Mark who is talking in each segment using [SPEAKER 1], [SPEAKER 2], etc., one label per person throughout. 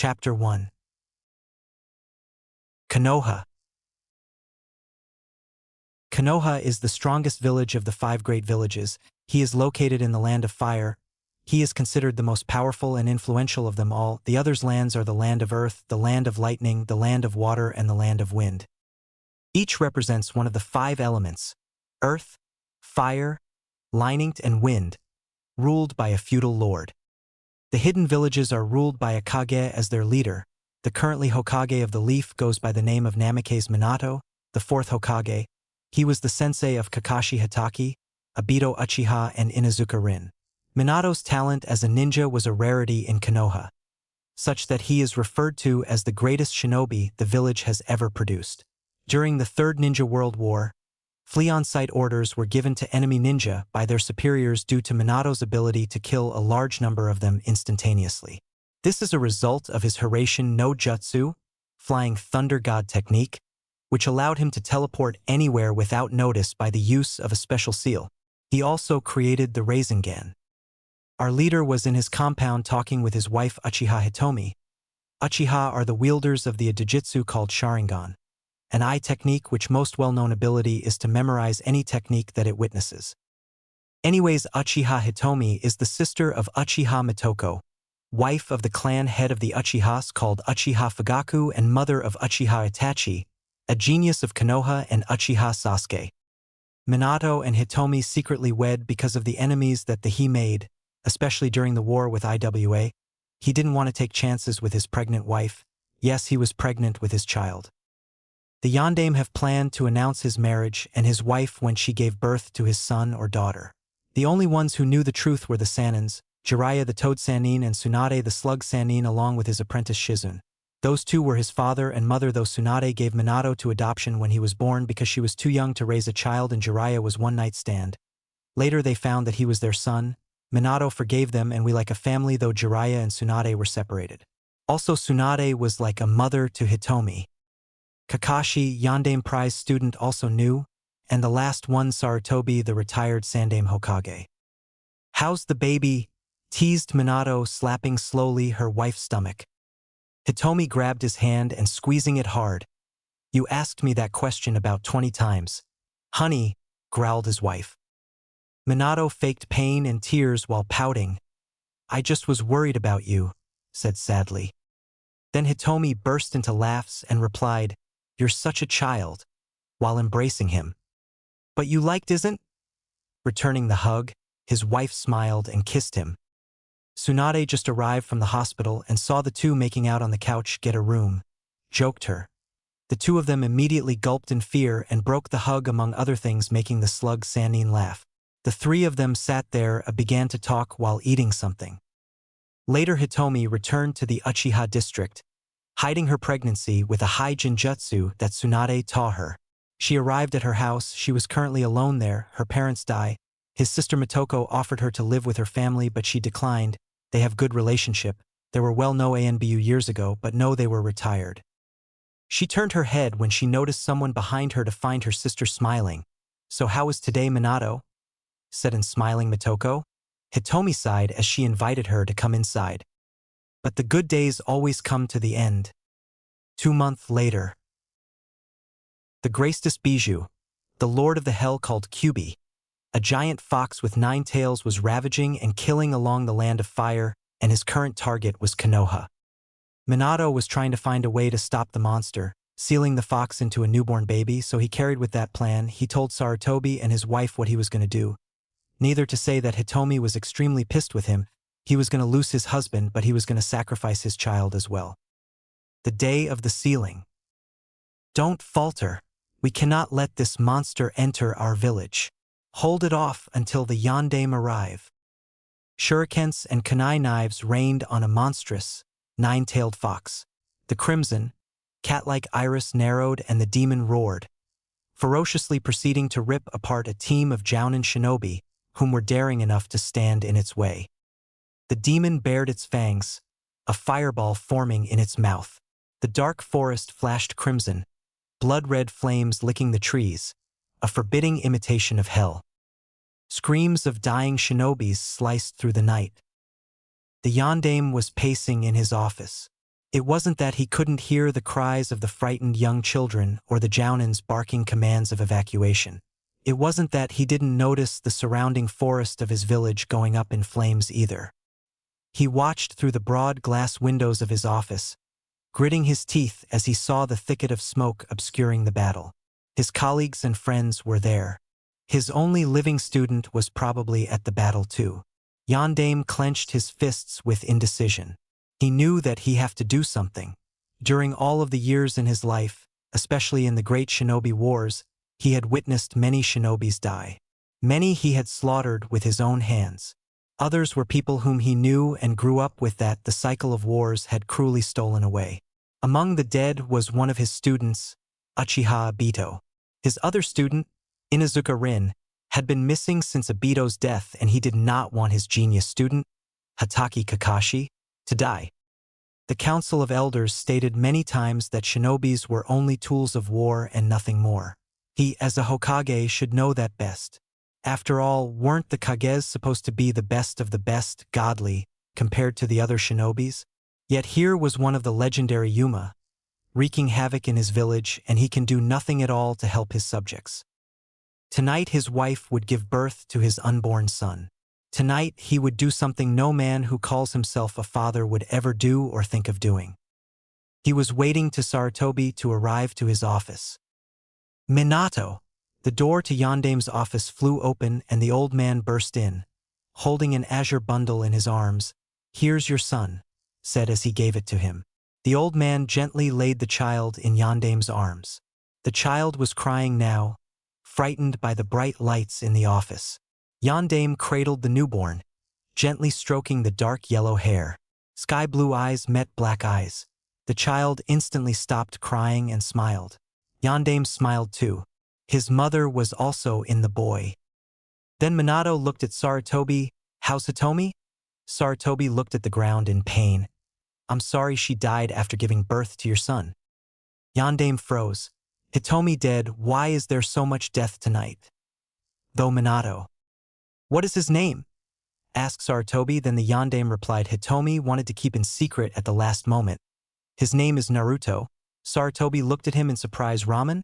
[SPEAKER 1] Chapter 1. Konoha. Konoha is the strongest village of the 5 great villages. He is located in the Land of Fire. He is considered the most powerful and influential of them all. The others' lands are the Land of Earth, the Land of Lightning, the Land of Water, and the Land of Wind. Each represents one of the 5 elements: Earth, Fire, Lightning, and Wind, ruled by a feudal lord. The hidden villages are ruled by a Kage as their leader. The currently Hokage of the Leaf goes by the name of Namikaze Minato, the 4th Hokage. He was the sensei of Kakashi Hatake, Obito Uchiha, and Inuzuka Rin. Minato's talent as a ninja was a rarity in Konoha, such that he is referred to as the greatest shinobi the village has ever produced. During the Third Ninja World War, flee-on-sight orders were given to enemy ninja by their superiors due to Minato's ability to kill a large number of them instantaneously. This is a result of his Hiraishin no Jutsu, Flying Thunder God technique, which allowed him to teleport anywhere without notice by the use of a special seal. He also created the Rasengan. Our leader was in his compound talking with his wife Uchiha Hitomi. Uchiha are the wielders of the Jujutsu called Sharingan, an eye technique which most well-known ability is to memorize any technique that it witnesses. Anyways, Uchiha Hitomi is the sister of Uchiha Mitoko, wife of the clan head of the Uchihas called Uchiha Fugaku and mother of Uchiha Itachi, a genius of Konoha, and Uchiha Sasuke. Minato and Hitomi secretly wed because of the enemies that he made, especially during the war with IWA. He didn't want to take chances with his pregnant wife. Yes, he was pregnant with his child. The Yondaime have planned to announce his marriage and his wife when she gave birth to his son or daughter. The only ones who knew the truth were the Sanins, Jiraiya the Toad Sannin and Tsunade the Slug Sannin, along with his apprentice Shizune. Those two were his father and mother, though Tsunade gave Minato to adoption when he was born because she was too young to raise a child and Jiraiya was one night stand. Later they found that he was their son. Minato forgave them and we like a family, though Jiraiya and Tsunade were separated. Also, Tsunade was like a mother to Hitomi. Kakashi, Yondaime prize student, also knew, and the last one, Sarutobi, the retired Sandaime Hokage. "How's the baby?" teased Minato, slapping slowly her wife's stomach. Hitomi grabbed his hand and squeezing it hard. "You asked me that question about 20 times. Honey," growled his wife. Minato faked pain and tears while pouting. "I just was worried about you," said sadly. Then Hitomi burst into laughs and replied, "You're such a child," while embracing him. "But you liked, isn't?" Returning the hug, his wife smiled and kissed him. Tsunade just arrived from the hospital and saw the two making out on the couch. "Get a room," joked her. The two of them immediately gulped in fear and broke the hug, among other things making the Slug Sannin laugh. The 3 of them sat there and began to talk while eating something. Later, Hitomi returned to the Uchiha district, hiding her pregnancy with a high jinjutsu that Tsunade taught her. She arrived at her house. She was currently alone there. Her parents died. His sister Mitoko offered her to live with her family, but she declined. They have good relationship. They were well-known ANBU years ago, but no, they were retired. She turned her head when she noticed someone behind her to find her sister smiling. "So how was today, Minato?" said in smiling Mitoko. Hitomi sighed as she invited her to come inside. But the good days always come to the end. 2 months later. The greatest Bijou, the lord of the hell called Kyubi, a giant fox with 9 tails, was ravaging and killing along the Land of Fire, and his current target was Konoha. Minato was trying to find a way to stop the monster, sealing the fox into a newborn baby, so he carried with that plan. He told Sarutobi and his wife what he was going to do. Neither to say that Hitomi was extremely pissed with him. He was going to lose his husband, but he was going to sacrifice his child as well. The day of the sealing. "Don't falter. We cannot let this monster enter our village. Hold it off until the Yondaime arrive." Shurikens and kunai knives rained on a monstrous, 9-tailed fox. The crimson, cat-like iris narrowed and the demon roared, ferociously proceeding to rip apart a team of Jounin shinobi whom were daring enough to stand in its way. The demon bared its fangs, a fireball forming in its mouth. The dark forest flashed crimson, blood-red flames licking the trees, a forbidding imitation of hell. Screams of dying shinobis sliced through the night. The Yondaime was pacing in his office. It wasn't that he couldn't hear the cries of the frightened young children or the Jounins barking commands of evacuation. It wasn't that he didn't notice the surrounding forest of his village going up in flames either. He watched through the broad glass windows of his office, gritting his teeth as he saw the thicket of smoke obscuring the battle. His colleagues and friends were there. His only living student was probably at the battle too. Yondaime clenched his fists with indecision. He knew that he had to do something. During all of the years in his life, especially in the Great Shinobi Wars, he had witnessed many shinobis die. Many he had slaughtered with his own hands. Others were people whom he knew and grew up with that the cycle of wars had cruelly stolen away. Among the dead was one of his students, Uchiha Obito. His other student, Inuzuka Rin, had been missing since Obito's death, and he did not want his genius student, Hatake Kakashi, to die. The Council of Elders stated many times that shinobis were only tools of war and nothing more. He, as a Hokage, should know that best. After all, weren't the Kages supposed to be the best of the best, godly, compared to the other shinobis? Yet here was one of the legendary Yuma, wreaking havoc in his village, and he can do nothing at all to help his subjects. Tonight his wife would give birth to his unborn son. Tonight he would do something no man who calls himself a father would ever do or think of doing. He was waiting to Sarutobi to arrive to his office. Minato! The door to Yondaime's office flew open and the old man burst in, holding an azure bundle in his arms. "Here's your son," said as he gave it to him. The old man gently laid the child in Yondaime's arms. The child was crying now, frightened by the bright lights in the office. Yondaime cradled the newborn, gently stroking the dark yellow hair. Sky blue eyes met black eyes. The child instantly stopped crying and smiled. Yondaime smiled too. His mother was also in the boy. Then Minato looked at Sarutobi. "How's Hitomi?" Sarutobi looked at the ground in pain. "I'm sorry she died after giving birth to your son." Yondaime froze. "Hitomi dead, why is there so much death tonight?" Though Minato. "What is his name?" asked Sarutobi. Then the Yondaime replied Hitomi wanted to keep in secret at the last moment. "His name is Naruto." Sarutobi looked at him in surprise. "Ramen?"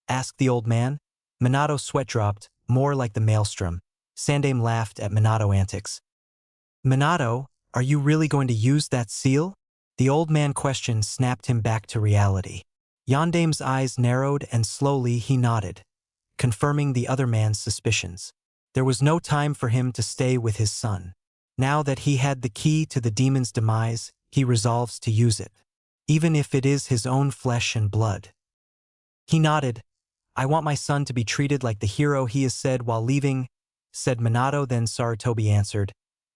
[SPEAKER 1] asked the old man. Minato sweat dropped, more like the maelstrom. Sandaime laughed at Minato antics. "Minato, are you really going to use that seal?" The old man question snapped him back to reality. Yondaime's eyes narrowed and slowly he nodded, confirming the other man's suspicions. There was no time for him to stay with his son. Now that he had the key to the demon's demise, he resolves to use it, even if it is his own flesh and blood. He nodded. "I want my son to be treated like the hero he is," said while leaving, said Minato. Then Sarutobi answered,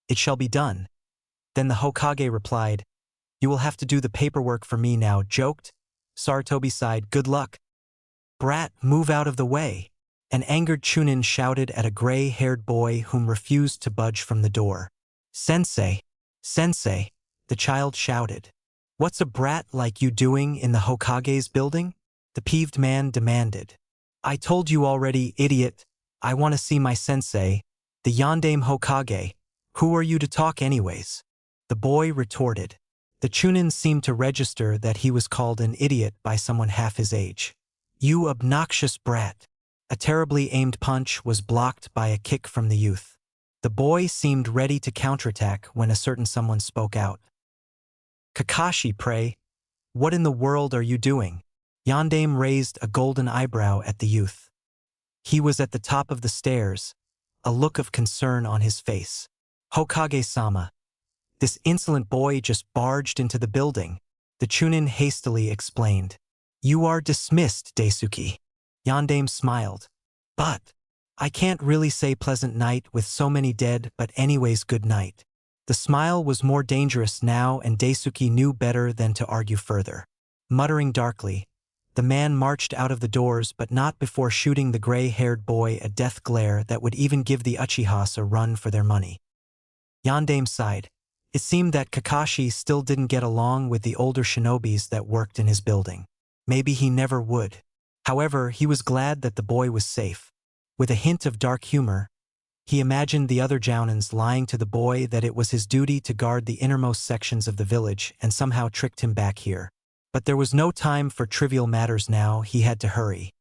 [SPEAKER 1] "It shall be done." Then the Hokage replied, "You will have to do the paperwork for me now." Joked. Sarutobi sighed, "Good luck." "Brat, move out of the way." An angered Chunin shouted at a gray-haired boy whom refused to budge from the door. "Sensei! Sensei!" the child shouted. "What's a brat like you doing in the Hokage's building?" the peeved man demanded. "I told you already, idiot. I want to see my sensei, the Yondaime Hokage. Who are you to talk anyways?" the boy retorted. The Chunin seemed to register that he was called an idiot by someone half his age. "You obnoxious brat." A terribly aimed punch was blocked by a kick from the youth. The boy seemed ready to counterattack when a certain someone spoke out. "Kakashi, pray, what in the world are you doing?" Yondaime raised a golden eyebrow at the youth. He was at the top of the stairs, a look of concern on his face. "Hokage-sama, this insolent boy just barged into the building," the Chunin hastily explained. "You are dismissed, Daisuke." Yondaime smiled. "But I can't really say pleasant night with so many dead, but anyways good night." The smile was more dangerous now, and Daisuke knew better than to argue further. Muttering darkly, the man marched out of the doors, but not before shooting the gray-haired boy a death glare that would even give the Uchihas a run for their money. Yondaime sighed. It seemed that Kakashi still didn't get along with the older shinobis that worked in his building. Maybe he never would. However, he was glad that the boy was safe. With a hint of dark humor, He imagined the other Jounins lying to the boy that it was his duty to guard the innermost sections of the village and somehow tricked him back here. But there was no time for trivial matters now, he had to hurry.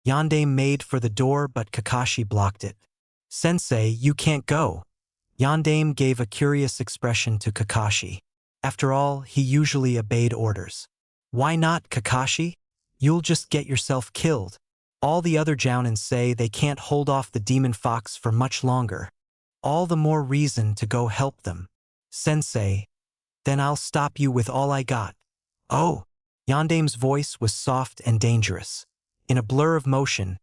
[SPEAKER 1] Yandame made for the door but Kakashi blocked it. "Sensei, you can't go." Yandame gave a curious expression to Kakashi. After all, he usually obeyed orders. "Why not, Kakashi? You'll just get yourself killed. All the other Jounins say they can't hold off the demon fox for much longer. All the more reason to go help them." "Sensei, then I'll stop you with all I got." "Oh." Yandame's voice was soft and dangerous. In a blur of motion,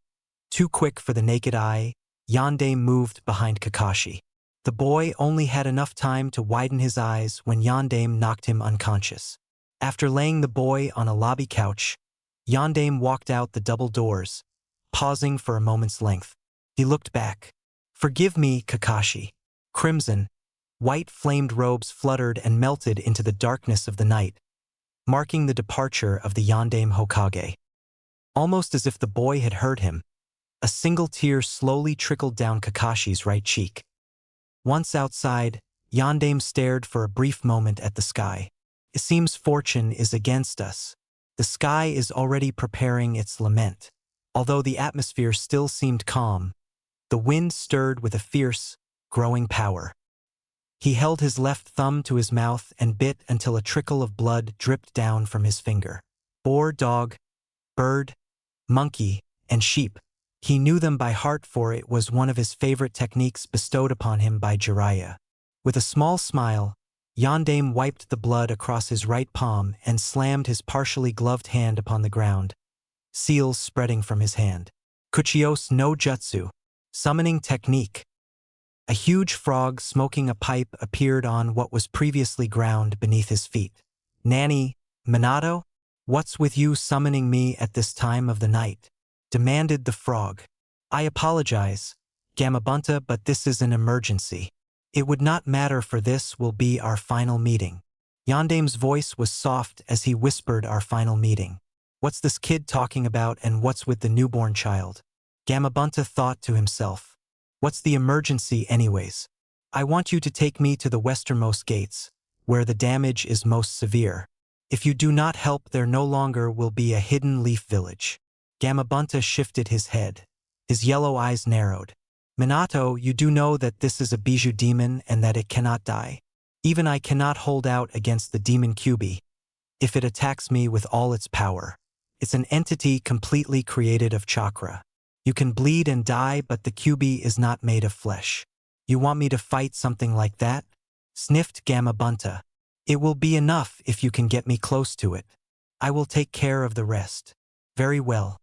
[SPEAKER 1] too quick for the naked eye, Yandame moved behind Kakashi. The boy only had enough time to widen his eyes when Yandame knocked him unconscious. After laying the boy on a lobby couch, Yandame walked out the double doors, pausing for a moment's length. He looked back. "Forgive me, Kakashi." Crimson, white flamed robes fluttered and melted into the darkness of the night, marking the departure of the Yandame Hokage. Almost as if the boy had heard him, a single tear slowly trickled down Kakashi's right cheek. Once outside, Yandame stared for a brief moment at the sky. "It seems fortune is against us." The sky is already preparing its lament. Although the atmosphere still seemed calm, the wind stirred with a fierce, growing power. He held his left thumb to his mouth and bit until a trickle of blood dripped down from his finger. Boar, dog, bird, monkey, and sheep. He knew them by heart, for it was one of his favorite techniques bestowed upon him by Jiraiya. With a small smile, Yandame wiped the blood across his right palm and slammed his partially gloved hand upon the ground, seals spreading from his hand. Kuchios no Jutsu, summoning technique. A huge frog smoking a pipe appeared on what was previously ground beneath his feet. "Nanny, Minato? What's with you summoning me at this time of the night?" demanded the frog. "I apologize, Gamabunta, but this is an emergency. It would not matter, for this will be our final meeting." Yandame's voice was soft as he whispered, "Our final meeting. What's this kid talking about, and what's with the newborn child?" Gamabunta thought to himself. "What's the emergency anyways? I want you to take me to the westernmost gates, where the damage is most severe. If you do not help, there no longer will be a hidden leaf village." Gamabunta shifted his head. His yellow eyes narrowed. "Minato, you do know that this is a bijou demon and that it cannot die. Even I cannot hold out against the demon Kyuubi if it attacks me with all its power. It's an entity completely created of chakra. You can bleed and die, but the Kyuubi is not made of flesh. You want me to fight something like that?" sniffed Gamabunta. "It will be enough if you can get me close to it. I will take care of the rest." "Very well."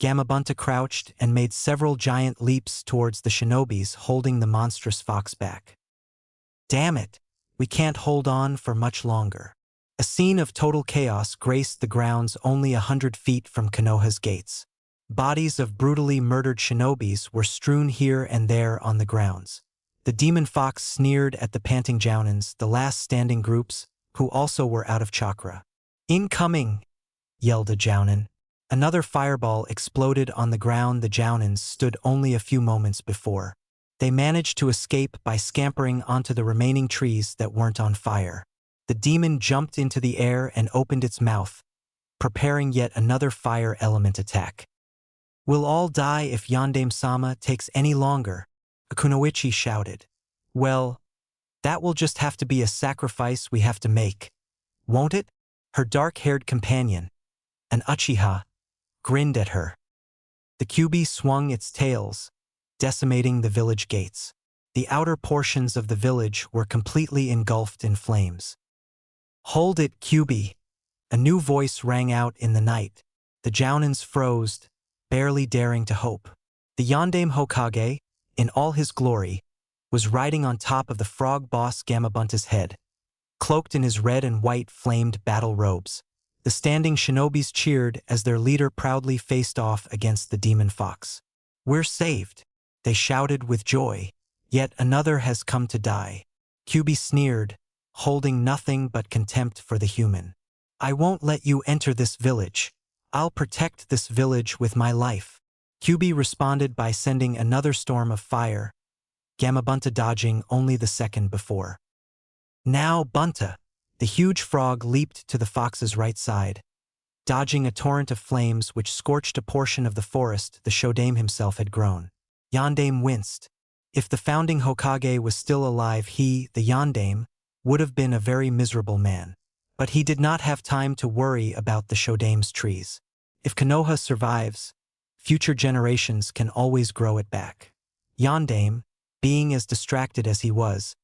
[SPEAKER 1] Gamabunta crouched and made several giant leaps towards the shinobis holding the monstrous fox back. "Damn it! We can't hold on for much longer." A scene of total chaos graced the grounds only 100 feet from Konoha's gates. Bodies of brutally murdered shinobis were strewn here and there on the grounds. The demon fox sneered at the panting Jounins, the last standing groups, who also were out of chakra. "Incoming!" yelled a Jounin. Another fireball exploded on the ground the Jounins stood only a few moments before. They managed to escape by scampering onto the remaining trees that weren't on fire. The demon jumped into the air and opened its mouth, preparing yet another fire element attack. "We'll all die if Yandame-sama takes any longer," Akunoichi shouted. "Well, that will just have to be a sacrifice we have to make, won't it?" Her dark-haired companion, an Uchiha, grinned at her. The Kyuubi swung its tails, decimating the village gates. The outer portions of the village were completely engulfed in flames. "Hold it, Kyuubi!" A new voice rang out in the night. The Jounins froze, barely daring to hope. The Yandame Hokage, in all his glory, was riding on top of the frog boss Gamabunta's head, cloaked in his red and white flamed battle robes. The standing shinobis cheered as their leader proudly faced off against the demon fox. "We're saved," they shouted with joy. "Yet another has come to die." Kyuubi sneered, holding nothing but contempt for the human. "I won't let you enter this village. I'll protect this village with my life." Kyuubi responded by sending another storm of fire, Gamabunta dodging only the second before. Now Bunta! The huge frog leaped to the fox's right side, dodging a torrent of flames which scorched a portion of the forest the Shodaime himself had grown. Yondaime winced. If the founding Hokage was still alive, he, the Yondaime, would have been a very miserable man. But he did not have time to worry about the Shodaime's trees. If Konoha survives, future generations can always grow it back. Yondaime, being as distracted as he was,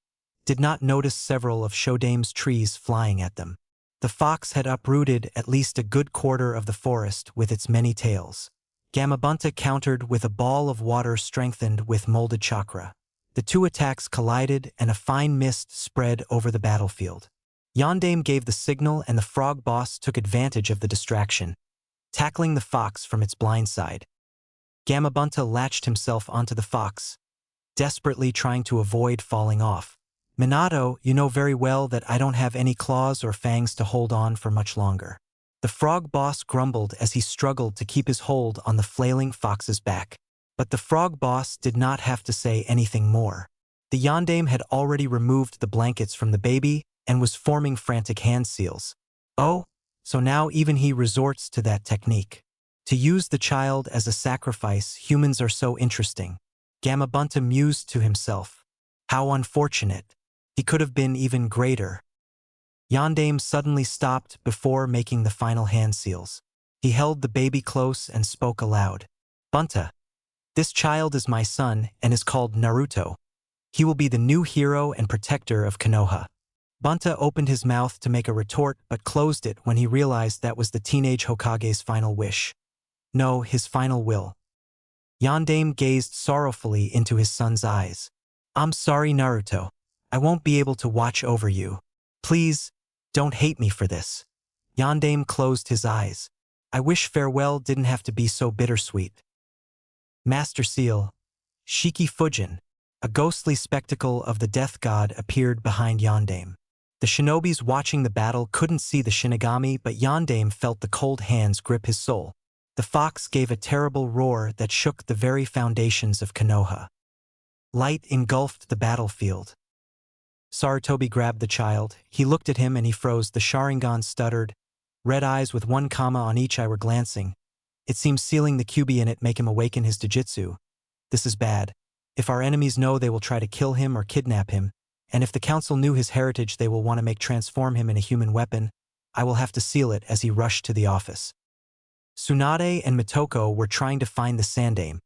[SPEAKER 1] did not notice several of Shodaime's trees flying at them. The fox had uprooted at least a good quarter of the forest with its many tails. Gamabunta countered with a ball of water strengthened with molded chakra. The two attacks collided and a fine mist spread over the battlefield. Yondaime gave the signal and the frog boss took advantage of the distraction, tackling the fox from its blind side. Gamabunta latched himself onto the fox, desperately trying to avoid falling off. Minato, you know very well that I don't have any claws or fangs to hold on for much longer. The frog boss grumbled as he struggled to keep his hold on the flailing fox's back. But the frog boss did not have to say anything more. The Yondaime had already removed the blankets from the baby and was forming frantic hand seals. Oh, so now even he resorts to that technique. To use the child as a sacrifice, humans are so interesting. Gamabunta mused to himself. How unfortunate. He could have been even greater. Yondaime suddenly stopped before making the final hand seals. He held the baby close and spoke aloud. Bunta, this child is my son and is called Naruto. He will be the new hero and protector of Konoha. Bunta opened his mouth to make a retort but closed it when he realized that was the teenage Hokage's final wish. No, his final will. Yondaime gazed sorrowfully into his son's eyes. I'm sorry, Naruto. I won't be able to watch over you. Please, don't hate me for this. Yondaime closed his eyes. I wish farewell didn't have to be so bittersweet. Master Seal, Shiki Fujin, a ghostly spectacle of the death god appeared behind Yondaime. The shinobis watching the battle couldn't see the Shinigami, but Yondaime felt the cold hands grip his soul. The fox gave a terrible roar that shook the very foundations of Konoha. Light engulfed the battlefield. Sarutobi grabbed the child. He looked at him and he froze. The Sharingan stuttered. Red eyes with 1 comma on each eye were glancing. It seems sealing the Kyuubi in it make him awaken his Jujutsu. This is bad. If our enemies know, they will try to kill him or kidnap him, and if the council knew his heritage, they will want to transform him in a human weapon. I will have to seal it. As he rushed to the office. Tsunade and Mitoko were trying to find the Sandaime.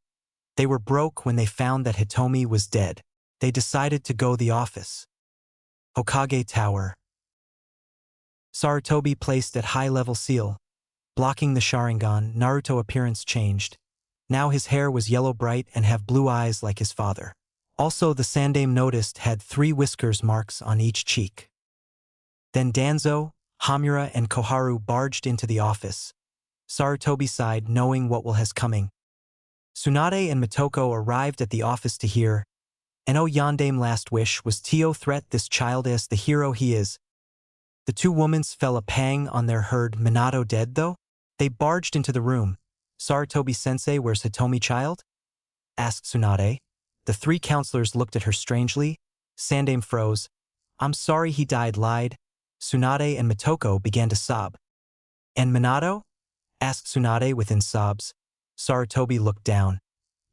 [SPEAKER 1] They were broke when they found that Hitomi was dead. They decided to go the office. Hokage Tower. Sarutobi placed at high-level seal, blocking the Sharingan. Naruto appearance changed. Now his hair was yellow bright and have blue eyes like his father. Also the Sandaime noticed had 3 whiskers marks on each cheek. Then Danzo, Hamura and Koharu barged into the office. Sarutobi sighed, knowing what was coming. Tsunade and Mitoko arrived at the office to hear, and oh, Yondaime last wish was Tio threat this child is the hero he is. The 2 womans fell a pang on their herd. Minato dead though? They barged into the room. Sarutobi-sensei, where's Hitomi child? Asked Tsunade. The 3 counselors looked at her strangely. Sandaime froze. I'm sorry he died, lied. Tsunade and Mitoko began to sob. And Minato? Asked Tsunade within sobs. Sarutobi looked down.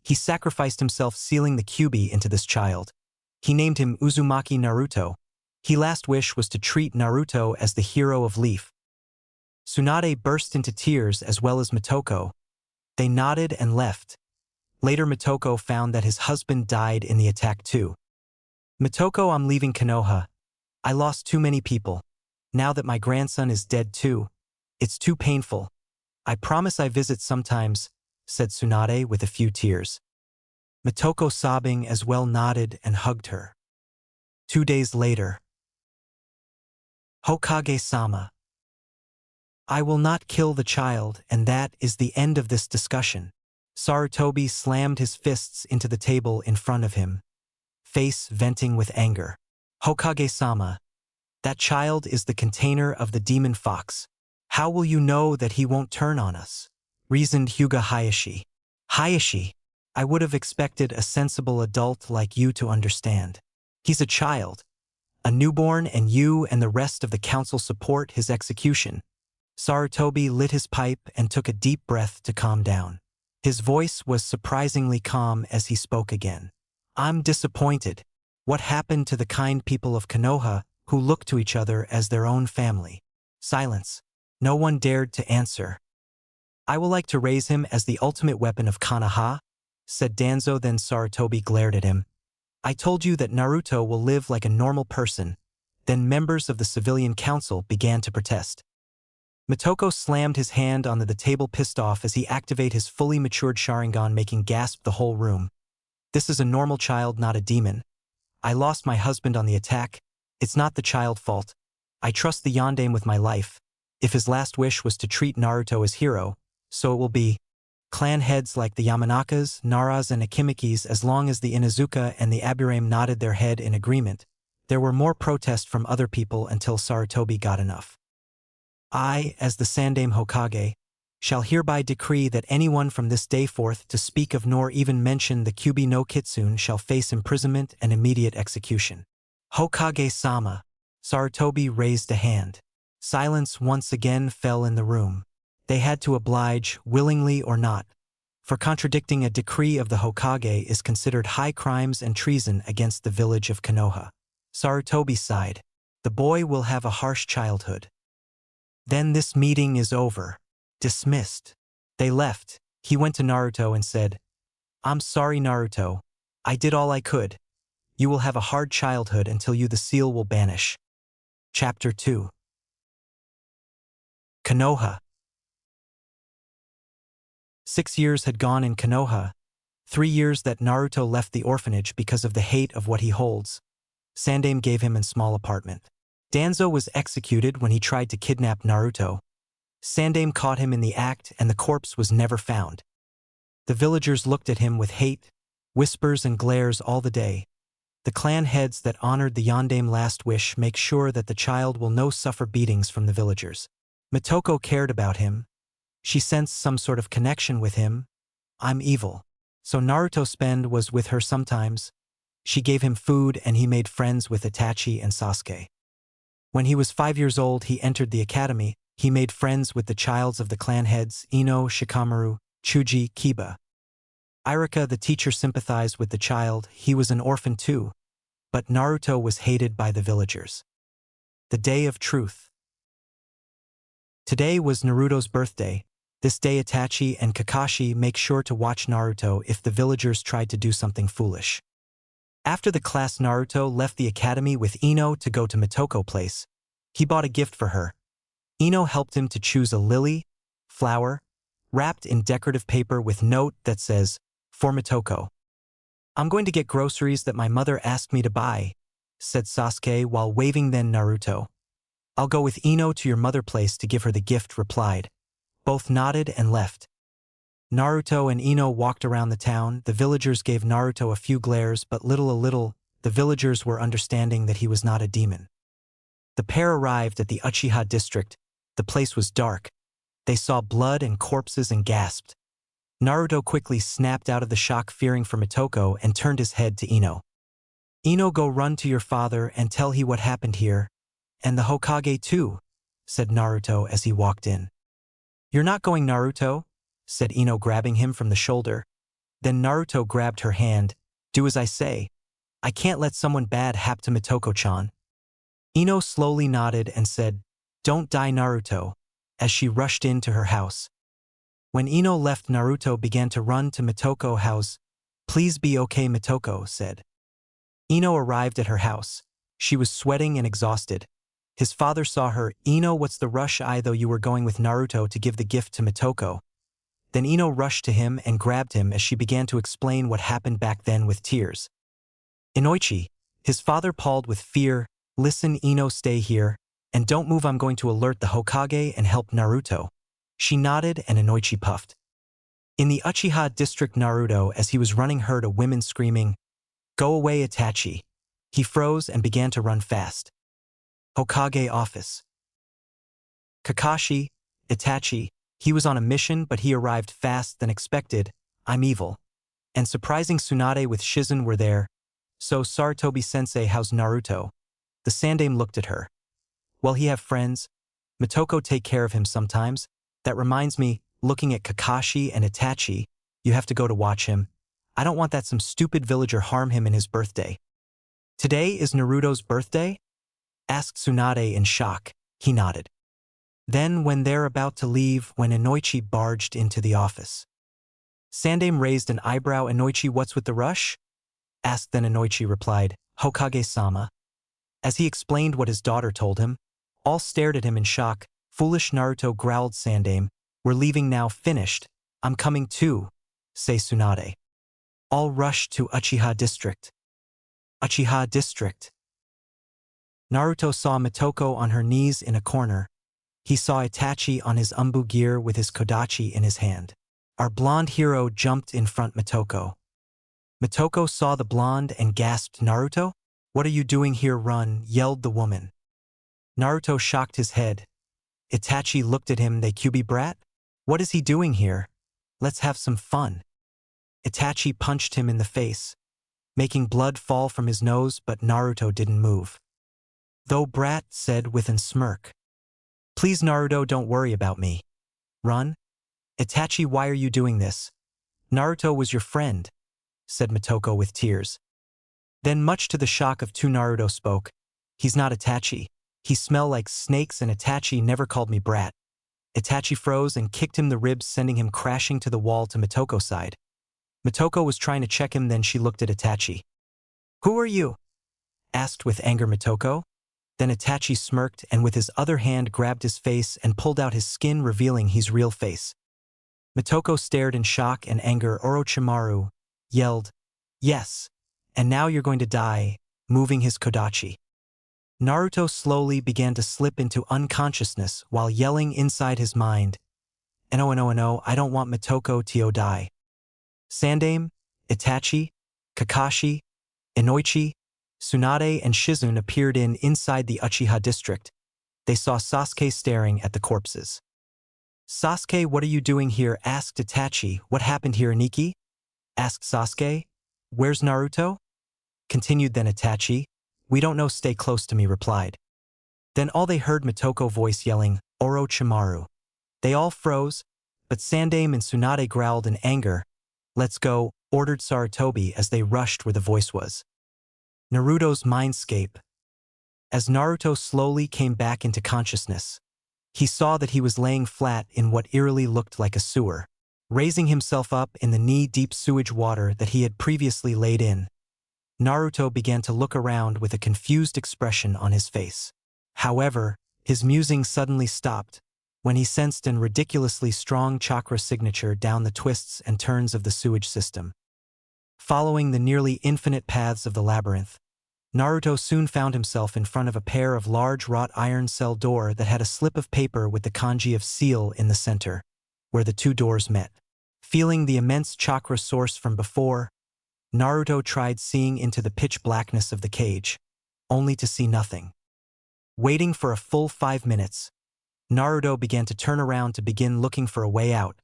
[SPEAKER 1] He sacrificed himself, sealing the Kyuubi into this child. He named him Uzumaki Naruto. His last wish was to treat Naruto as the hero of Leaf. Tsunade burst into tears as well as Mitoko. They nodded and left. Later Mitoko found that his husband died in the attack too. Mitoko, I'm leaving Konoha. I lost too many people. Now that my grandson is dead too. It's too painful. I promise I visit sometimes, said Tsunade with a few tears. Mitoko, sobbing as well, nodded and hugged her. 2 days later. Hokage-sama. I will not kill the child, and that is the end of this discussion. Sarutobi slammed his fists into the table in front of him, face venting with anger. Hokage-sama. That child is the container of the demon fox. How will you know that he won't turn on us? Reasoned Hyuga Hayashi. Hayashi, I would have expected a sensible adult like you to understand. He's a child, a newborn, and you and the rest of the council support his execution." Sarutobi lit his pipe and took a deep breath to calm down. His voice was surprisingly calm as he spoke again. "I'm disappointed. What happened to the kind people of Konoha who look to each other as their own family?" Silence. No one dared to answer. "I will like to raise him as the ultimate weapon of Konoha," said Danzo. Then Sarutobi glared at him. "I told you that Naruto will live like a normal person." Then members of the civilian council began to protest. Motoko slammed his hand onto the table, pissed off as he activated his fully matured Sharingan, making gasp the whole room. "This is a normal child, not a demon. I lost my husband on the attack. It's not the child's fault. I trust the Yondaime with my life. If his last wish was to treat Naruto as hero, so it will be. Clan heads like the Yamanakas, Naras, and Akimikis, as long as the Inuzuka and the Aburame nodded their head in agreement. There were more protests from other people until Sarutobi got enough. "I, as the Sandaime Hokage, shall hereby decree that anyone from this day forth to speak of nor even mention the Kyuubi no Kitsune shall face imprisonment and immediate execution." "Hokage-sama." Sarutobi raised a hand. Silence once again fell in the room. They had to oblige, willingly or not, for contradicting a decree of the Hokage is considered high crimes and treason against the village of Konoha. Sarutobi sighed. "The boy will have a harsh childhood." "Then this meeting is over. Dismissed." They left. He went to Naruto and said, "I'm sorry, Naruto. I did all I could. You will have a hard childhood until the seal will banish." Chapter 2. Konoha. 6 years had gone in Konoha. 3 years that Naruto left the orphanage because of the hate of what he holds. Sandaime gave him a small apartment. Danzo was executed when he tried to kidnap Naruto. Sandaime caught him in the act and the corpse was never found. The villagers looked at him with hate, whispers and glares all the day. The clan heads that honored the Yondaime last wish make sure that the child will no suffer beatings from the villagers. Motoko cared about him. She sensed some sort of connection with him. "I'm evil." So Naruto was with her sometimes. She gave him food and he made friends with Itachi and Sasuke. When he was 5 years old, he entered the academy. He made friends with the childs of the clan heads, Ino, Shikamaru, Chuji, Kiba. Irika, the teacher, sympathized with the child. He was an orphan too. But Naruto was hated by the villagers. The Day of Truth. Today was Naruto's birthday. This day Itachi and Kakashi make sure to watch Naruto if the villagers tried to do something foolish. After the class, Naruto left the academy with Ino to go to Motoko place. He bought a gift for her. Ino helped him to choose a lily, flower, wrapped in decorative paper with note that says, "For Motoko." "I'm going to get groceries that my mother asked me to buy," said Sasuke while waving. Then Naruto. "I'll go with Ino to your mother place to give her the gift," replied. Both nodded and left. Naruto and Ino walked around the town. The villagers gave Naruto a few glares, but little a little, the villagers were understanding that he was not a demon. The pair arrived at the Uchiha district. The place was dark. They saw blood and corpses and gasped. Naruto quickly snapped out of the shock, fearing for Motoko, and turned his head to Ino. "Ino, go run to your father and tell he what happened here. And the Hokage too," said Naruto as he walked in. "You're not going, Naruto," said Ino, grabbing him from the shoulder. Then Naruto grabbed her hand. "Do as I say. I can't let someone bad happen to Motoko-chan." Ino slowly nodded and said, "Don't die, Naruto," as she rushed into her house. When Ino left, Naruto began to run to Motoko's house. "Please be okay," Motoko said. Ino arrived at her house. She was sweating and exhausted. His father saw her. "Ino, what's the rush? I thought you were going with Naruto to give the gift to Motoko." Then Ino rushed to him and grabbed him as she began to explain what happened back then with tears. "Inoichi," his father called with fear. "Listen, Ino, stay here. And don't move. I'm going to alert the Hokage and help Naruto." She nodded and Inoichi puffed. In the Uchiha district, Naruto, as he was running, heard a woman screaming, "Go away, Itachi." He froze and began to run fast. Hokage office. Kakashi, Itachi. He was on a mission, but he arrived fast than expected. "I'm evil. and surprising Tsunade with Shizen were there. So Sarutobi-sensei, how's Naruto? The Sandaime looked at her. Well, he have friends. Motoko take care of him sometimes. That reminds me, looking at Kakashi and Itachi, you have to go to watch him. I don't want that some stupid villager harm him in his birthday. Today is Naruto's birthday? Asked Tsunade in shock. He nodded. Then, when they're about to leave, when Inoichi barged into the office. Sandaime raised an eyebrow. Inoichi, what's with the rush? Asked. Then Inoichi replied, Hokage-sama. As he explained what his daughter told him, all stared at him in shock. Foolish Naruto, growled Sandaime. We're leaving now. Finished. I'm coming too, say Tsunade. All rushed to Uchiha District. Uchiha District. Naruto saw Motoko on her knees in a corner. He saw Itachi on his umbu gear with his kodachi in his hand. Our blonde hero jumped in front Motoko. Motoko saw the blonde and gasped, Naruto? What are you doing here? Run, yelled the woman. Naruto shocked his head. Itachi looked at him. They Kyuubi brat? What is he doing here? Let's have some fun. Itachi punched him in the face, making blood fall from his nose, but Naruto didn't move. Though brat, said with a smirk. Please Naruto, don't worry about me. Run? Itachi, why are you doing this? Naruto was your friend, said Motoko with tears. Then, much to the shock of two, Naruto spoke. He's not Itachi. He smell like snakes, and Itachi never called me brat. Itachi froze and kicked him the ribs, sending him crashing to the wall to Motoko's side. Motoko was trying to check him, then she looked at Itachi. Who are you? Asked with anger Motoko. Then Itachi smirked and with his other hand grabbed his face and pulled out his skin, revealing his real face. Motoko stared in shock and anger. Orochimaru yelled, Yes, and now you're going to die, moving his kodachi. Naruto slowly began to slip into unconsciousness while yelling inside his mind, No, I don't want Motoko to die. Sandaime, Itachi, Kakashi, Inoichi, Tsunade and Shizen appeared inside the Uchiha district. They saw Sasuke staring at the corpses. Sasuke, what are you doing here? Asked Itachi. What happened here, Aniki? Asked Sasuke. Where's Naruto? Continued then Itachi. We don't know, stay close to me, replied. Then all they heard Motoko voice yelling, Orochimaru. They all froze, but Sandaime and Tsunade growled in anger. Let's go, ordered Sarutobi as they rushed where the voice was. Naruto's mindscape. As Naruto slowly came back into consciousness, he saw that he was laying flat in what eerily looked like a sewer. Raising himself up in the knee-deep sewage water that he had previously laid in, Naruto began to look around with a confused expression on his face. However, his musing suddenly stopped when he sensed an ridiculously strong chakra signature down the twists and turns of the sewage system. Following the nearly infinite paths of the labyrinth, Naruto soon found himself in front of a pair of large wrought iron cell door that had a slip of paper with the kanji of seal in the center, where the two doors met. Feeling the immense chakra source from before, Naruto tried seeing into the pitch blackness of the cage, only to see nothing. Waiting for a full 5 minutes, Naruto began to turn around to begin looking for a way out,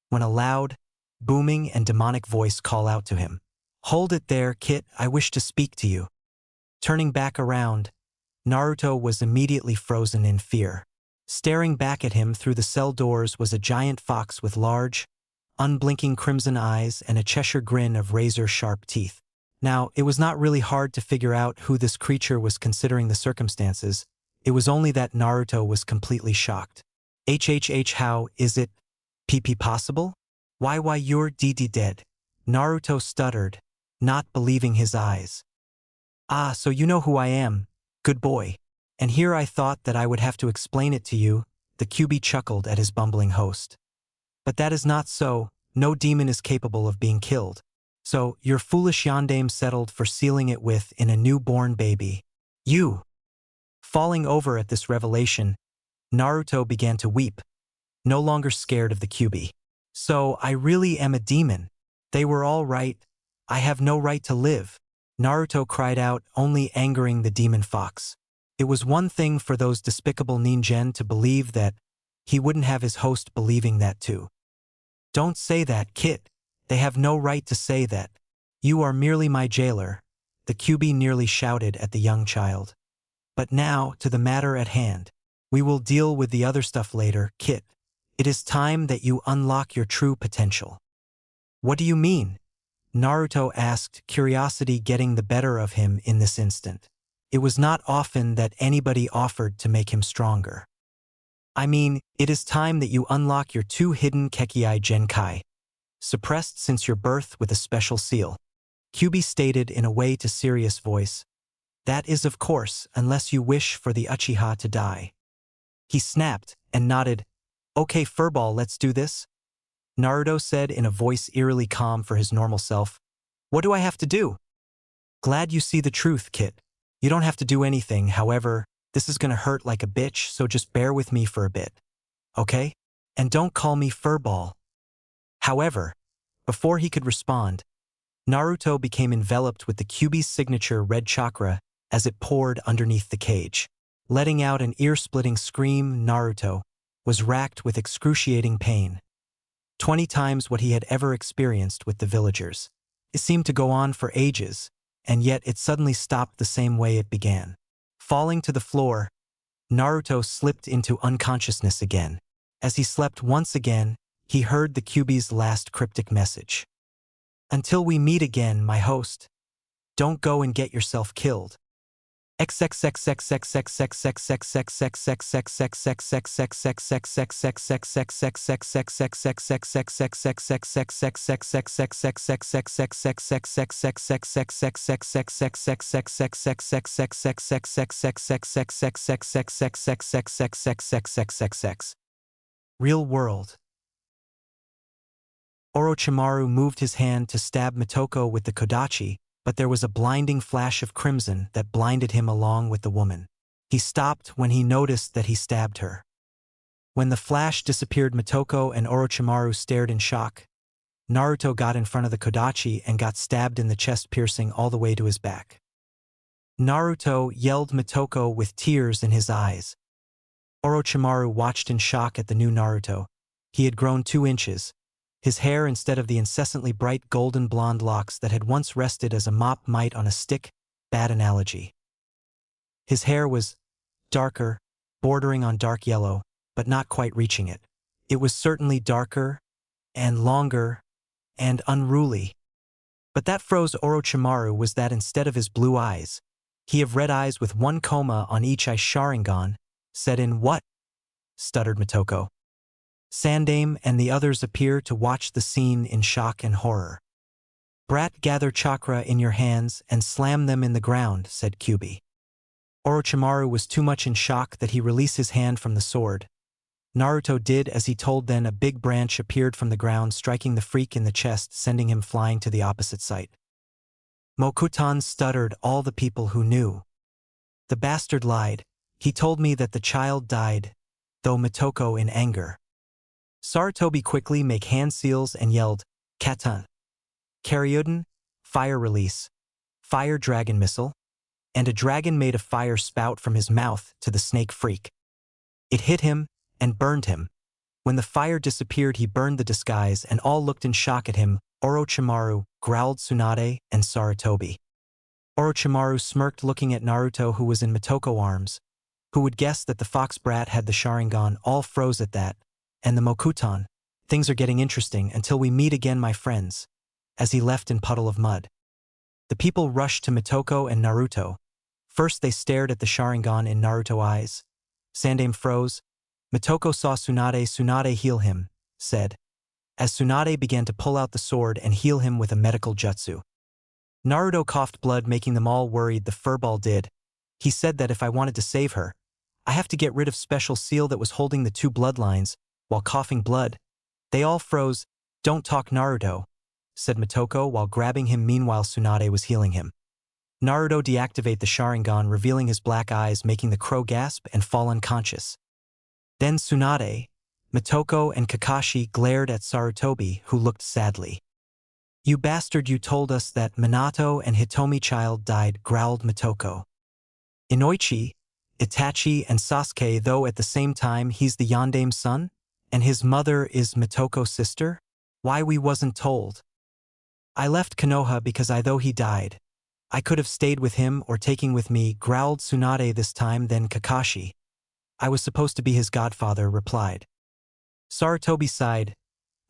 [SPEAKER 1] when a loud, booming and demonic voice called out to him. Hold it there, Kit, I wish to speak to you. Turning back around, Naruto was immediately frozen in fear. Staring back at him through the cell doors was a giant fox with large, unblinking crimson eyes and a Cheshire grin of razor-sharp teeth. Now, it was not really hard to figure out who this creature was considering the circumstances. It was only that Naruto was completely shocked. How is it, PP possible? Why you're dead? Naruto stuttered, not believing his eyes. Ah, so you know who I am, good boy. And here I thought that I would have to explain it to you, the Kyuubi chuckled at his bumbling host. But that is not so, no demon is capable of being killed. So, your foolish yondaime settled for sealing it with in a newborn baby. You! Falling over at this revelation, Naruto began to weep, no longer scared of the Kyuubi. So, I really am a demon. They were all right. I have no right to live. Naruto cried out, only angering the demon fox. It was one thing for those despicable ninjen to believe that, he wouldn't have his host believing that too. Don't say that, Kit, They have no right to say that. You are merely my jailer, the QB nearly shouted at the young child. But now, to the matter at hand. We will deal with the other stuff later, Kit. It is time that you unlock your true potential. What do you mean? Naruto asked, curiosity getting the better of him in this instant. It was not often that anybody offered to make him stronger. I mean, it is time that you unlock your two hidden Kekkei Genkai, suppressed since your birth with a special seal. QB stated in a way to serious voice. That is of course, unless you wish for the Uchiha to die. He snapped and nodded. Okay Furball, let's do this. Naruto said in a voice eerily calm for his normal self. What do I have to do? Glad you see the truth, Kit. You don't have to do anything, however, this is gonna hurt like a bitch, so just bear with me for a bit. Okay? And don't call me Furball. However, before he could respond, Naruto became enveloped with the QB's signature red chakra as it poured underneath the cage. Letting out an ear-splitting scream, Naruto was racked with excruciating pain. 20 times what he had ever experienced with the villagers. It seemed to go on for ages, and yet it suddenly stopped the same way it began. Falling to the floor, Naruto slipped into unconsciousness again. As he slept once again, he heard the QB's last cryptic message. Until we meet again, my host. Don't go and get yourself killed. Real world. Orochimaru moved his hand to stab Mitoko with the kodachi, but there was a blinding flash of crimson that blinded him along with the woman. He stopped when he noticed that he stabbed her. When the flash disappeared, Mitoko and Orochimaru stared in shock. Naruto got in front of the kodachi and got stabbed in the chest, piercing all the way to his back. Naruto, yelled Mitoko with tears in his eyes. Orochimaru watched in shock at the new Naruto. He had grown 2 inches. His hair, instead of the incessantly bright golden blonde locks that had once rested as a mop might on a stick, bad analogy. His hair was darker, bordering on dark yellow, but not quite reaching it. It was certainly darker, and longer, and unruly. But that froze Orochimaru was that instead of his blue eyes, he have red eyes with 1 coma on each eye. Sharingan, set in what? Stuttered Mitoko. Sandame and the others appear to watch the scene in shock and horror. Brat, gather chakra in your hands and slam them in the ground, said QB. Orochimaru was too much in shock that he released his hand from the sword. Naruto did as he told. Then a big branch appeared from the ground, striking the freak in the chest, sending him flying to the opposite side. Mokutan stuttered, all the people who knew. The bastard lied. He told me that the child died, though Mitoko in anger. Sarutobi quickly make hand seals and yelled, Katan. Karyuden, fire release, fire dragon missile, and a dragon made a fire spout from his mouth to the snake freak. It hit him and burned him. When the fire disappeared, he burned the disguise and all looked in shock at him. Orochimaru, growled Tsunade and Sarutobi. Orochimaru smirked, looking at Naruto, who was in Mitoko arms. Who would guess that the fox brat had the Sharingan? All froze at that. And the Mokutan. Things are getting interesting. Until we meet again, my friends. As he left in puddle of mud. The people rushed to Mitoko and Naruto. First they stared at the Sharingan in Naruto's eyes. Sandame froze. Mitoko saw Tsunade. Tsunade, heal him, said. As Tsunade began to pull out the sword and heal him with a medical jutsu. Naruto coughed blood, making them all worried. The furball did. He said that if I wanted to save her, I have to get rid of special seal that was holding the 2 bloodlines. While coughing blood, they all froze. Don't talk, Naruto, said Mitoko while grabbing him. Meanwhile, Tsunade was healing him. Naruto deactivate the Sharingan, revealing his black eyes, making the crow gasp and fall unconscious. Then Tsunade, Mitoko and Kakashi glared at Sarutobi, who looked sadly. You bastard, you told us that Minato and Hitomi child died, growled Mitoko. Inoichi, Itachi and Sasuke, though at the same time he's the Yandame's son? And his mother is Mitoko's sister? Why we wasn't told? I left Konoha because though he died, I could have stayed with him or taken with me, growled Tsunade this time. Then Kakashi, I was supposed to be his godfather, replied. Sarutobi sighed.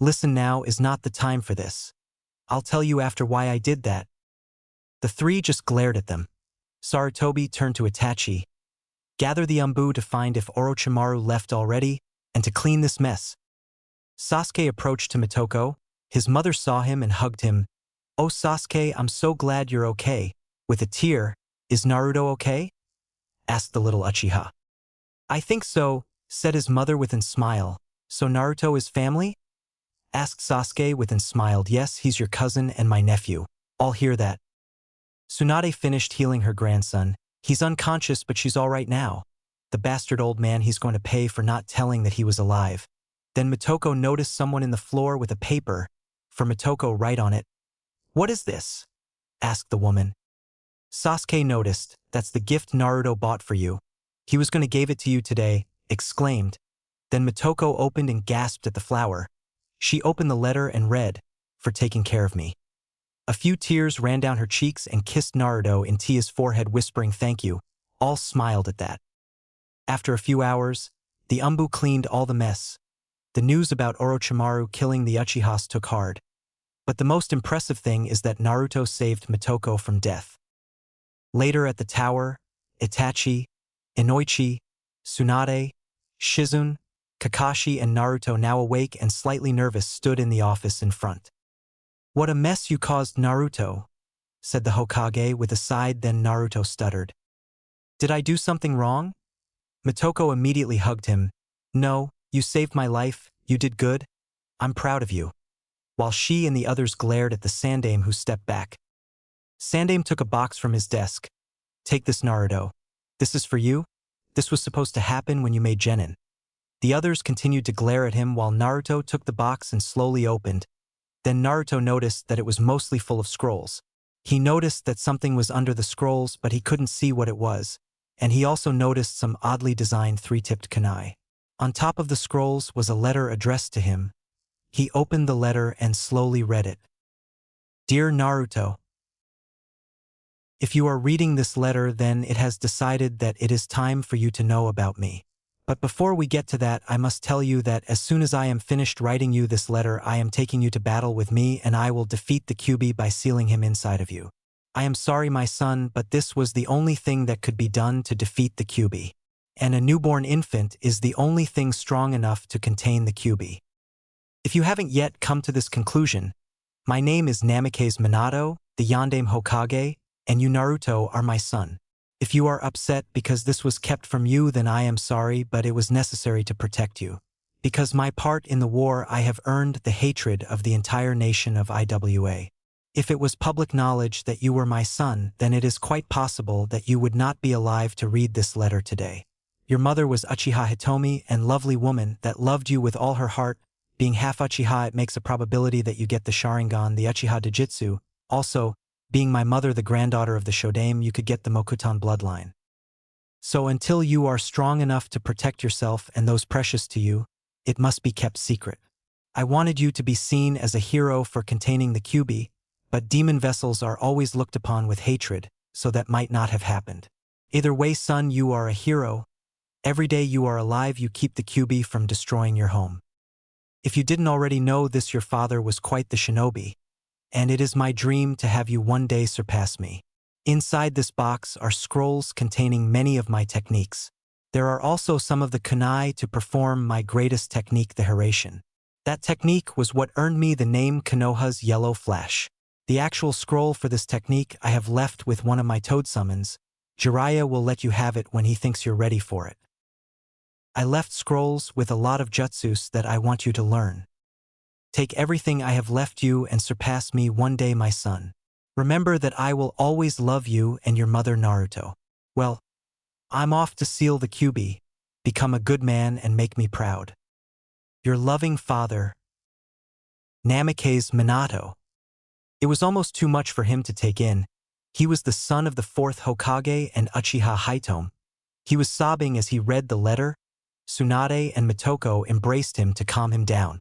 [SPEAKER 1] Listen, now is not the time for this. I'll tell you after why I did that. The three just glared at them. Sarutobi turned to Itachi. Gather the Umbu to find if Orochimaru left already, and to clean this mess. Sasuke approached to Motoko. His mother saw him and hugged him. Oh Sasuke, I'm so glad you're okay. With a tear, is Naruto okay? Asked the little Uchiha. I think so, said his mother with a smile. So Naruto is family? Asked Sasuke with a smile. Yes, he's your cousin and my nephew. All hear that. Tsunade finished healing her grandson. He's unconscious, but she's all right now. The bastard old man, he's going to pay for not telling that he was alive. Then Motoko noticed someone in the floor with a paper. For Motoko, write on it. What is this? Asked the woman. Sasuke noticed. That's the gift Naruto bought for you. He was going to give it to you today, exclaimed. Then Motoko opened and gasped at the flower. She opened the letter and read, for taking care of me. A few tears ran down her cheeks and kissed Naruto in Tia's forehead, whispering thank you. All smiled at that. After a few hours, the Umbu cleaned all the mess. The news about Orochimaru killing the Uchihas took hard. But the most impressive thing is that Naruto saved Motoko from death. Later at the tower, Itachi, Inoichi, Tsunade, Shizune, Kakashi and Naruto, now awake and slightly nervous, stood in the office in front. What a mess you caused, Naruto, said the Hokage with a sigh. Then Naruto stuttered. Did I do something wrong? Motoko immediately hugged him. No, you saved my life, you did good. I'm proud of you. While she and the others glared at the Sandaime, who stepped back. Sandaime took a box from his desk. Take this, Naruto. This is for you. This was supposed to happen when you made Genin. The others continued to glare at him while Naruto took the box and slowly opened. Then Naruto noticed that it was mostly full of scrolls. He noticed that something was under the scrolls, but he couldn't see what it was. And he also noticed some oddly designed three-tipped kunai. On top of the scrolls was a letter addressed to him. He opened the letter and slowly read it. Dear Naruto, if you are reading this letter, then it has decided that it is time for you to know about me. But before we get to that, I must tell you that as soon as I am finished writing you this letter, I am taking you to battle with me, and I will defeat the Kyuubi by sealing him inside of you. I am sorry, my son, but this was the only thing that could be done to defeat the Kyuubi. And a newborn infant is the only thing strong enough to contain the Kyuubi. If you haven't yet come to this conclusion, my name is Namikaze Minato, the Yondaime Hokage, and you, Naruto, are my son. If you are upset because this was kept from you, then I am sorry, but it was necessary to protect you. Because my part in the war, I have earned the hatred of the entire nation of IWA. If it was public knowledge that you were my son, then it is quite possible that you would not be alive to read this letter today. Your mother was Uchiha Hitomi, and lovely woman that loved you with all her heart. Being half Uchiha, it makes a probability that you get the Sharingan, the Uchiha Dojutsu. Also, being my mother, the granddaughter of the Shodaime, you could get the Mokuton bloodline. So until you are strong enough to protect yourself and those precious to you, it must be kept secret. I wanted you to be seen as a hero for containing the Kyuubi, but demon vessels are always looked upon with hatred, so that might not have happened. Either way, son, you are a hero. Every day you are alive, you keep the Kyuubi from destroying your home. If you didn't already know this, your father was quite the shinobi, and it is my dream to have you one day surpass me. Inside this box are scrolls containing many of my techniques. There are also some of the kunai to perform my greatest technique, the Hiraishin. That technique was what earned me the name Konoha's Yellow Flash. The actual scroll for this technique I have left with one of my toad summons. Jiraiya will let you have it when he thinks you're ready for it. I left scrolls with a lot of jutsus that I want you to learn. Take everything I have left you and surpass me one day, my son. Remember that I will always love you and your mother, Naruto. Well, I'm off to seal the Kyuubi, become a good man and make me proud. Your loving father, Namikaze Minato. It was almost too much for him to take in. He was the son of the fourth Hokage and Uchiha Hitomi. He was sobbing as he read the letter. Tsunade and Motoko embraced him to calm him down.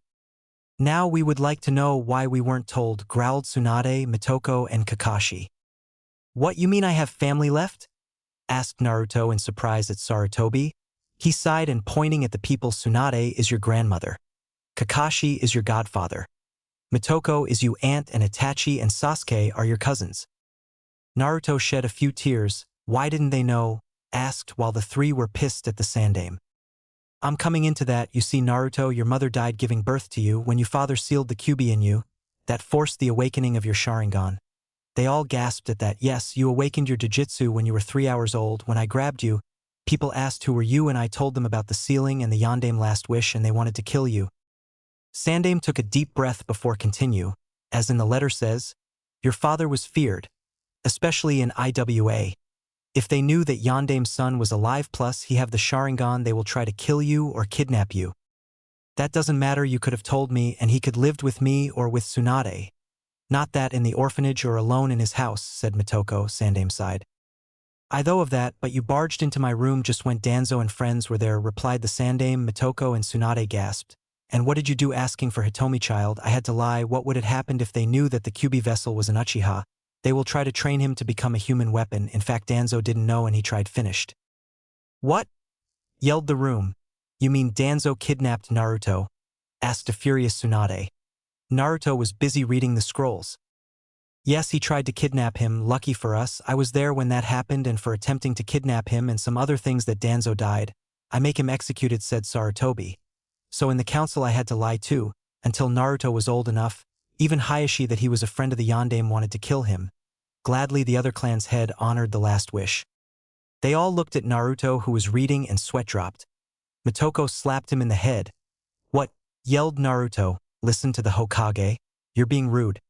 [SPEAKER 1] Now we would like to know why we weren't told, growled Tsunade, Motoko, and Kakashi. What, you mean I have family left? Asked Naruto in surprise at Sarutobi. He sighed and pointing at the people, Tsunade is your grandmother. Kakashi is your godfather. Motoko is your aunt, and Itachi and Sasuke are your cousins. Naruto shed a few tears. Why didn't they know? Asked while the three were pissed at the Sandaime. I'm coming into that. You see, Naruto, your mother died giving birth to you when your father sealed the Kyuubi in you. That forced the awakening of your Sharingan. They all gasped at that. Yes, you awakened your Jujutsu when you were 3 hours old. When I grabbed you, people asked who were you, and I told them about the sealing and the Yondaime last wish, and they wanted to kill you. Sandaime took a deep breath before continue. As in the letter says, your father was feared, especially in IWA. If they knew that Yondaime's son was alive plus he have the Sharingan, they will try to kill you or kidnap you. That doesn't matter, you could have told me, and he could lived with me or with Tsunade. Not that in the orphanage or alone in his house, said Motoko. Sandaime sighed. I though of that, but you barged into my room just when Danzo and friends were there, replied the Sandaime. Motoko and Tsunade gasped. And what did you do asking for Hitomi, child? I had to lie. What would have happened if they knew that the Kyuubi vessel was an Uchiha? They will try to train him to become a human weapon. In fact, Danzo didn't know and he tried finished. What? Yelled the room. You mean Danzo kidnapped Naruto? Asked a furious Tsunade. Naruto was busy reading the scrolls. Yes, he tried to kidnap him. Lucky for us, I was there when that happened, and for attempting to kidnap him and some other things that Danzo died, I make him executed, said Sarutobi. So in the council I had to lie too, until Naruto was old enough. Even Hayashi, that he was a friend of the Yondaime, wanted to kill him. Gladly the other clan's head honored the last wish. They all looked at Naruto, who was reading, and sweat dropped. Motoko slapped him in the head. What? Yelled Naruto. Listen to the Hokage. You're being rude.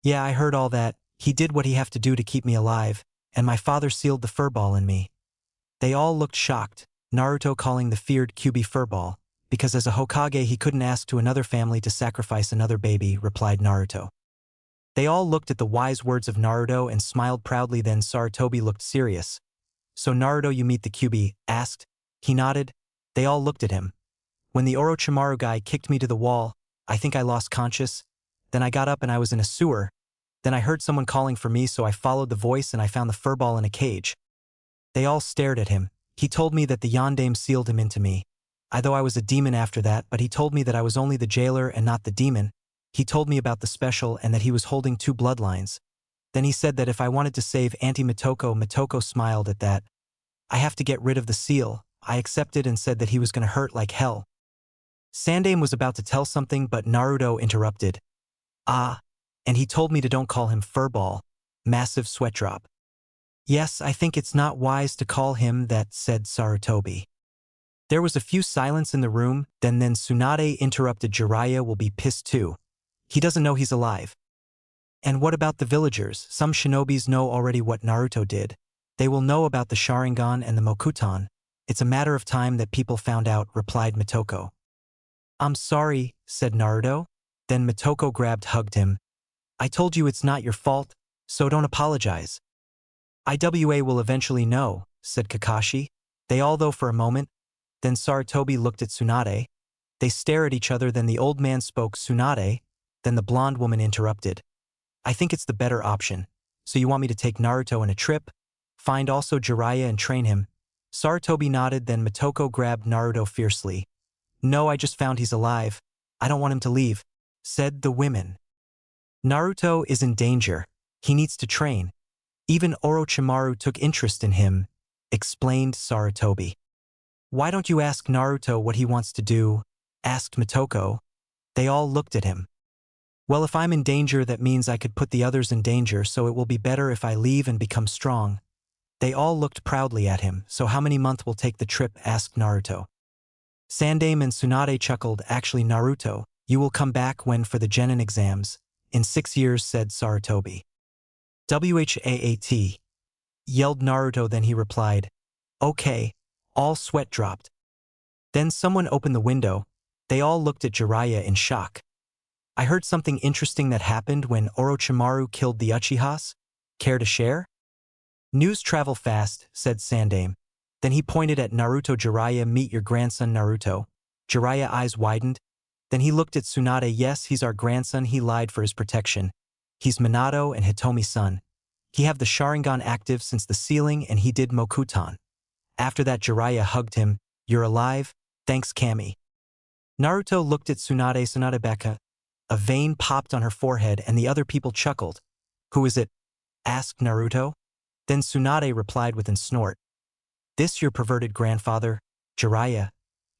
[SPEAKER 1] Yeah, I heard all that. He did what he have to do to keep me alive, and my father sealed the furball in me. They all looked shocked. Naruto calling the feared Kyuubi furball, because as a Hokage he couldn't ask to another family to sacrifice another baby, replied Naruto. They all looked at the wise words of Naruto and smiled proudly. Then Sarutobi looked serious. So Naruto, you meet the Kyuubi? Asked. He nodded. They all looked at him. When the Orochimaru guy kicked me to the wall, I think I lost conscious. Then I got up and I was in a sewer. Then I heard someone calling for me, so I followed the voice and I found the furball in a cage. They all stared at him. He told me that the Yondaime sealed him into me. Though I was a demon after that, but he told me that I was only the jailer and not the demon. He told me about the special and that he was holding 2 bloodlines. Then he said that if I wanted to save Auntie Motoko, Motoko smiled at that. I have to get rid of the seal. I accepted and said that he was going to hurt like hell. Sandaime was about to tell something, but Naruto interrupted. And he told me to don't call him furball. Massive sweat drop. Yes, I think it's not wise to call him that, said Sarutobi. There was a few silence in the room, then Tsunade interrupted. Jiraiya will be pissed too. He doesn't know he's alive. And what about the villagers? Some shinobis know already what Naruto did. They will know about the Sharingan and the Mokuton. It's a matter of time that people found out, replied Motoko. I'm sorry, said Naruto. Then Motoko hugged him. I told you it's not your fault, so don't apologize. IWA will eventually know, said Kakashi. They all though for a moment. Then Sarutobi looked at Tsunade. They stare at each other. Then the old man spoke. Tsunade. Then the blonde woman interrupted. I think it's the better option. So you want me to take Naruto on a trip? Find also Jiraiya and train him? Sarutobi nodded. Then Motoko grabbed Naruto fiercely. No, I just found he's alive. I don't want him to leave, said the women. Naruto is in danger. He needs to train. Even Orochimaru took interest in him, explained Sarutobi. Why don't you ask Naruto what he wants to do? Asked Motoko. They all looked at him. Well, if I'm in danger, that means I could put the others in danger, so it will be better if I leave and become strong. They all looked proudly at him. So how many months will take the trip? Asked Naruto. Sandaime and Tsunade chuckled. Actually, Naruto, you will come back when for the Genin exams. In 6 years, said Sarutobi. WHAAT. Yelled Naruto. Then he replied. Okay. All sweat dropped. Then someone opened the window. They all looked at Jiraiya in shock. I heard something interesting that happened when Orochimaru killed the Uchihas. Care to share? News travel fast, said Sandaime. Then he pointed at Naruto. Jiraiya, meet your grandson Naruto. Jiraiya eyes widened. Then he looked at Tsunade. Yes, he's our grandson. He lied for his protection. He's Minato and Hitomi's son. He have the Sharingan active since the ceiling and he did Mokutan. After that Jiraiya hugged him. You're alive? Thanks Kami. Naruto looked at Tsunade. Tsunade Beka. A vein popped on her forehead and the other people chuckled. Who is it? Asked Naruto. Then Tsunade replied with a snort. This your perverted grandfather, Jiraiya.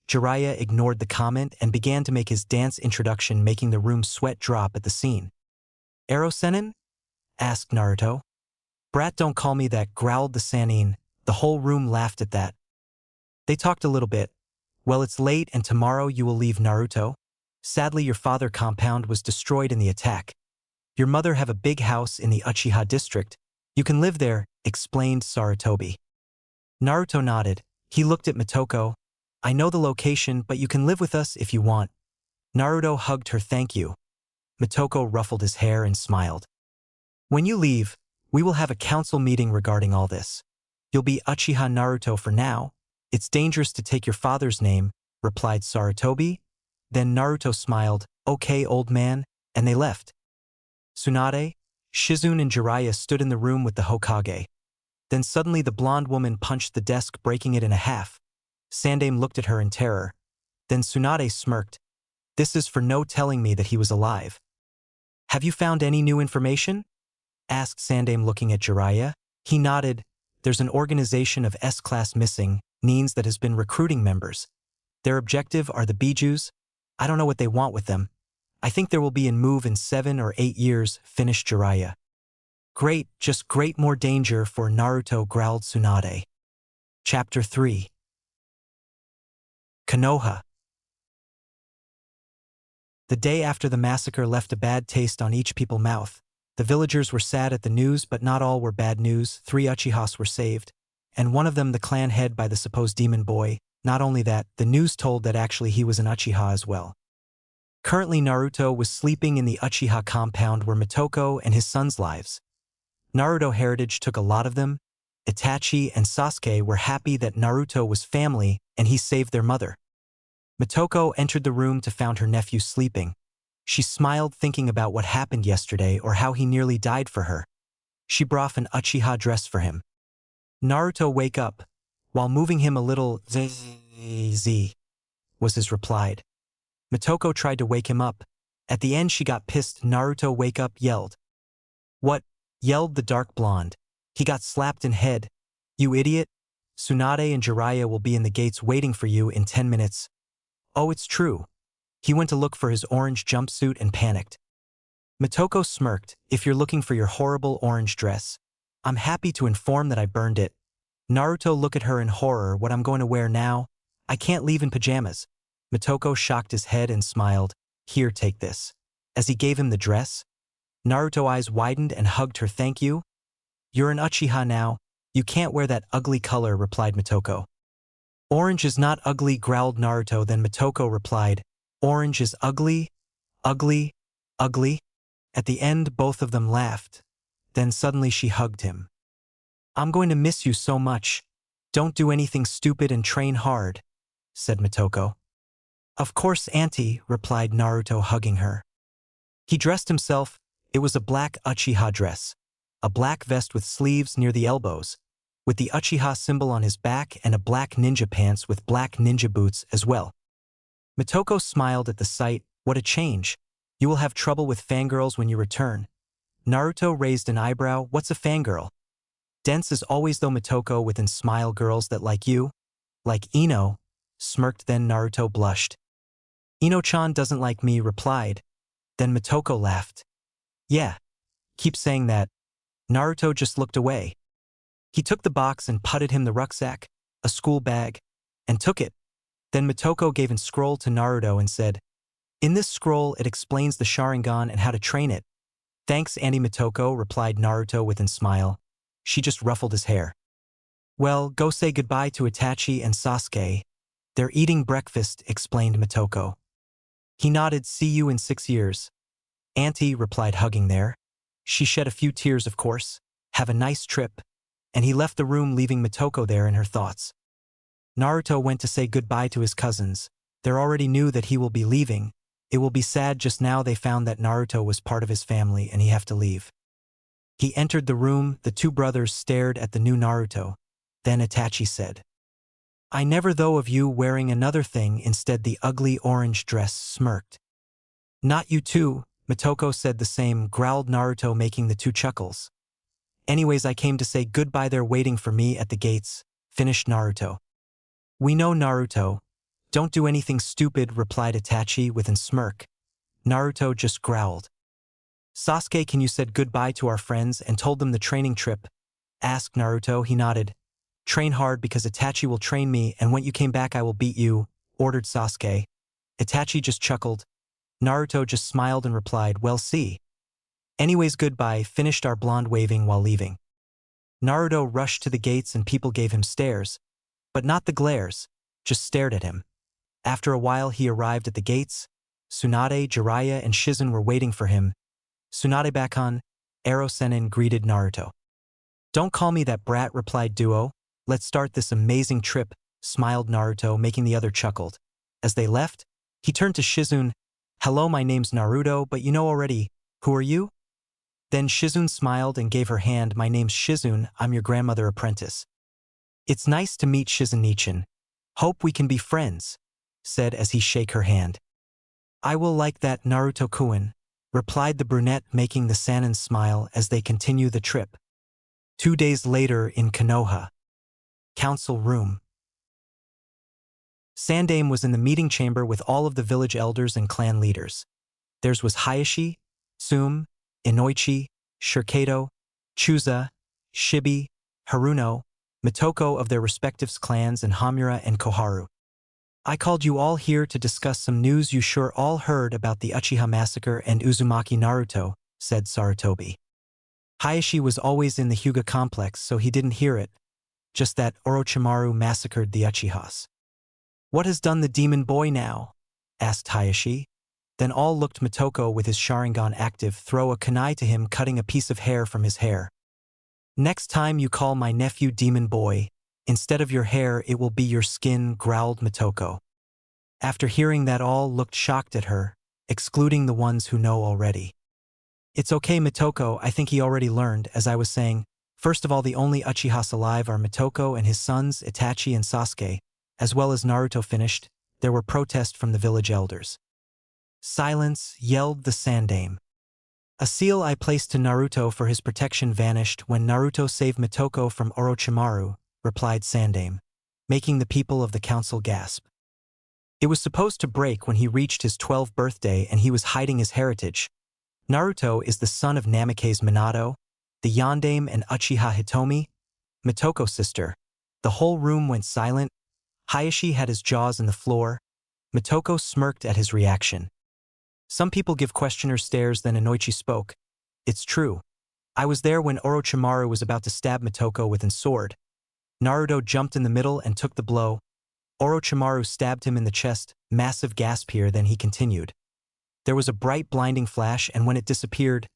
[SPEAKER 1] Jiraiya ignored the comment and began to make his dance introduction, making the room sweat drop at the scene. Ero-senin? Asked Naruto. Brat, don't call me that, growled the Sannin. The whole room laughed at that. They talked a little bit. Well, it's late and tomorrow you will leave Naruto. Sadly, your father compound was destroyed in the attack. Your mother have a big house in the Uchiha district. You can live there, explained Sarutobi. Naruto nodded. He looked at Motoko. I know the location, but you can live with us if you want. Naruto hugged her. Thank you. Motoko ruffled his hair and smiled. When you leave, we will have a council meeting regarding all this. You'll be Uchiha Naruto for now. It's dangerous to take your father's name, replied Sarutobi. Then Naruto smiled. Okay, old man, and they left. Tsunade, Shizune and Jiraiya stood in the room with the Hokage. Then suddenly the blonde woman punched the desk, breaking it in half. Sandaime looked at her in terror. Then Tsunade smirked. This is for no telling me that he was alive. Have you found any new information? Asked Sandaime looking at Jiraiya. He nodded. There's an organization of S-class missing, Neens, that has been recruiting members. Their objective are the Bijus. I don't know what they want with them. I think there will be a move in 7 or 8 years, finished Jiraiya. Great, just great, more danger for Naruto, growled Tsunade. Chapter 3. Konoha. The day after the massacre left a bad taste on each people's mouth. The villagers were sad at the news, but not all were bad news. 3 Uchihas were saved, and one of them the clan head by the supposed demon boy. Not only that, the news told that actually he was an Uchiha as well. Currently Naruto was sleeping in the Uchiha compound where Motoko and his sons' lives. Naruto heritage took a lot of them. Itachi and Sasuke were happy that Naruto was family and he saved their mother. Motoko entered the room to find her nephew sleeping. She smiled thinking about what happened yesterday or how he nearly died for her. She brought an Uchiha dress for him. Naruto, wake up. While moving him a little, z, was his reply. Motoko tried to wake him up. At the end she got pissed. Naruto, wake up, yelled. What? Yelled the dark blonde. He got slapped in head. You idiot. Tsunade and Jiraiya will be in the gates waiting for you in 10 minutes. Oh, it's true. He went to look for his orange jumpsuit and panicked. Motoko smirked. If you're looking for your horrible orange dress, I'm happy to inform that I burned it. Naruto looked at her in horror. What I'm going to wear now? I can't leave in pajamas. Motoko shocked his head and smiled. Here, take this. As he gave him the dress, Naruto's eyes widened and hugged her. Thank you. You're an Uchiha now. You can't wear that ugly color, replied Motoko. Orange is not ugly, growled Naruto. Then Motoko replied, Orange is ugly, ugly, ugly. At the end, both of them laughed. Then suddenly she hugged him. I'm going to miss you so much. Don't do anything stupid and train hard, said Motoko. Of course, Auntie, replied Naruto, hugging her. He dressed himself. It was a black Uchiha dress, a black vest with sleeves near the elbows, with the Uchiha symbol on his back, and a black ninja pants with black ninja boots as well. Motoko smiled at the sight. What a change. You will have trouble with fangirls when you return. Naruto raised an eyebrow. What's a fangirl? Dense as always though, Motoko with an smile. Girls that like you? Like Ino? Smirked. Then Naruto blushed. Ino-chan doesn't like me, replied. Then Motoko laughed. Yeah. Keep saying that. Naruto just looked away. He took the box and putted him the rucksack, a school bag, and took it. Then Motoko gave a scroll to Naruto and said, In this scroll it explains the Sharingan and how to train it. Thanks, Auntie Motoko, replied Naruto with a smile. She just ruffled his hair. Well, go say goodbye to Itachi and Sasuke. They're eating breakfast, explained Motoko. He nodded. See you in 6 years. Auntie, replied, hugging there. She shed a few tears, of course. Have a nice trip. And he left the room, leaving Motoko there in her thoughts. Naruto went to say goodbye to his cousins. They already knew that he will be leaving. It will be sad just now they found that Naruto was part of his family and he have to leave. He entered the room, the two brothers stared at the new Naruto. Then Itachi said, I never though of you wearing another thing instead the ugly orange dress smirked. Not you too, Motoko said the same, growled Naruto making the two chuckles. Anyways I came to say goodbye they're waiting for me at the gates, finished Naruto. We know Naruto. Don't do anything stupid, replied Itachi with a smirk. Naruto just growled. Sasuke, can you said goodbye to our friends and told them the training trip? Asked Naruto. He nodded. Train hard because Itachi will train me and when you came back I will beat you, ordered Sasuke. Itachi just chuckled. Naruto just smiled and replied, well see. Anyways goodbye, finished our blonde waving while leaving. Naruto rushed to the gates and people gave him stares. But not the glares, just stared at him. After a while he arrived at the gates. Tsunade, Jiraiya and Shizen were waiting for him. Tsunade Bakon, Ero Sennin greeted Naruto. Don't call me that brat, replied Duo. Let's start this amazing trip, smiled Naruto, making the other chuckled. As they left, he turned to Shizune. Hello, my name's Naruto, but you know already. Who are you? Then Shizune smiled and gave her hand. My name's Shizune, I'm your grandmother apprentice. It's nice to meet Shizune-chan. Hope we can be friends, said as he shake her hand. I will like that, Naruto-kun, replied the brunette, making the Sannin smile as they continue the trip. 2 days later in Konoha. Council room. Sandaime was in the meeting chamber with all of the village elders and clan leaders. Theirs was Hayashi, Tsume, Inoichi, Shirkato, Chuza, Shibi, Haruno, Motoko of their respective clans and Hamura and Koharu. I called you all here to discuss some news you sure all heard about the Uchiha massacre and Uzumaki Naruto, said Sarutobi. Hayashi was always in the Hyuga complex so he didn't hear it, just that Orochimaru massacred the Uchihas. What has done the demon boy now? Asked Hayashi. Then all looked Motoko with his Sharingan active throw a kunai to him cutting a piece of hair from his hair. Next time you call my nephew demon boy, instead of your hair it will be your skin, growled Motoko. After hearing that all looked shocked at her, excluding the ones who know already. It's okay Motoko, I think he already learned, as I was saying. First of all the only Uchihas alive are Motoko and his sons Itachi and Sasuke, as well as Naruto finished. There were protests from the village elders. Silence, yelled the Sandaime. A seal I placed to Naruto for his protection vanished when Naruto saved Motoko from Orochimaru, replied Sandaime, making the people of the council gasp. It was supposed to break when he reached his 12th birthday and he was hiding his heritage. Naruto is the son of Namikaze Minato, the Yondaime and Uchiha Hitomi, Motoko's sister. The whole room went silent. Hayashi had his jaws in the floor. Motoko smirked at his reaction. Some people give questioner stares, then Inoichi spoke. It's true. I was there when Orochimaru was about to stab Motoko with a sword. Naruto jumped in the middle and took the blow. Orochimaru stabbed him in the chest, massive gasp here, then he continued. There was a bright blinding flash and when it disappeared,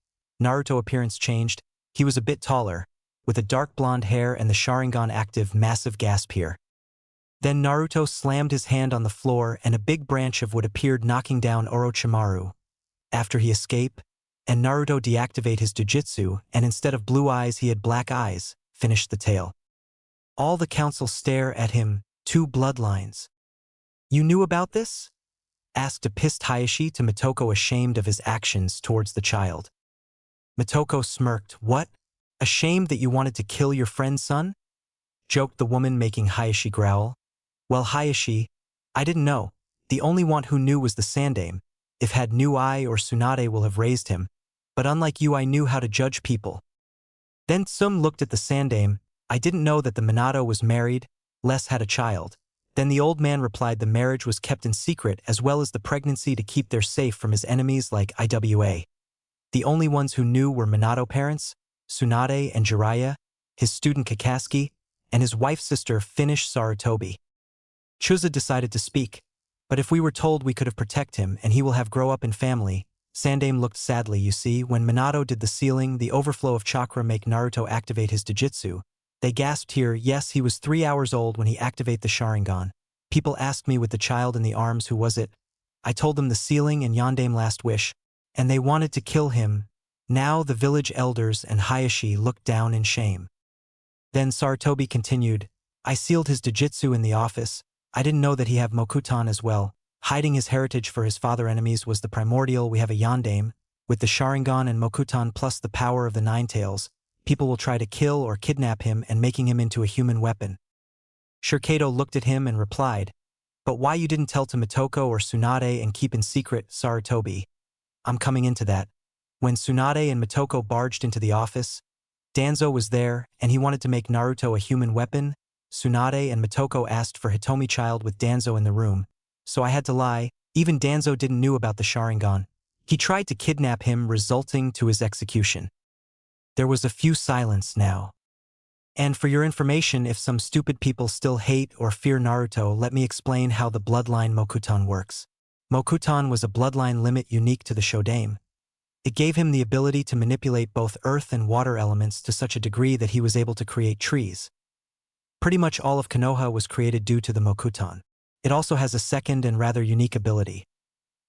[SPEAKER 1] Naruto appearance changed. He was a bit taller, with a dark blonde hair and the Sharingan active, massive gasp here. Then Naruto slammed his hand on the floor and a big branch of wood appeared knocking down Orochimaru. After he escaped, and Naruto deactivate his jujutsu and instead of blue eyes he had black eyes, finished the tale. All the council stare at him, 2 bloodlines. You knew about this? Asked a pissed Hayashi to Motoko ashamed of his actions towards the child. Motoko smirked. What? Ashamed that you wanted to kill your friend's son? Joked the woman making Hayashi growl. Well Hayashi, I didn't know. The only one who knew was the Sandaime. If had knew I or Tsunade will have raised him. But unlike you I knew how to judge people. Then Tsume looked at the Sandaime. I didn't know that the Minato was married, Les had a child. Then the old man replied the marriage was kept in secret as well as the pregnancy to keep their safe from his enemies like IWA. The only ones who knew were Minato parents, Tsunade and Jiraiya, his student Kakashi, and his wife's sister finished Sarutobi. Chuza decided to speak, but if we were told we could have protect him and he will have grow up in family. Sandaime looked sadly. You see, when Minato did the sealing, the overflow of chakra make Naruto activate his jujutsu. They gasped here. Yes, he was 3 hours old when he activate the Sharingan. People asked me with the child in the arms who was it. I told them the ceiling and Yondame's last wish, and they wanted to kill him. Now the village elders and Hayashi looked down in shame. Then Sarutobi continued, I sealed his Dojutsu in the office. I didn't know that he have Mokutan as well. Hiding his heritage for his father enemies was the primordial. We have a Yondame. With the Sharingan and Mokutan plus the power of the Nine Tails, people will try to kill or kidnap him and making him into a human weapon. Shirkato looked at him and replied, But why you didn't tell to Motoko or Tsunade and keep in secret, Sarutobi? I'm coming into that. When Tsunade and Motoko barged into the office, Danzo was there, and he wanted to make Naruto a human weapon. Tsunade and Motoko asked for Hitomi child with Danzo in the room, so I had to lie. Even Danzo didn't know about the Sharingan. He tried to kidnap him, resulting to his execution. There was a few silence now. And for your information, if some stupid people still hate or fear Naruto, let me explain how the bloodline Mokutan works. Mokutan was a bloodline limit unique to the Shodaime. It gave him the ability to manipulate both earth and water elements to such a degree that he was able to create trees. Pretty much all of Konoha was created due to the Mokutan. It also has a second and rather unique ability.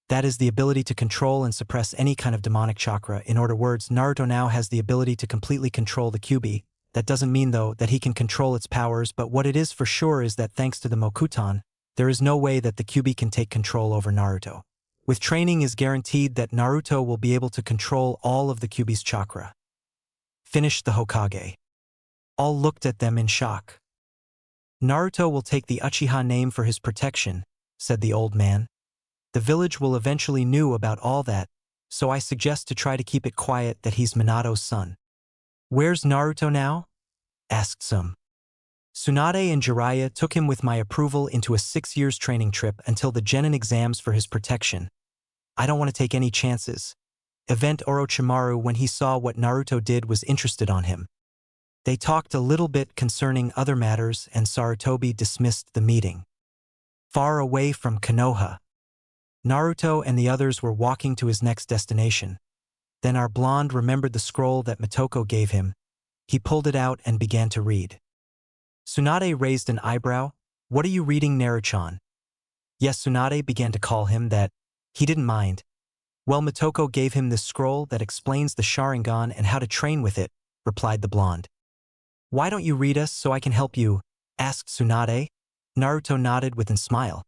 [SPEAKER 1] That is the ability to control and suppress any kind of demonic chakra. In other words, Naruto now has the ability to completely control the Kyuubi. That doesn't mean, though, that he can control its powers, but what it is for sure is that thanks to the Mokutan, there is no way that the Kyuubi can take control over Naruto. With training is guaranteed that Naruto will be able to control all of the Kyuubi's chakra. Finished the Hokage. All looked at them in shock. Naruto will take the Uchiha name for his protection, said the old man. The village will eventually know about all that, so I suggest to try to keep it quiet that he's Minato's son. Where's Naruto now? Asked some. Tsunade and Jiraiya took him with my approval into a 6 years training trip until the Genin exams for his protection. I don't want to take any chances. Event Orochimaru, when he saw what Naruto did, was interested on him. They talked a little bit concerning other matters and Sarutobi dismissed the meeting. Far away from Konoha, Naruto and the others were walking to his next destination. Then our blonde remembered the scroll that Motoko gave him. He pulled it out and began to read. Tsunade raised an eyebrow. What are you reading, Naruchan? Yes, Tsunade began to call him that. He didn't mind. Well, Motoko gave him this scroll that explains the Sharingan and how to train with it, replied the blonde. Why don't you read us so I can help you? Asked Tsunade. Naruto nodded with a smile.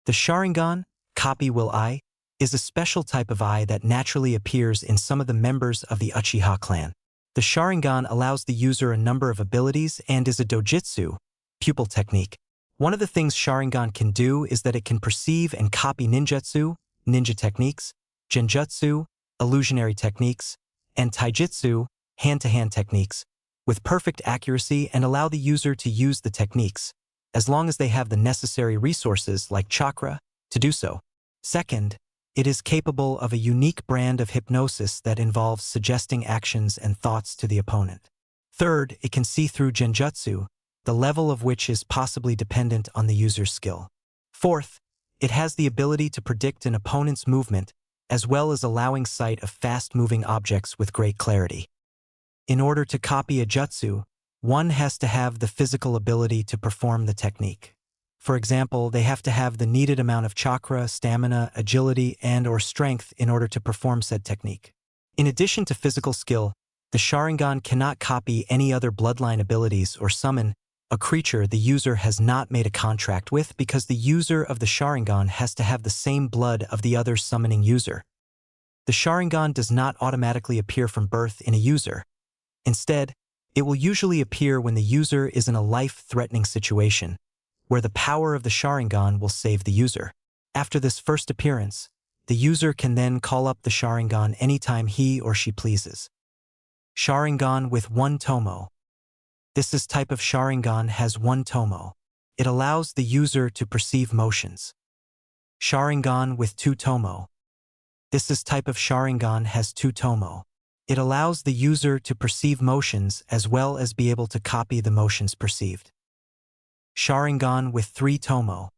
[SPEAKER 1] The Sharingan, copy will eye, is a special type of eye that naturally appears in some of the members of the Uchiha clan. The Sharingan allows the user a number of abilities and is a dojutsu, pupil technique. One of the things Sharingan can do is that it can perceive and copy ninjutsu, ninja techniques, genjutsu, illusionary techniques, and taijutsu, hand-to-hand techniques, with perfect accuracy and allow the user to use the techniques, as long as they have the necessary resources like chakra, to do so. Second, it is capable of a unique brand of hypnosis that involves suggesting actions and thoughts to the opponent. Third, it can see through genjutsu, the level of which is possibly dependent on the user's skill. Fourth, it has the ability to predict an opponent's movement, as well as allowing sight of fast-moving objects with great clarity. In order to copy a jutsu, one has to have the physical ability to perform the technique. For example, they have to have the needed amount of chakra, stamina, agility, and/or strength in order to perform said technique. In addition to physical skill, the Sharingan cannot copy any other bloodline abilities or summon a creature the user has not made a contract with, because the user of the Sharingan has to have the same blood of the other summoning user. The Sharingan does not automatically appear from birth in a user. Instead, it will usually appear when the user is in a life-threatening situation, where the power of the Sharingan will save the user. After this first appearance, the user can then call up the Sharingan anytime he or she pleases. Sharingan with 1 tomo. This type of Sharingan has 1 tomo. It allows the user to perceive motions. Sharingan with 2 tomo. This type of Sharingan has 2 tomo. It allows the user to perceive motions as well as be able to copy the motions perceived. Sharingan with 3 tomo.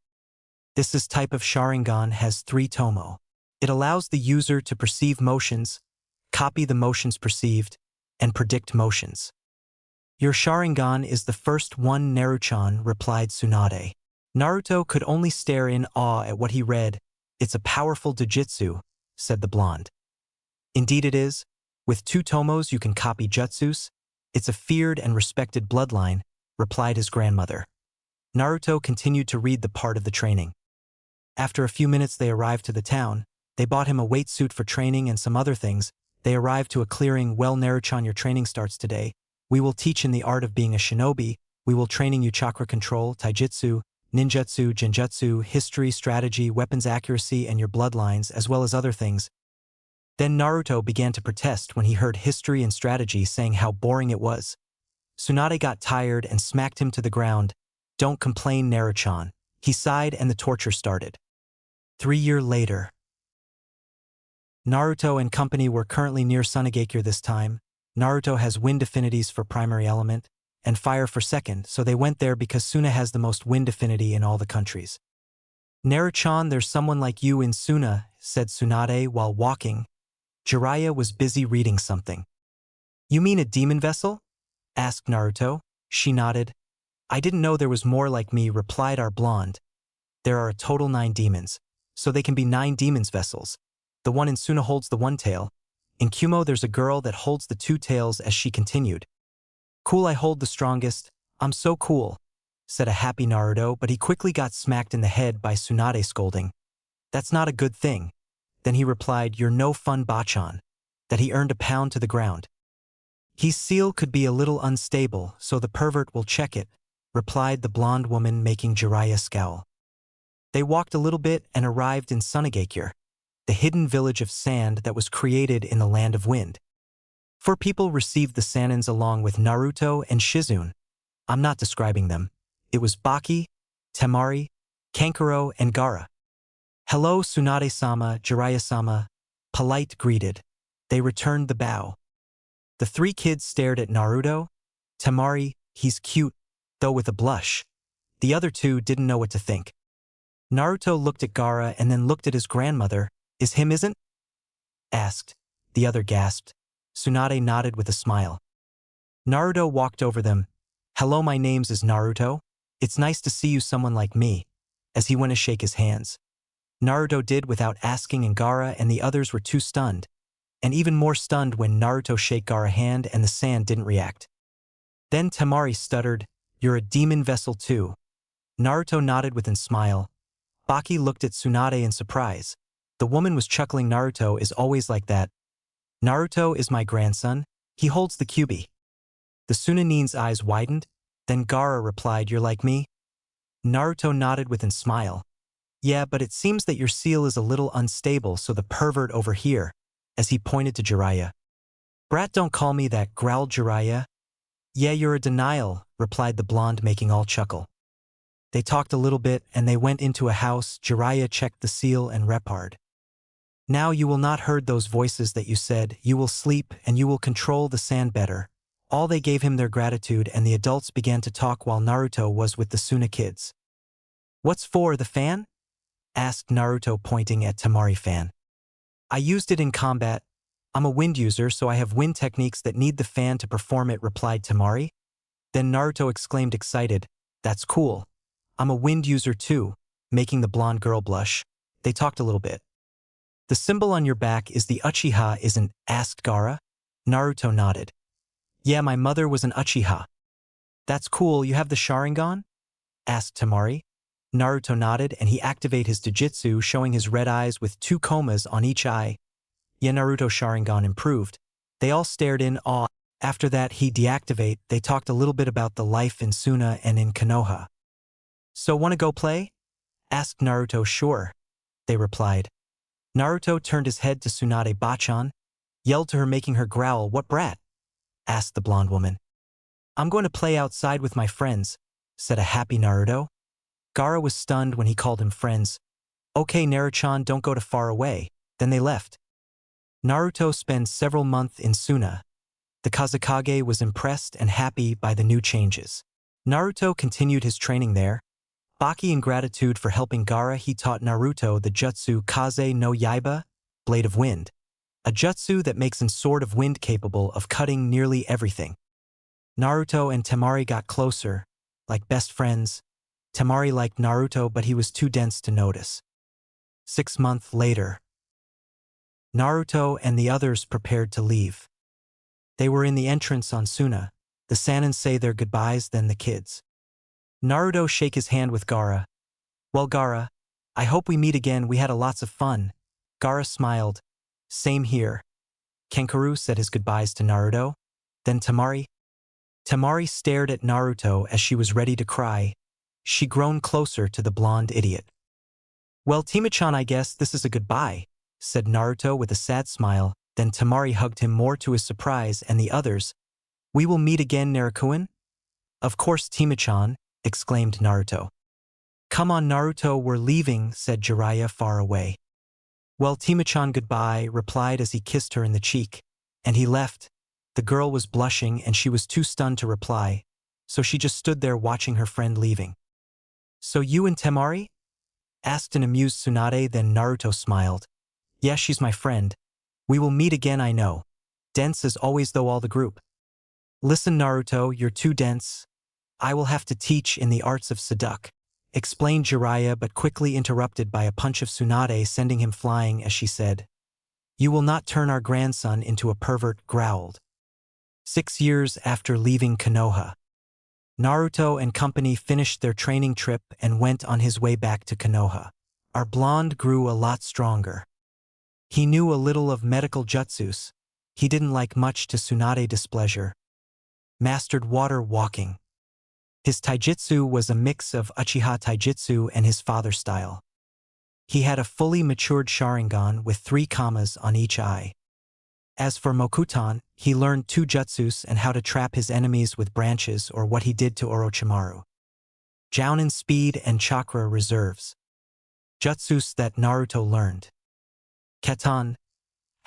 [SPEAKER 1] This type of Sharingan has 3 tomo. It allows the user to perceive motions, copy the motions perceived, and predict motions. Your Sharingan is the first one, Naruchan, replied Tsunade. Naruto could only stare in awe at what he read. It's a powerful jujutsu, said the blonde. Indeed it is. With 2 tomos you can copy jutsus. It's a feared and respected bloodline, replied his grandmother. Naruto continued to read the part of the training. After a few minutes they arrived to the town. They bought him a weight suit for training and some other things. They arrived to a clearing. Well, Naruto, your training starts today. We will teach in the art of being a shinobi. We will training you chakra control, taijutsu, ninjutsu, genjutsu, history, strategy, weapons accuracy, and your bloodlines, as well as other things. Then Naruto began to protest when he heard history and strategy, saying how boring it was. Tsunade got tired and smacked him to the ground. Don't complain, Naruto. He sighed and the torture started. 3 years later. Naruto and company were currently near Sunagakure this time. Naruto has wind affinities for primary element, and fire for second, so they went there because Suna has the most wind affinity in all the countries. Naruto, there's someone like you in Suna, said Tsunade while walking. Jiraiya was busy reading something. You mean a demon vessel? Asked Naruto. She nodded. I didn't know there was more like me, replied our blonde. There are a total 9 demons, so they can be 9 demons vessels. The one in Suna holds the 1 tail. In Kumo there's a girl that holds the 2 tails, as she continued. Cool, I hold the strongest. I'm so cool, said a happy Naruto, but he quickly got smacked in the head by Tsunade scolding. That's not a good thing. Then he replied, you're no fun Bachan. That he earned a pound to the ground. His seal could be a little unstable, so the pervert will check it, replied the blonde woman, making Jiraiya scowl. They walked a little bit and arrived in Sunagakure, the hidden village of sand that was created in the land of wind. 4 people received the Sanins along with Naruto and Shizune. I'm not describing them. It was Baki, Temari, Kankuro, and Gaara. Hello, Tsunade-sama, Jiraiya-sama, polite greeted. They returned the bow. The 3 kids stared at Naruto. Temari, he's cute, though with a blush. The other 2 didn't know what to think. Naruto looked at Gaara and then looked at his grandmother. Is him isn't? Asked. The other gasped. Tsunade nodded with a smile. Naruto walked over them. Hello, my name's is Naruto. It's nice to see you, someone like me, as he went to shake his hands. Naruto did without asking, and Gaara and the others were too stunned. And even more stunned when Naruto shake Gaara's hand and the sand didn't react. Then Temari stuttered, you're a demon vessel too. Naruto nodded with a smile. Baki looked at Tsunade in surprise. The woman was chuckling. Naruto is always like that. Naruto is my grandson. He holds the Kyuubi. The Sunanin's eyes widened. Then Gaara replied, you're like me? Naruto nodded with a smile. Yeah, but it seems that your seal is a little unstable, so the pervert over here, as he pointed to Jiraiya. Brat, don't call me that, growled Jiraiya. Yeah, you're a denial, replied the blonde, making all chuckle. They talked a little bit and they went into a house. Jiraiya checked the seal and repared. Now you will not heard those voices that you said, you will sleep and you will control the sand better. All they gave him their gratitude, and the adults began to talk while Naruto was with the Suna kids. What's for, the fan? Asked Naruto, pointing at Temari fan. I used it in combat. I'm a wind user, so I have wind techniques that need the fan to perform it, replied Temari. Then Naruto exclaimed excited, that's cool. I'm a wind user too, making the blonde girl blush. They talked a little bit. The symbol on your back is the Uchiha, isn't? Asked Gaara. Naruto nodded. Yeah, my mother was an Uchiha. That's cool, you have the Sharingan? Asked Temari. Naruto nodded and he activated his Jujutsu, showing his red eyes with 2 comas on each eye. Yeah, Naruto Sharingan improved. They all stared in awe. After that he deactivate. They talked a little bit about the life in Suna and in Konoha. So wanna go play? Asked Naruto. Sure, they replied. Naruto turned his head to Tsunade. Bachan yelled to her, making her growl. What brat? Asked the blonde woman. I'm going to play outside with my friends, said a happy Naruto. Gaara was stunned when he called him friends. Okay, Naruto, don't go too far away. Then they left. Naruto spent several months in Suna. The Kazekage was impressed and happy by the new changes. Naruto continued his training there. Baki, in gratitude for helping Gaara, he taught Naruto the jutsu Kaze no Yaiba, Blade of Wind, a jutsu that makes a sword of wind capable of cutting nearly everything. Naruto and Temari got closer, like best friends. Temari liked Naruto, but he was too dense to notice. 6 months later. Naruto and the others prepared to leave. They were in the entrance on Suna. The Sanins say their goodbyes, then the kids. Naruto shake his hand with Gaara. Well, Gaara, I hope we meet again, we had lots of fun. Gaara smiled. Same here. Kenkaru said his goodbyes to Naruto. Then Temari. Temari stared at Naruto as she was ready to cry. She groaned closer to the blonde idiot. Well, Tima-chan, I guess this is a goodbye, said Naruto with a sad smile. Then Temari hugged him more to his surprise and the others. We will meet again, Naruto-kun? Of course, Tima-chan, exclaimed Naruto. Come on, Naruto, we're leaving, said Jiraiya far away. Well, Tima-chan, goodbye, replied as he kissed her in the cheek. And he left. The girl was blushing and she was too stunned to reply, so she just stood there watching her friend leaving. So you and Temari? Asked an amused Tsunade, then Naruto smiled. Yes, she's my friend. We will meet again, I know. Dense as always though all the group. Listen, Naruto, you're too dense. I will have to teach in the arts of Saduk, explained Jiraiya, but quickly interrupted by a punch of Tsunade sending him flying as she said, You will not turn our grandson into a pervert, growled. 6 years after leaving Konoha. Naruto and company finished their training trip and went on his way back to Konoha. Our blonde grew a lot stronger. He knew a little of medical jutsus. He didn't like much to Tsunade displeasure. Mastered water walking. His taijutsu was a mix of Uchiha taijutsu and his father's style. He had a fully matured Sharingan with 3 commas on each eye. As for Mokutan, he learned 2 jutsus and how to trap his enemies with branches, or what he did to Orochimaru. Jounin speed and chakra reserves. Jutsus that Naruto learned. Katan,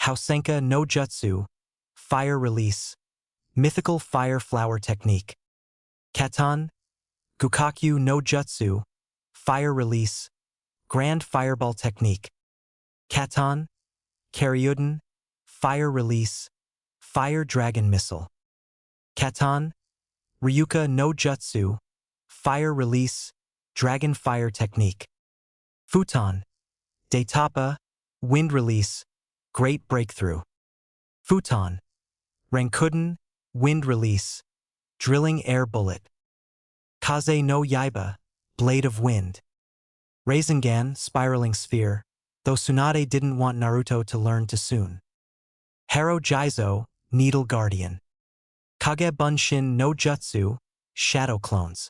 [SPEAKER 1] Hausenka no Jutsu, Fire Release, Mythical Fire Flower Technique. Katan, Gukakyu no Jutsu, Fire Release, Grand Fireball Technique. Katan, Karyuden, Fire Release, Fire Dragon Missile. Katan, Ryuka no Jutsu, Fire Release, Dragon Fire Technique. Futon, Daitapa, Wind Release, Great Breakthrough. Futon, Rankuden, Wind Release, Drilling Air Bullet. Kaze no Yaiba, Blade of Wind. Rasengan, Spiraling Sphere, though Tsunade didn't want Naruto to learn too soon. Haro Jizo, Needle Guardian. Kage Bunshin no Jutsu, Shadow Clones.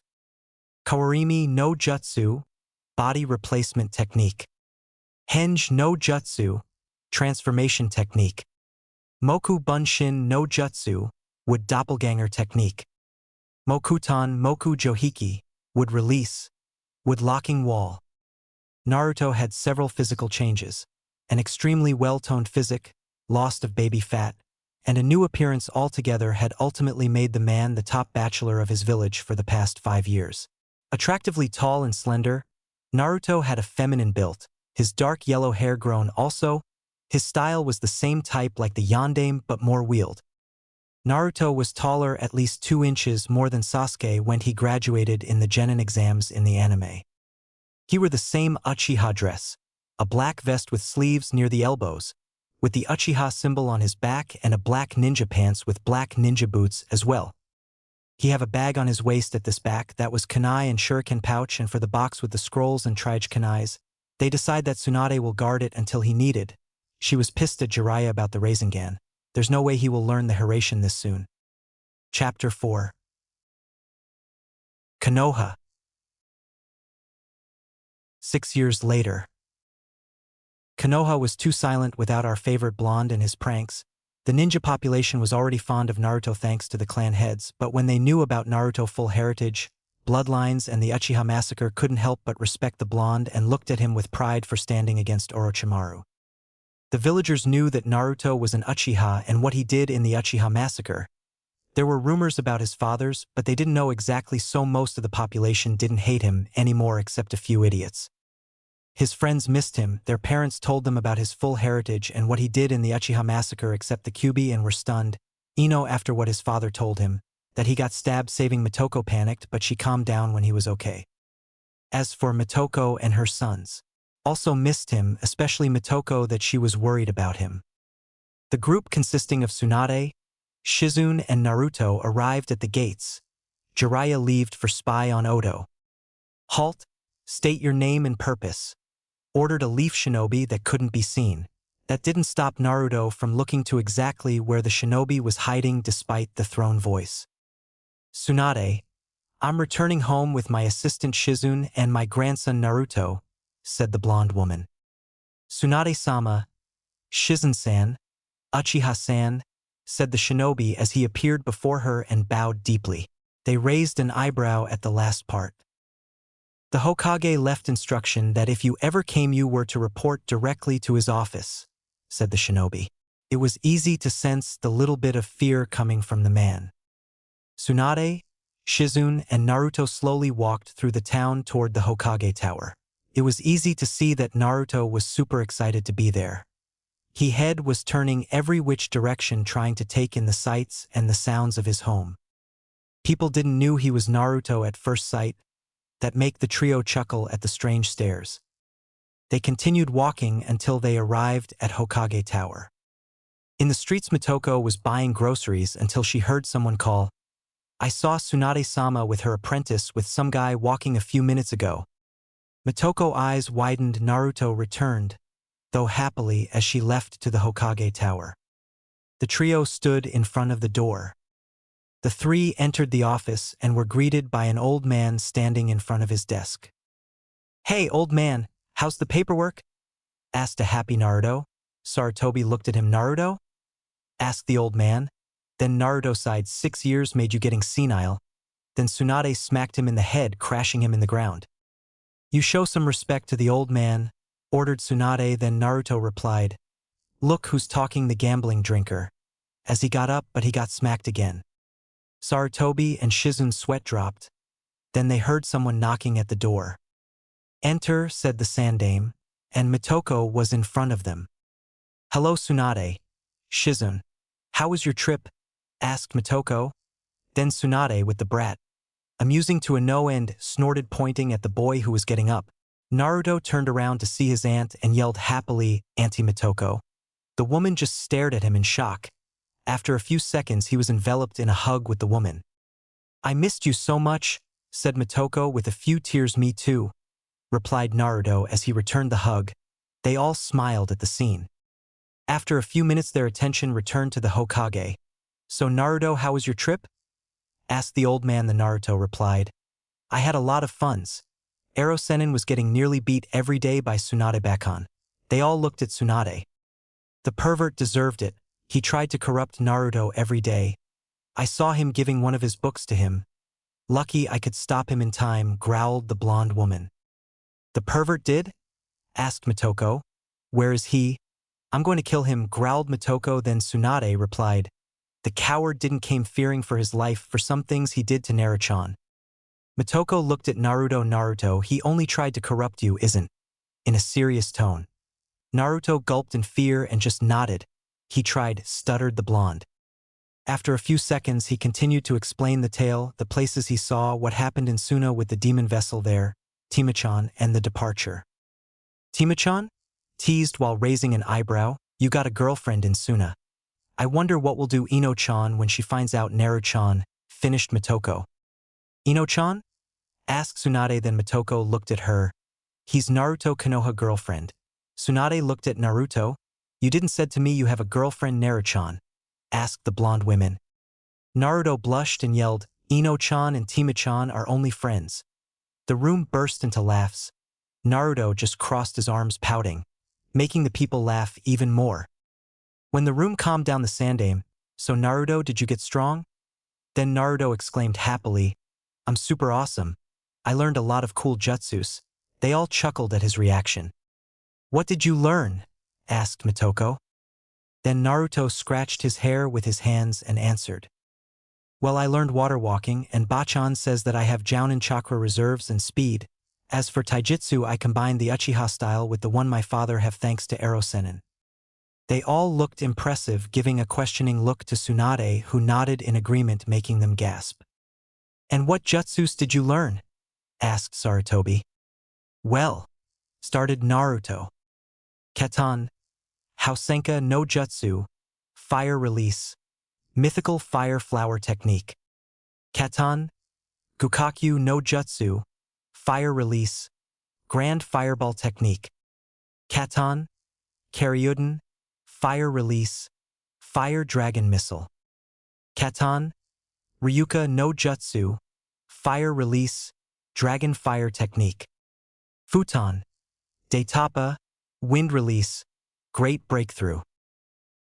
[SPEAKER 1] Kawarimi no Jutsu, Body Replacement Technique. Henge no Jutsu, Transformation Technique. Moku Bunshin no Jutsu, Wood Doppelganger Technique. Mokutan Moku Johiki, Wood Release, Wood Locking Wall. Naruto had several physical changes, an extremely well-toned physique, loss of baby fat, and a new appearance altogether had ultimately made the man the top bachelor of his village for the past 5 years. Attractively tall and slender, Naruto had a feminine build, his dark yellow hair grown also. His style was the same type like the yondaime but more wheeled. Naruto was taller at least 2 inches more than Sasuke when he graduated in the Genin exams in the anime. He wore the same Uchiha dress, a black vest with sleeves near the elbows, with the Uchiha symbol on his back, and a black ninja pants with black ninja boots as well. He have a bag on his waist at this back that was kunai and shuriken pouch, and for the box with the scrolls and trige kunais, they decide that Tsunade will guard it until he needed. She was pissed at Jiraiya about the Rasengan. There's no way he will learn the Hiraishin this soon. Chapter 4. Konoha. 6 years later. Konoha was too silent without our favorite blonde and his pranks. The ninja population was already fond of Naruto thanks to the clan heads, but when they knew about Naruto's full heritage, bloodlines, and the Uchiha massacre, couldn't help but respect the blonde and looked at him with pride for standing against Orochimaru. The villagers knew that Naruto was an Uchiha and what he did in the Uchiha massacre. There were rumors about his fathers, but they didn't know exactly, so most of the population didn't hate him anymore except a few idiots. His friends missed him, their parents told them about his full heritage and what he did in the Uchiha massacre except the Kyuubi, and were stunned. Ino, after what his father told him, that he got stabbed saving Motoko, panicked, but she calmed down when he was okay. As for Motoko and her sons, also missed him, especially Mitoko, that she was worried about him. The group consisting of Tsunade, Shizune, and Naruto arrived at the gates. Jiraiya leaved for spy on Oto. Halt, state your name and purpose. Ordered a leaf shinobi that couldn't be seen. That didn't stop Naruto from looking to exactly where the shinobi was hiding despite the thrown voice. Tsunade, I'm returning home with my assistant Shizune and my grandson Naruto, said the blonde woman. Tsunade-sama, Shizune-san, Uchiha-san, said the shinobi as he appeared before her and bowed deeply. They raised an eyebrow at the last part. The Hokage left instruction that if you ever came you were to report directly to his office, said the shinobi. It was easy to sense the little bit of fear coming from the man. Tsunade, Shizune, and Naruto slowly walked through the town toward the Hokage Tower. It was easy to see that Naruto was super excited to be there. His head was turning every which direction trying to take in the sights and the sounds of his home. People didn't knew he was Naruto at first sight, that make the trio chuckle at the strange stairs. They continued walking until they arrived at Hokage Tower. In the streets Mitoko was buying groceries until she heard someone call, I saw Tsunade-sama with her apprentice with some guy walking a few minutes ago. Mitoko's eyes widened. Naruto returned, though happily, as she left to the Hokage Tower. The trio stood in front of the door. The three entered the office and were greeted by an old man standing in front of his desk. Hey, old man, how's the paperwork? Asked a happy Naruto. Sarutobi looked at him. Naruto? Asked the old man. Then Naruto sighed. 6 years made you getting senile. Then Tsunade smacked him in the head, crashing him in the ground. You show some respect to the old man, ordered Tsunade. Then Naruto replied, Look who's talking, the gambling drinker. As he got up, but he got smacked again. Sarutobi and Shizune's sweat dropped. Then they heard someone knocking at the door. Enter, said the Sandame, and Mitoko was in front of them. Hello Tsunade. Shizune. How was your trip? Asked Mitoko. Then Tsunade with the brat. Amusing to a no end, snorted, pointing at the boy who was getting up. Naruto turned around to see his aunt and yelled happily, Auntie Mitoko. The woman just stared at him in shock. After a few seconds he was enveloped in a hug with the woman. I missed you so much, said Mitoko with a few tears. Me too, replied Naruto as he returned the hug. They all smiled at the scene. After a few minutes their attention returned to the Hokage. So Naruto, how was your trip? Asked the old man. The Naruto replied, I had a lot of funs. Ero Sennin was getting nearly beat every day by Tsunade Bakon. They all looked at Tsunade. The pervert deserved it. He tried to corrupt Naruto every day. I saw him giving one of his books to him. Lucky I could stop him in time, growled the blonde woman. The pervert did? Asked Mitoko. Where is he? I'm going to kill him, growled Mitoko. Then Tsunade replied, the coward didn't came fearing for his life for some things he did to Naruto. Mitoko looked at Naruto. Naruto, he only tried to corrupt you, isn't? In a serious tone. Naruto gulped in fear and just nodded. He tried, stuttered the blonde. After a few seconds he continued to explain the tale, the places he saw, what happened in Suna with the demon vessel there, Timachan, and the departure. Timachan? Teased while raising an eyebrow, you got a girlfriend in Suna. I wonder what will do Ino-chan when she finds out. Naru-chan, finished Mitoko. Ino-chan? Asked Tsunade. Then Mitoko looked at her. He's Naruto Konoha girlfriend. Tsunade looked at Naruto. You didn't said to me you have a girlfriend. Naru-chan? Asked the blonde women. Naruto blushed and yelled, Ino-chan and Timachan are only friends. The room burst into laughs. Naruto just crossed his arms, pouting, making the people laugh even more. When the room calmed down, the Sandame, so Naruto, did you get strong? Then Naruto exclaimed happily, I'm super awesome. I learned a lot of cool jutsus. They all chuckled at his reaction. What did you learn? Asked Mitoko. Then Naruto scratched his hair with his hands and answered. Well, I learned water walking, and Bachan says that I have Jounin chakra reserves and speed. As for taijutsu, I combined the Uchiha style with the one my father have thanks to Ero Sennin. They all looked impressive, giving a questioning look to Tsunade, who nodded in agreement, making them gasp. And what jutsus did you learn? Asked Sarutobi. Well, started Naruto. Katan, Housenka no Jutsu, Fire Release, Mythical Fire Flower Technique. Katan, Gukakyu no Jutsu, Fire Release, Grand Fireball Technique. Katan, Karyuden, Fire Release, Fire Dragon Missile. Katan, Ryuka no Jutsu, Fire Release, Dragon Fire Technique. Futon, Daitapa, Wind Release, Great Breakthrough.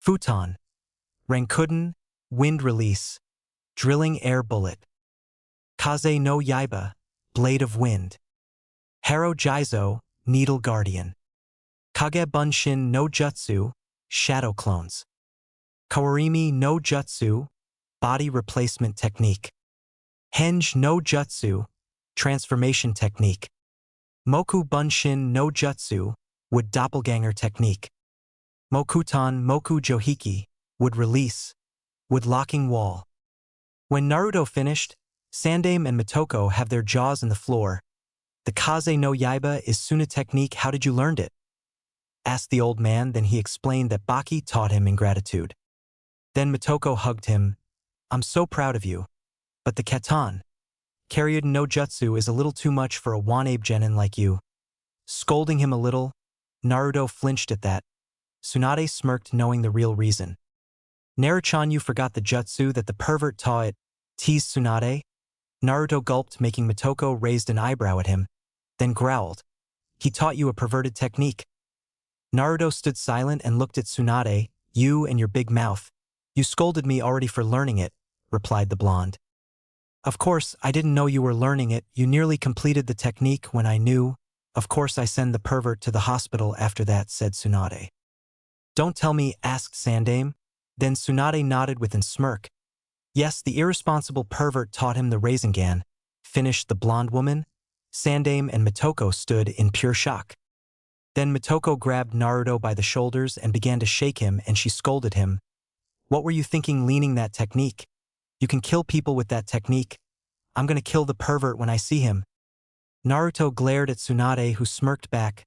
[SPEAKER 1] Futon, Rankuden, Wind Release, Drilling Air Bullet. Kaze no Yaiba, Blade of Wind. Haro Jizo, Needle Guardian. Kage Bunshin no Jutsu, Shadow Clones. Kawarimi no Jutsu, Body Replacement Technique. Henge no Jutsu, Transformation Technique. Moku Bunshin no Jutsu, Wood Doppelganger Technique. Mokutan Moku Johiki, Wood Release, Wood Locking Wall. When Naruto finished, Sandaime and Motoko have their jaws in the floor. The Kaze no Yaiba is Suna technique. How did you learn it? Asked the old man, then he explained that Baki taught him in gratitude. Then Motoko hugged him. I'm so proud of you. But the Katan, Karyuden no Jutsu is a little too much for a Wanabe genin like you. Scolding him a little, Naruto flinched at that. Tsunade smirked, knowing the real reason. Naruchan, you forgot the jutsu that the pervert taught it, teased Tsunade. Naruto gulped, making Motoko raised an eyebrow at him, then growled. He taught you a perverted technique. Naruto stood silent and looked at Tsunade. You and your big mouth. You scolded me already for learning it, replied the blonde. Of course, I didn't know you were learning it. You nearly completed the technique when I knew. Of course I send the pervert to the hospital after that, said Tsunade. Don't tell me, asked Sandaime. Then Tsunade nodded with a smirk. Yes, the irresponsible pervert taught him the Rasengan, finished the blonde woman. Sandaime and Motoko stood in pure shock. Then Motoko grabbed Naruto by the shoulders and began to shake him, and she scolded him. What were you thinking leaning that technique? You can kill people with that technique. I'm gonna kill the pervert when I see him. Naruto glared at Tsunade, who smirked back.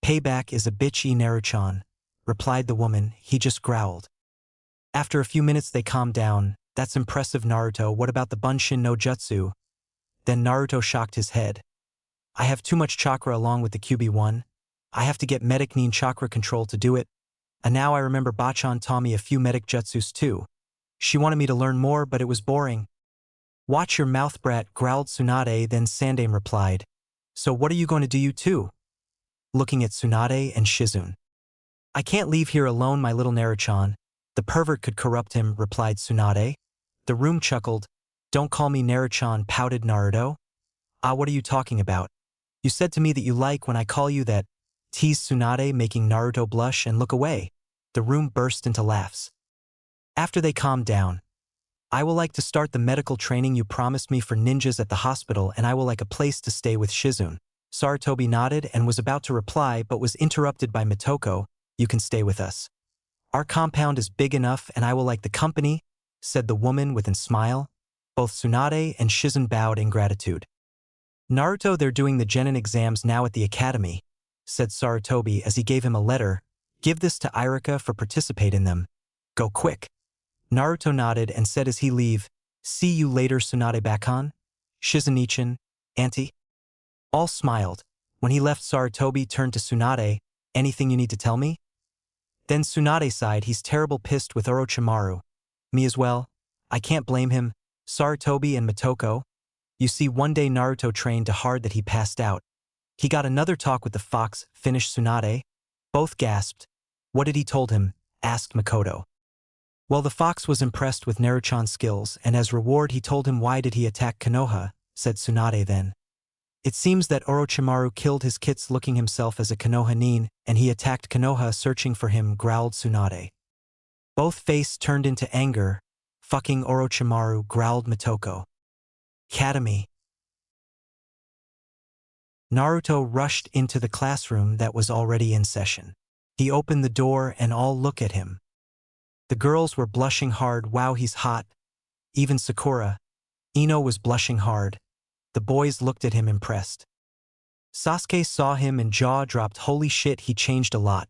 [SPEAKER 1] Payback is a bitchy, Naruchan, replied the woman. He just growled. After a few minutes they calmed down. That's impressive, Naruto. What about the Bunshin no Jutsu? Then Naruto shocked his head. I have too much chakra along with the QB1. I have to get medic nin chakra control to do it. And now I remember Bachan taught me a few medic jutsus too. She wanted me to learn more, but it was boring. Watch your mouth, brat, growled Tsunade. Then Sandaime replied. So what are you going to do, you two? Looking at Tsunade and Shizune. I can't leave here alone, my little Naruchan. The pervert could corrupt him, replied Tsunade. The room chuckled. Don't call me Naruchan, pouted Naruto. Ah, what are you talking about? You said to me that you like when I call you that, teased Tsunade, making Naruto blush and look away. The room burst into laughs. After they calmed down, I will like to start the medical training you promised me for ninjas at the hospital, and I will like a place to stay with Shizune. Sarutobi nodded and was about to reply but was interrupted by Motoko. You can stay with us. Our compound is big enough and I will like the company, said the woman with a smile. Both Tsunade and Shizune bowed in gratitude. Naruto, they're doing the genin exams now at the academy, said Sarutobi as he gave him a letter. Give this to Irika for participate in them. Go quick. Naruto nodded and said as he leave, see you later, Tsunade Bakon. Shizune-chan, auntie. All smiled. When he left, Sarutobi turned to Tsunade. Anything you need to tell me? Then Tsunade sighed. He's terrible pissed with Orochimaru. Me as well. I can't blame him. Sarutobi and Motoko. You see, one day Naruto trained hard that he passed out. He got another talk with the fox, finished Tsunade. Both gasped. What did he told him? Asked Makoto. Well, the fox was impressed with Naruchan's skills, and as reward he told him why did he attack Konoha, said Tsunade then. It seems that Orochimaru killed his kits looking himself as a Konoha nin, and he attacked Konoha searching for him, growled Tsunade. Both face turned into anger. Fucking Orochimaru, growled Motoko. Academy. Naruto rushed into the classroom that was already in session. He opened the door and all looked at him. The girls were blushing hard. Wow, he's hot. Even Sakura. Ino was blushing hard. The boys looked at him impressed. Sasuke saw him and jaw dropped. Holy shit, he changed a lot.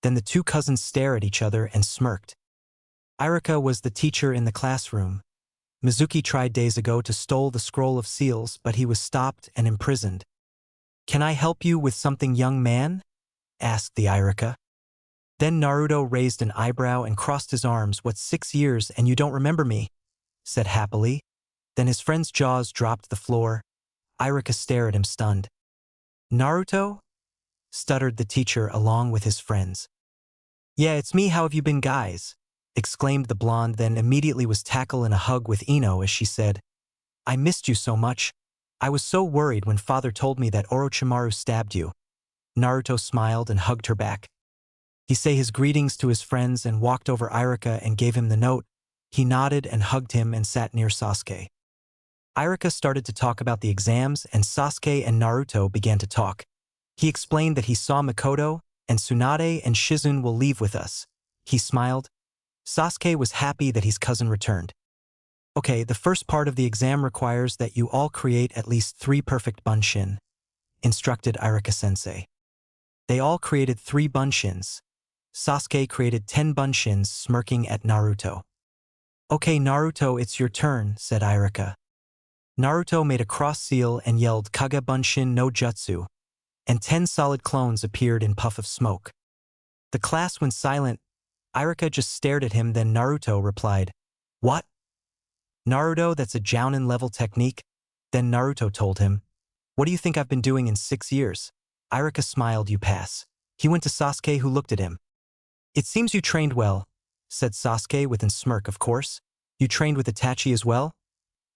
[SPEAKER 1] Then the two cousins stare at each other and smirked. Irika was the teacher in the classroom. Mizuki tried days ago to steal the scroll of seals, but he was stopped and imprisoned. Can I help you with something, young man? Asked the Irika. Then Naruto raised an eyebrow and crossed his arms. What's 6 years and you don't remember me? Said happily. Then his friend's jaws dropped to the floor. Irika stared at him stunned. Naruto? Stuttered the teacher along with his friends. Yeah, it's me. How have you been, guys? Exclaimed the blonde, then immediately was tackled in a hug with Ino as she said, I missed you so much. I was so worried when father told me that Orochimaru stabbed you. Naruto smiled and hugged her back. He said his greetings to his friends and walked over Irika and gave him the note. He nodded and hugged him and sat near Sasuke. Irika started to talk about the exams and Sasuke and Naruto began to talk. He explained that he saw Mikoto and Tsunade and Shizune will leave with us. He smiled. Sasuke was happy that his cousin returned. Okay, the first part of the exam requires that you all create at least 3 perfect bunshin, instructed Irika-sensei. They all created 3 bunshins. Sasuke created 10 bunshins, smirking at Naruto. Okay, Naruto, it's your turn, said Irika. Naruto made a cross seal and yelled Kage Bunshin no Jutsu, and 10 solid clones appeared in puff of smoke. The class went silent. Irika just stared at him, then Naruto replied, What? Naruto, that's a Jounin-level technique. Then Naruto told him, What do you think I've been doing in 6 years? Irika smiled. You pass. He went to Sasuke, who looked at him. It seems you trained well, said Sasuke with a smirk. Of course. You trained with Itachi as well?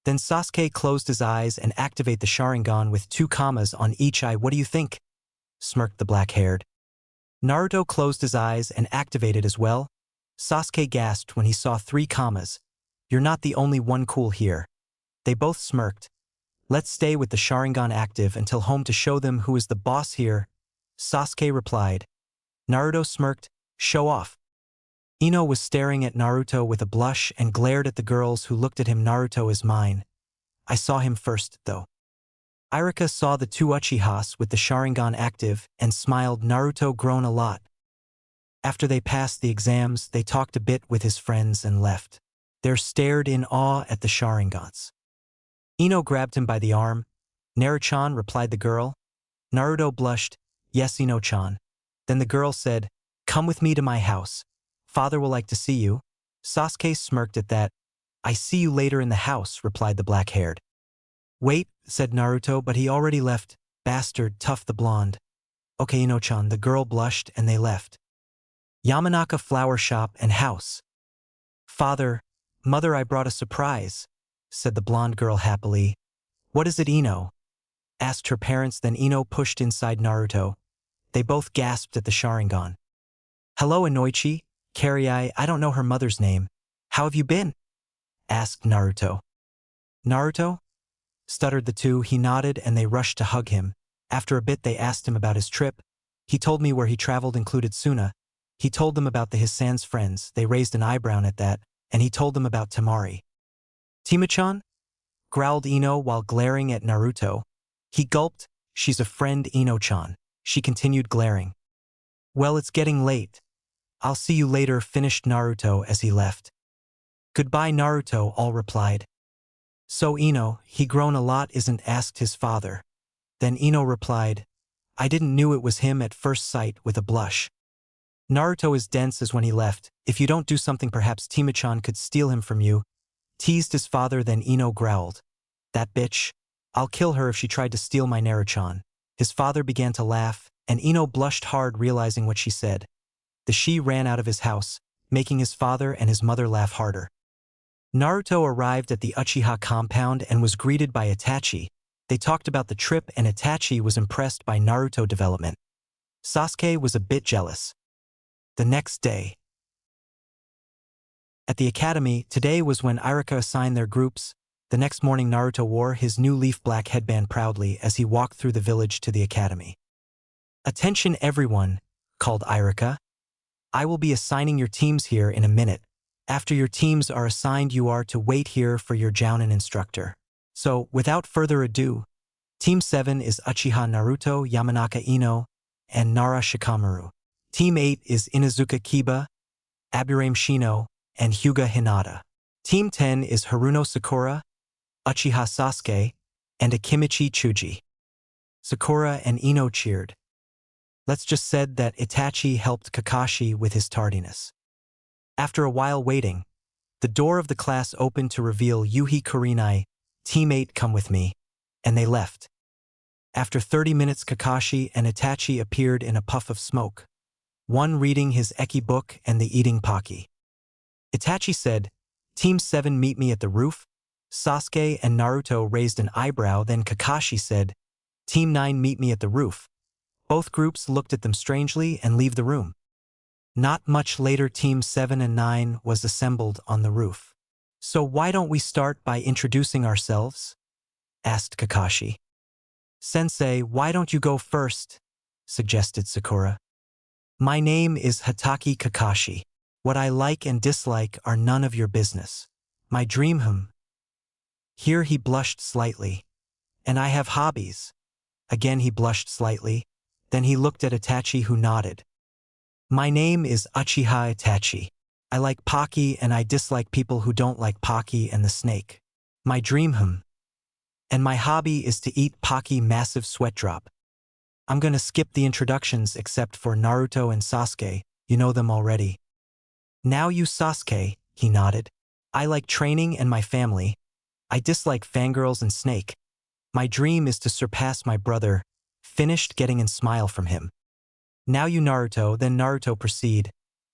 [SPEAKER 1] Then Sasuke closed his eyes and activated the Sharingan with 2 commas on each eye. What do you think? Smirked the black-haired. Naruto closed his eyes and activated as well. Sasuke gasped when he saw 3 commas. You're not the only one cool here. They both smirked. Let's stay with the Sharingan active until home to show them who is the boss here, Sasuke replied. Naruto smirked. Show off. Ino was staring at Naruto with a blush and glared at the girls who looked at him. Naruto is mine. I saw him first, though. Irika saw the 2 Uchihas with the Sharingan active and smiled. Naruto grown a lot. After they passed the exams, they talked a bit with his friends and left. They stared in awe at the Sharingans. Ino grabbed him by the arm. Naruto-chan, replied the girl. Naruto blushed. Yes, Ino-chan. Then the girl said, Come with me to my house. Father will like to see you. Sasuke smirked at that. I see you later in the house, replied the black-haired. Wait, said Naruto, but he already left. Bastard, tough the blonde. Okay, Ino-chan, the girl blushed and they left. Yamanaka flower shop and house. Father, mother, I brought a surprise, said the blonde girl happily. What is it, Ino? Asked her parents. Then Ino pushed inside Naruto. They both gasped at the Sharingan. Hello, Inoichi. Carrie, I don't know her mother's name. How have you been? Asked Naruto. Naruto? Stuttered the two. He nodded and they rushed to hug him. After a bit they asked him about his trip. He told me where he traveled included Suna. He told them about the Hisan's friends. They raised an eyebrow at that, and he told them about Temari. Tima-chan? Growled Ino while glaring at Naruto. He gulped. She's a friend, Ino-chan. She continued glaring. Well, it's getting late. I'll see you later, finished Naruto as he left. Goodbye, Naruto, all replied. So Ino, he grown a lot, isn't? Asked his father. Then Ino replied, I didn't knew it was him at first sight, with a blush. Naruto is dense as when he left. If you don't do something, perhaps Tima-chan could steal him from you. Teased his father. Then Ino growled. That bitch. I'll kill her if she tried to steal my Naruto-chan. His father began to laugh, and Ino blushed hard realizing what she said. The she ran out of his house, making his father and his mother laugh harder. Naruto arrived at the Uchiha compound and was greeted by Itachi. They talked about the trip and Itachi was impressed by Naruto development. Sasuke was a bit jealous. The next day. At the academy, today was when Irika assigned their groups. The next morning Naruto wore his new leaf-black headband proudly as he walked through the village to the academy. Attention everyone, called Irika. I will be assigning your teams here in a minute. After your teams are assigned, you are to wait here for your Jounin instructor. So, without further ado, Team 7 is Uchiha Naruto, Yamanaka Ino, and Nara Shikamaru. Team 8 is Inuzuka Kiba, Aburame Shino, and Hyuga Hinata. Team 10 is Haruno Sakura, Uchiha Sasuke, and Akimichi Chuji. Sakura and Ino cheered. Let's just said that Itachi helped Kakashi with his tardiness. After a while waiting, the door of the class opened to reveal Yuhi Kurenai, Team 8 come with me, and they left. After 30 minutes Kakashi and Itachi appeared in a puff of smoke, one reading his Eki book and the eating Pocky. Itachi said, Team 7 meet me at the roof. Sasuke and Naruto raised an eyebrow, then Kakashi said, Team 9 meet me at the roof. Both groups looked at them strangely and leave the room. Not much later Team 7 and 9 was assembled on the roof. So why don't we start by introducing ourselves? Asked Kakashi. Sensei, why don't you go first? Suggested Sakura. My name is Hatake Kakashi. What I like and dislike are none of your business. My dream Here he blushed slightly. And I have hobbies. Again he blushed slightly. Then he looked at Itachi, who nodded. My name is Uchiha Itachi. I like Pocky and I dislike people who don't like Pocky and the snake. My dream And my hobby is to eat Pocky massive sweat drop. I'm gonna skip the introductions except for Naruto and Sasuke, you know them already. Now you Sasuke, he nodded. I like training and my family. I dislike fangirls and snake. My dream is to surpass my brother. Finished getting and smile from him. Now you Naruto, then Naruto proceed.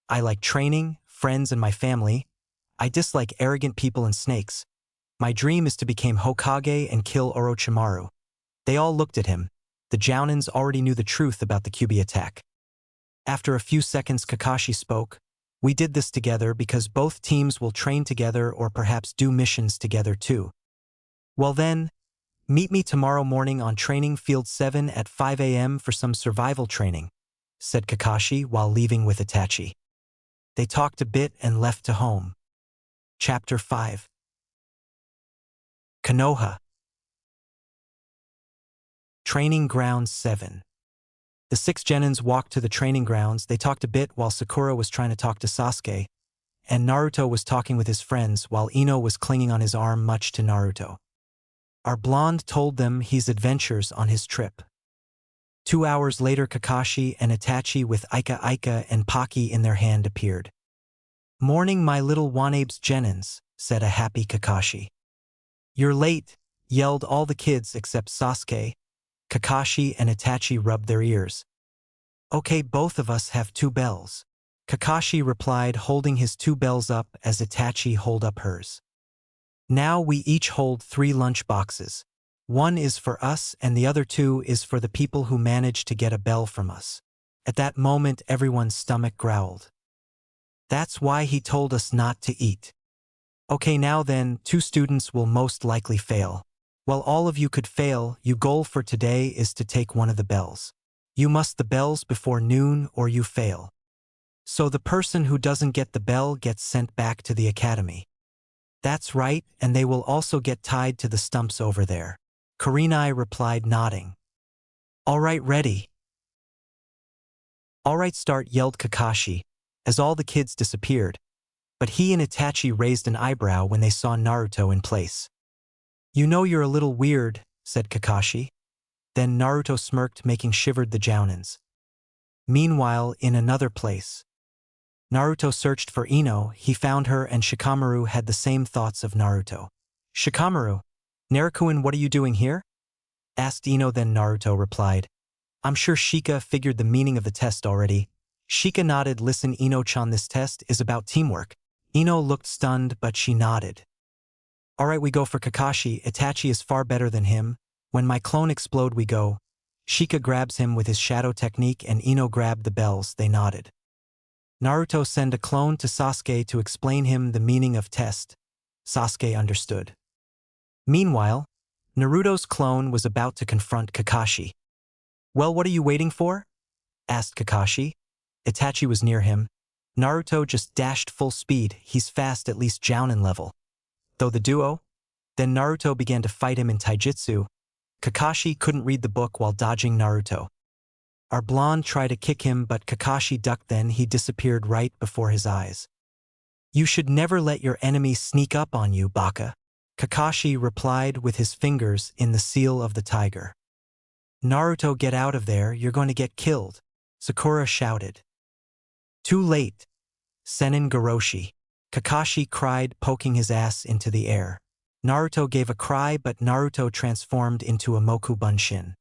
[SPEAKER 1] I like training, friends and my family. I dislike arrogant people and snakes. My dream is to become Hokage and kill Orochimaru. They all looked at him. The Jounins already knew the truth about the Kyuubi attack. After a few seconds Kakashi spoke. We did this together because both teams will train together or perhaps do missions together too. Well then, meet me tomorrow morning on Training Field 7 at 5 a.m. for some survival training, said Kakashi while leaving with Itachi. They talked a bit and left to home. Chapter 5 Konoha Training Grounds 7. The 6 genins walked to the training grounds. They talked a bit while Sakura was trying to talk to Sasuke, and Naruto was talking with his friends while Ino was clinging on his arm, much to Naruto. Our blonde told them his adventures on his trip. 2 hours later Kakashi and Itachi with Ika and Pocky in their hand appeared. Morning my little Wanabes genins, said a happy Kakashi. You're late, yelled all the kids except Sasuke. Kakashi and Itachi rubbed their ears. Okay, both of us have 2 bells. Kakashi replied, holding his 2 bells up as Itachi held up hers. Now we each hold 3 lunch boxes. 1 is for us and the other 2 is for the people who manage to get a bell from us. At that moment everyone's stomach growled. That's why he told us not to eat. Okay, now then, 2 students will most likely fail. While all of you could fail, your goal for today is to take one of the bells. You must the bells before noon or you fail. So the person who doesn't get the bell gets sent back to the academy. That's right, and they will also get tied to the stumps over there. Kurenai replied, nodding. All right, ready. All right, start, yelled Kakashi, as all the kids disappeared. But he and Itachi raised an eyebrow when they saw Naruto in place. You know you're a little weird, said Kakashi. Then Naruto smirked, making shivered the Jounins. Meanwhile, in another place, Naruto searched for Ino. He found her and Shikamaru had the same thoughts of Naruto. Shikamaru, Narukuin, what are you doing here? Asked Ino. Then Naruto replied, I'm sure Shika figured the meaning of the test already. Shika nodded. Listen, Ino-chan, this test is about teamwork. Ino looked stunned, but she nodded. All right, we go for Kakashi. Itachi is far better than him. When my clone explode, we go. Shika grabs him with his shadow technique and Ino grabbed the bells. They nodded. Naruto send a clone to Sasuke to explain him the meaning of test. Sasuke understood. Meanwhile, Naruto's clone was about to confront Kakashi. Well, what are you waiting for? Asked Kakashi. Itachi was near him. Naruto just dashed full speed. He's fast, at least Jounin level. Though the duo? Then Naruto began to fight him in taijutsu. Kakashi couldn't read the book while dodging Naruto. Our blonde tried to kick him, but Kakashi ducked, then he disappeared right before his eyes. You should never let your enemy sneak up on you, Baka. Kakashi replied with his fingers in the seal of the tiger. Naruto, get out of there, you're going to get killed, Sakura shouted. Too late, Senin Goroshi, Kakashi cried, poking his ass into the air. Naruto gave a cry, but Naruto transformed into a Moku Bunshin.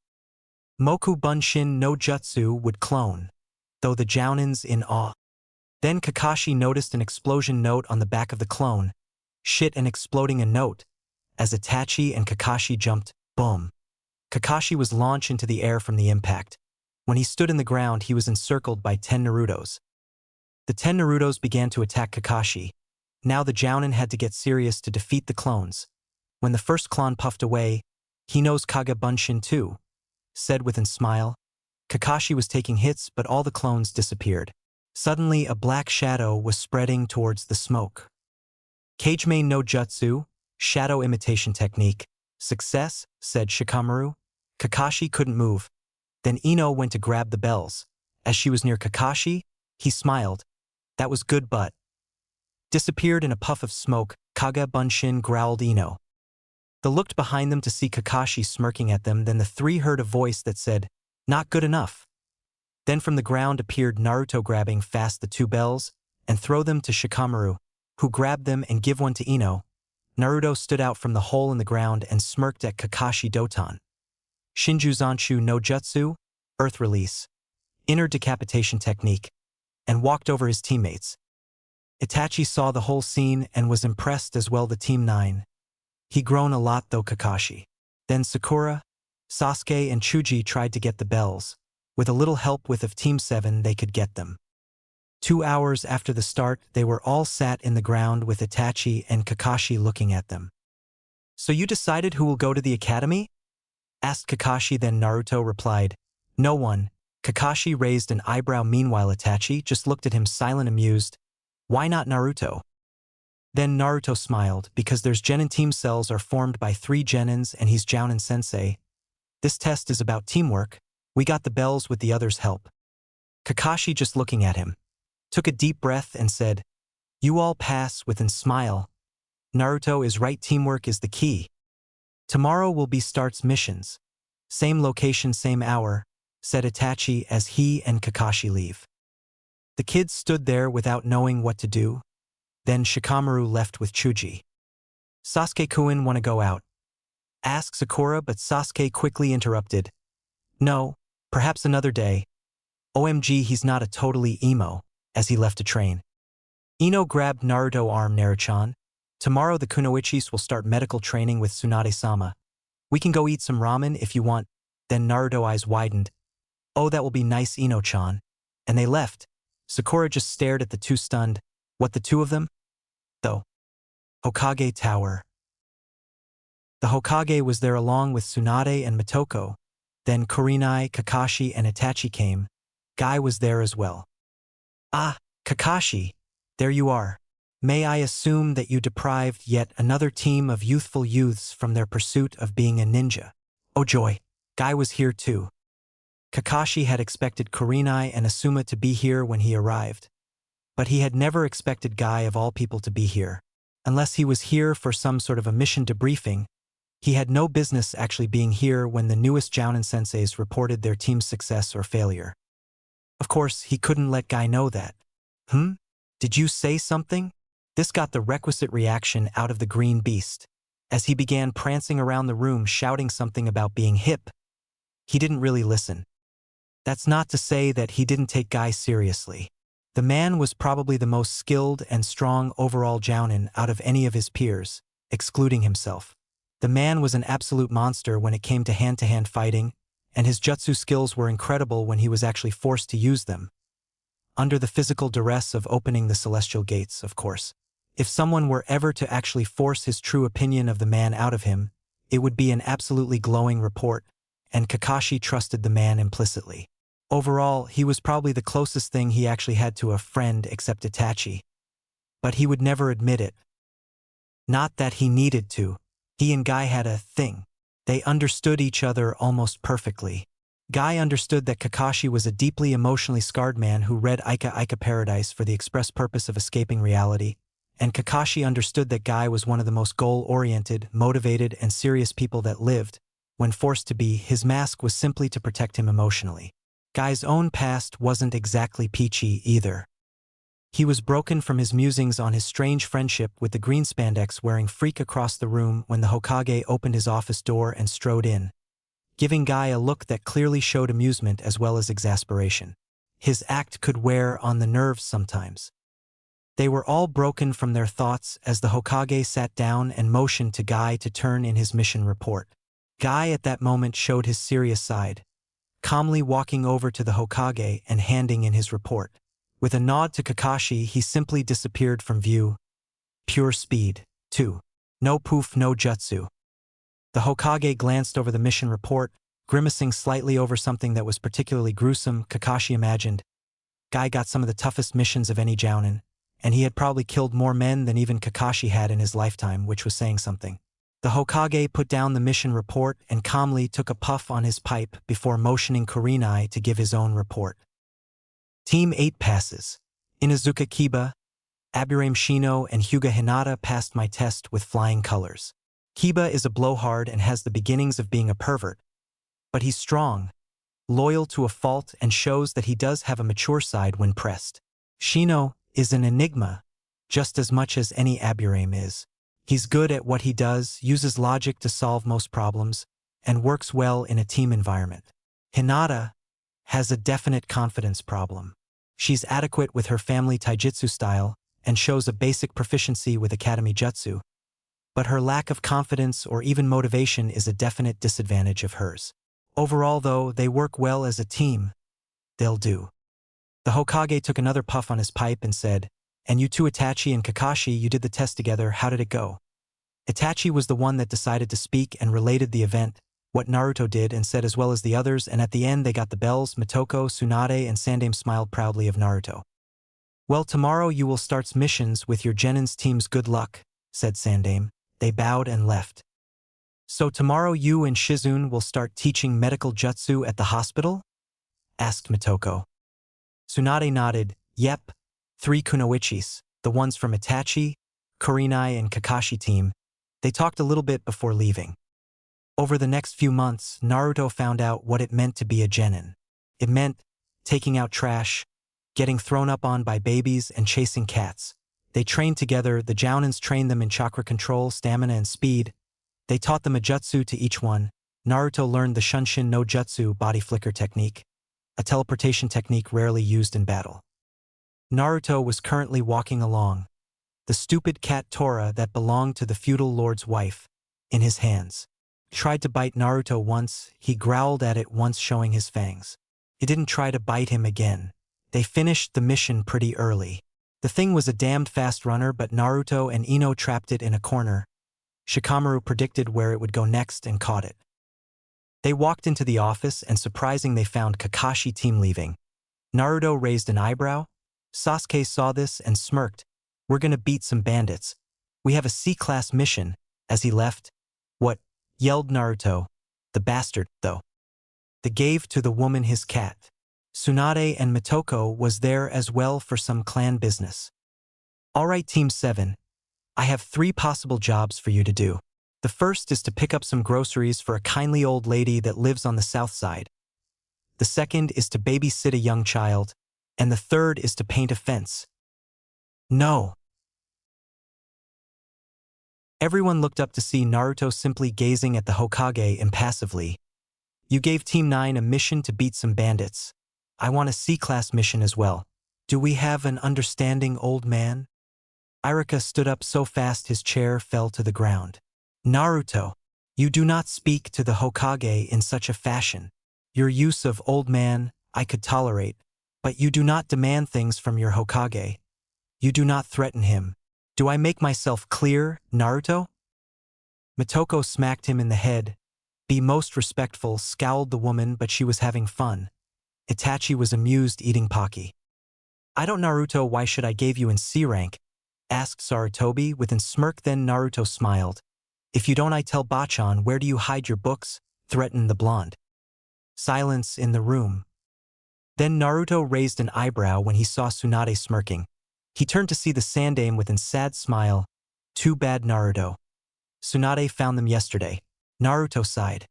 [SPEAKER 1] Moku Bunshin no Jutsu would clone, though the Jounins in awe. Then Kakashi noticed an explosion note on the back of the clone. Shit, and exploding a note. As Itachi and Kakashi jumped, boom. Kakashi was launched into the air from the impact. When he stood in the ground, he was encircled by 10 Narutos. The 10 Narutos began to attack Kakashi. Now the Jounin had to get serious to defeat the clones. When the first clone puffed away, he knows Kaga Bunshin too, said with a smile. Kakashi was taking hits, but all the clones disappeared. Suddenly, a black shadow was spreading towards the smoke. Kagemain no Jutsu, shadow imitation technique. Success, said Shikamaru. Kakashi couldn't move. Then Ino went to grab the bells. As she was near Kakashi, he smiled. That was good, but disappeared in a puff of smoke. Kaga Bunshin growled Ino. They looked behind them to see Kakashi smirking at them. Then the three heard a voice that said, not good enough. Then from the ground appeared Naruto, grabbing fast the two bells and throw them to Shikamaru, who grabbed them and give one to Ino. Naruto stood out from the hole in the ground and smirked at Kakashi Doton. Shinju Zanshu no Jutsu, Earth Release, Inner Decapitation Technique, and walked over his teammates. Itachi saw the whole scene and was impressed as well. The Team 9. He grown a lot though, Kakashi. Then Sakura, Sasuke and Chuji tried to get the bells. With a little help of Team 7 they could get them. 2 hours after the start, they were all sat in the ground with Itachi and Kakashi looking at them. So you decided who will go to the academy? Asked Kakashi. Then Naruto replied, no one. Kakashi raised an eyebrow. Meanwhile Itachi just looked at him, silent, amused. Why not Naruto? Then Naruto smiled, because there's Genin team cells are formed by 3 Genins and he's Jounin sensei. This test is about teamwork. We got the bells with the others' help. Kakashi, just looking at him, took a deep breath and said, you all pass, with a smile. Naruto is right, teamwork is the key. Tomorrow will be starts missions. Same location, same hour, said Itachi as he and Kakashi leave. The kids stood there without knowing what to do. Then Shikamaru left with Chuji. Sasuke-kun, wanna go out? Asked Sakura, but Sasuke quickly interrupted. No, perhaps another day. OMG, he's not a totally emo, as he left to train. Ino grabbed Naruto arm. Naruchan, tomorrow the Kunoichis will start medical training with Tsunade-sama. We can go eat some ramen if you want. Then Naruto eyes widened. Oh, that will be nice, Ino-chan. And they left. Sakura just stared at the two, stunned. What, the two of them? Though. Hokage Tower. The Hokage was there along with Tsunade and Motoko. Then Kurenai, Kakashi and Itachi came. Guy was there as well. Ah, Kakashi, there you are. May I assume that you deprived yet another team of youthful youths from their pursuit of being a ninja? Oh joy, Guy was here too. Kakashi had expected Kurenai and Asuma to be here when he arrived. But he had never expected Guy of all people to be here. Unless he was here for some sort of a mission debriefing, he had no business actually being here when the newest Jounin senseis reported their team's success or failure. Of course, he couldn't let Guy know that. Did you say something? This got the requisite reaction out of the green beast, as he began prancing around the room shouting something about being hip. He didn't really listen. That's not to say that he didn't take Guy seriously. The man was probably the most skilled and strong overall Jounin out of any of his peers, excluding himself. The man was an absolute monster when it came to hand-to-hand fighting, and his jutsu skills were incredible when he was actually forced to use them. Under the physical duress of opening the celestial gates, of course. If someone were ever to actually force his true opinion of the man out of him, it would be an absolutely glowing report, and Kakashi trusted the man implicitly. Overall, he was probably the closest thing he actually had to a friend except Itachi. But he would never admit it. Not that he needed to. He and Guy had a thing. They understood each other almost perfectly. Guy understood that Kakashi was a deeply emotionally scarred man who read Ika Ika Paradise for the express purpose of escaping reality, and Kakashi understood that Guy was one of the most goal-oriented, motivated, and serious people that lived. When forced to be, his mask was simply to protect him emotionally. Guy's own past wasn't exactly peachy either. He was broken from his musings on his strange friendship with the green spandex-wearing freak across the room when the Hokage opened his office door and strode in, giving Guy a look that clearly showed amusement as well as exasperation. His act could wear on the nerves sometimes. They were all broken from their thoughts as the Hokage sat down and motioned to Guy to turn in his mission report. Guy at that moment showed his serious side, calmly walking over to the Hokage and handing in his report. With a nod to Kakashi, he simply disappeared from view. Pure speed. 2. No poof, no jutsu. The Hokage glanced over the mission report, grimacing slightly over something that was particularly gruesome. Kakashi imagined. Guy got some of the toughest missions of any jounin, and he had probably killed more men than even Kakashi had in his lifetime, which was saying something. The Hokage put down the mission report and calmly took a puff on his pipe before motioning Kurenai to give his own report. Team 8 passes. Inuzuka Kiba, Aburame Shino, and Hyuga Hinata passed my test with flying colors. Kiba is a blowhard and has the beginnings of being a pervert, but he's strong, loyal to a fault, and shows that he does have a mature side when pressed. Shino is an enigma, just as much as any Aburame is. He's good at what he does, uses logic to solve most problems, and works well in a team environment. Hinata has a definite confidence problem. She's adequate with her family taijutsu style and shows a basic proficiency with academy jutsu, but her lack of confidence or even motivation is a definite disadvantage of hers. Overall, though, they work well as a team. They'll do. The Hokage took another puff on his pipe and said, "And you two, Itachi and Kakashi, you did the test together. How did it go?" Itachi was the one that decided to speak and related the event, what Naruto did and said as well as the others, and at the end they got the bells. Motoko, Tsunade, and Sandame smiled proudly of Naruto. "Well, tomorrow you will start missions with your Genin's teams. Good luck," said Sandame. They bowed and left. "So tomorrow you and Shizune will start teaching medical jutsu at the hospital?" asked Motoko. Tsunade nodded. "Yep, 3 kunoichis, the ones from Itachi, Kurenai, and Kakashi team. They talked a little bit before leaving." Over the next few months, Naruto found out what it meant to be a genin. It meant taking out trash, getting thrown up on by babies, and chasing cats. They trained together. The Jounins trained them in chakra control, stamina, and speed. They taught them a jutsu to each one. Naruto learned the Shunshin no Jutsu body flicker technique, a teleportation technique rarely used in battle. Naruto was currently walking along, the stupid cat Tora that belonged to the feudal lord's wife, in his hands. Tried to bite Naruto once. He growled at it once, showing his fangs. It didn't try to bite him again. They finished the mission pretty early. The thing was a damned fast runner, but Naruto and Ino trapped it in a corner. Shikamaru predicted where it would go next and caught it. They walked into the office and surprising they found Kakashi team leaving. Naruto raised an eyebrow. Sasuke saw this and smirked. "We're gonna beat some bandits. We have a C-class mission." As he left, "What?" yelled Naruto. "The bastard, though. They gave to the woman his cat." Tsunade and Motoko was there as well for some clan business. "All right, Team 7. I have 3 possible jobs for you to do. The first is to pick up some groceries for a kindly old lady that lives on the south side. The second is to babysit a young child. And the third is to paint a fence." "No." Everyone looked up to see Naruto simply gazing at the Hokage impassively. "You gave Team 9 a mission to beat some bandits. I want a C-class mission as well. Do we have an understanding, old man?" Irika stood up so fast his chair fell to the ground. "Naruto, you do not speak to the Hokage in such a fashion. Your use of old man I could tolerate, but you do not demand things from your Hokage. You do not threaten him. Do I make myself clear, Naruto?" Motoko smacked him in the head. "Be most respectful," scowled the woman, but she was having fun. Itachi was amused, eating Pocky. "I don't Naruto, why should I give you in C rank?" asked Sarutobi with a smirk. Then Naruto smiled. If you don't, I tell Bachan, where do you hide your books? Threatened the blonde. Silence in the room. Then Naruto raised an eyebrow when he saw Tsunade smirking. He turned to see the Sandaime with a sad smile. Too bad, Naruto. Tsunade found them yesterday. Naruto sighed.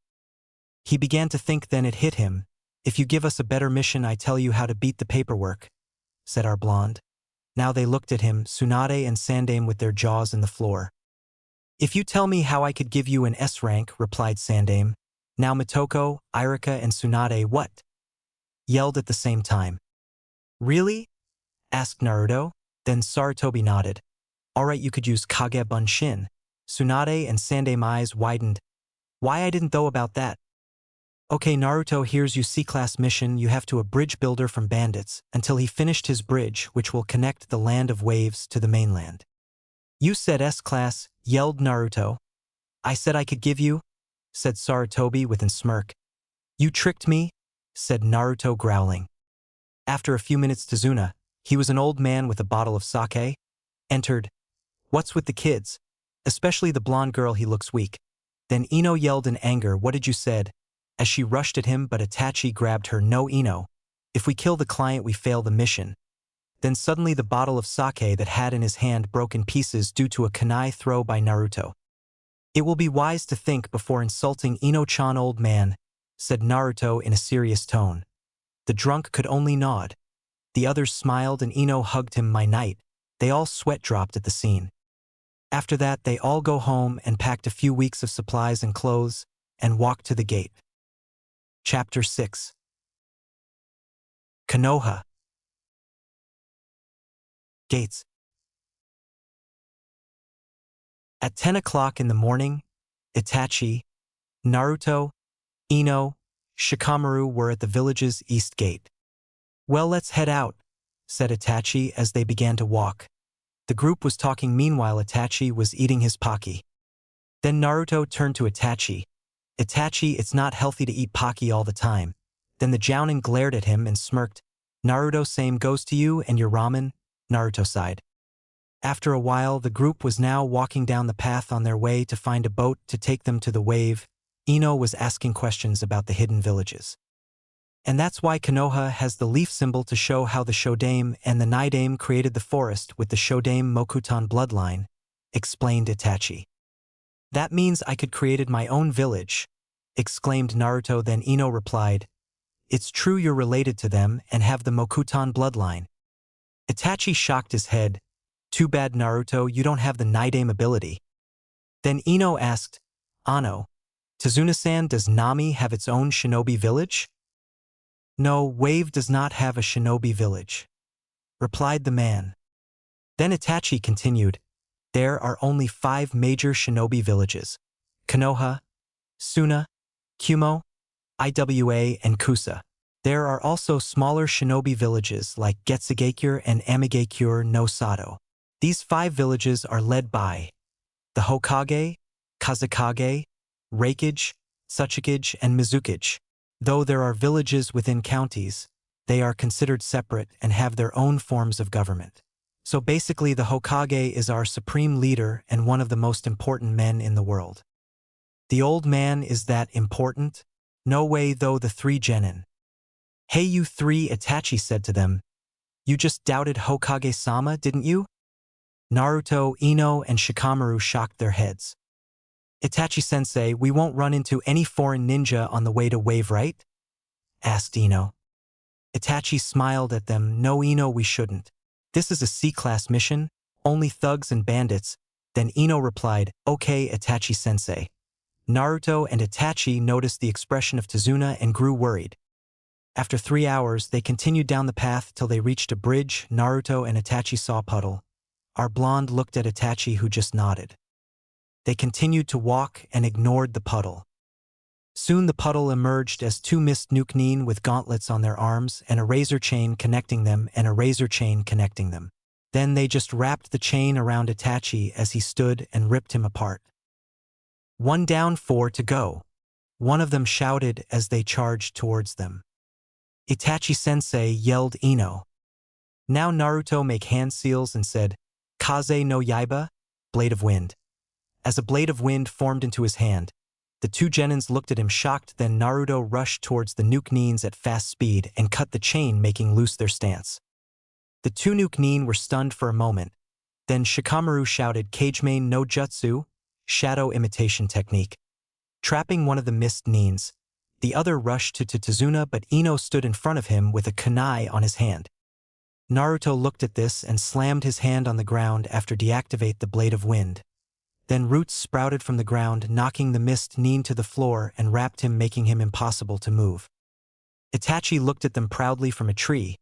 [SPEAKER 1] He began to think, then it hit him. If you give us a better mission, I tell you how to beat the paperwork, said our blonde. Now they looked at him, Tsunade and Sandaime, with their jaws in the floor. If you tell me how I could give you an S rank, replied Sandaime. Now Motoko, Irika and Tsunade what? Yelled at the same time. Really? Asked Naruto. Then Sarutobi nodded. Alright, you could use Kage Bunshin. Tsunade and Sandaime eyes widened. Why, I didn't know about that. Okay, Naruto, here's your C-class mission. You have to a bridge builder from bandits until he finished his bridge, which will connect the land of waves to the mainland. You said S-class, yelled Naruto. I said I could give you, said Sarutobi with a smirk. You tricked me, said Naruto, growling. After a few minutes, Tazuna, he was an old man with a bottle of sake, entered. What's with the kids? Especially the blonde girl, he looks weak. Then Ino yelled in anger, what did you said? As she rushed at him, but Itachi grabbed her. No, Ino. If we kill the client, we fail the mission. Then suddenly the bottle of sake that had in his hand broke in pieces due to a kunai throw by Naruto. It will be wise to think before insulting Ino-chan, old man, said Naruto in a serious tone. The drunk could only nod. The others smiled and Ino hugged him. My knight. They all sweat dropped at the scene. After that, they all go home and packed a few weeks of supplies and clothes and walked to the gate. Chapter 6. Konoha. Gates. At 10 o'clock in the morning, Itachi, Naruto, Ino, Shikamaru were at the village's east gate. Well, let's head out, said Itachi as they began to walk. The group was talking. Meanwhile, Itachi was eating his pocky. Then Naruto turned to Itachi. Itachi, it's not healthy to eat pocky all the time. Then the Jounin glared at him and smirked. Naruto, same goes to you and your ramen, Naruto sighed. After a while, the group was now walking down the path on their way to find a boat to take them to the wave. Ino was asking questions about the hidden villages. And that's why Konoha has the leaf symbol to show how the Shodaime and the Nidaime created the forest with the Shodaime Mokutan bloodline, explained Itachi. That means I could created my own village, exclaimed Naruto. Then Ino replied, it's true, you're related to them and have the Mokutan bloodline. Itachi shocked his head. Too bad, Naruto, you don't have the Nidaime ability. Then Ino asked, Ano, Tazuna-san, does Nami have its own shinobi village? No, Wave does not have a shinobi village, replied the man. Then Itachi continued, there are only 5 major shinobi villages: Konoha, Suna, Kumo, Iwa, and Kusa. There are also smaller shinobi villages like Getsugakure and Amigakure no Sato. These 5 villages are led by the Hokage, Kazekage, Reikage, Tsuchikage, and Mizukage. Though there are villages within counties, they are considered separate and have their own forms of government. So basically, the Hokage is our supreme leader and one of the most important men in the world. The old man is that important? No way, though. The 3 genin. Hey, you 3, Itachi said to them. You just doubted Hokage-sama, didn't you? Naruto, Ino, and Shikamaru shocked their heads. Itachi-sensei, we won't run into any foreign ninja on the way to Wave, right? Asked Ino. Itachi smiled at them. No, Ino, we shouldn't. This is a C-class mission, only thugs and bandits. Then Ino replied, okay, Itachi-sensei. Naruto and Itachi noticed the expression of Tazuna and grew worried. After 3 hours, they continued down the path till they reached a bridge. Naruto and Itachi saw a puddle. Our blonde looked at Itachi, who just nodded. They continued to walk and ignored the puddle. Soon the puddle emerged as 2 mist nukenin with gauntlets on their arms and a razor chain connecting them and a razor chain connecting them. Then they just wrapped the chain around Itachi as he stood and ripped him apart. 1 down, 4 to go. One of them shouted as they charged towards them. Itachi-sensei, yelled Ino. Now Naruto make hand seals and said, Kaze no Yaiba, blade of wind. as a blade of wind formed into his hand. The two genins looked at him shocked, then Naruto rushed towards the nuke nines at fast speed and cut the chain, making loose their stance. The two nuke nin were stunned for a moment. Then Shikamaru shouted Kagemain no Jutsu, shadow imitation technique. Trapping one of the mist nins, the other rushed to Tazuna, but Ino stood in front of him with a kunai on his hand. Naruto looked at this and slammed his hand on the ground after deactivate the blade of wind. Then roots sprouted from the ground, knocking the mist nin to the floor and wrapped him, making him impossible to move. Itachi looked at them proudly from a tree.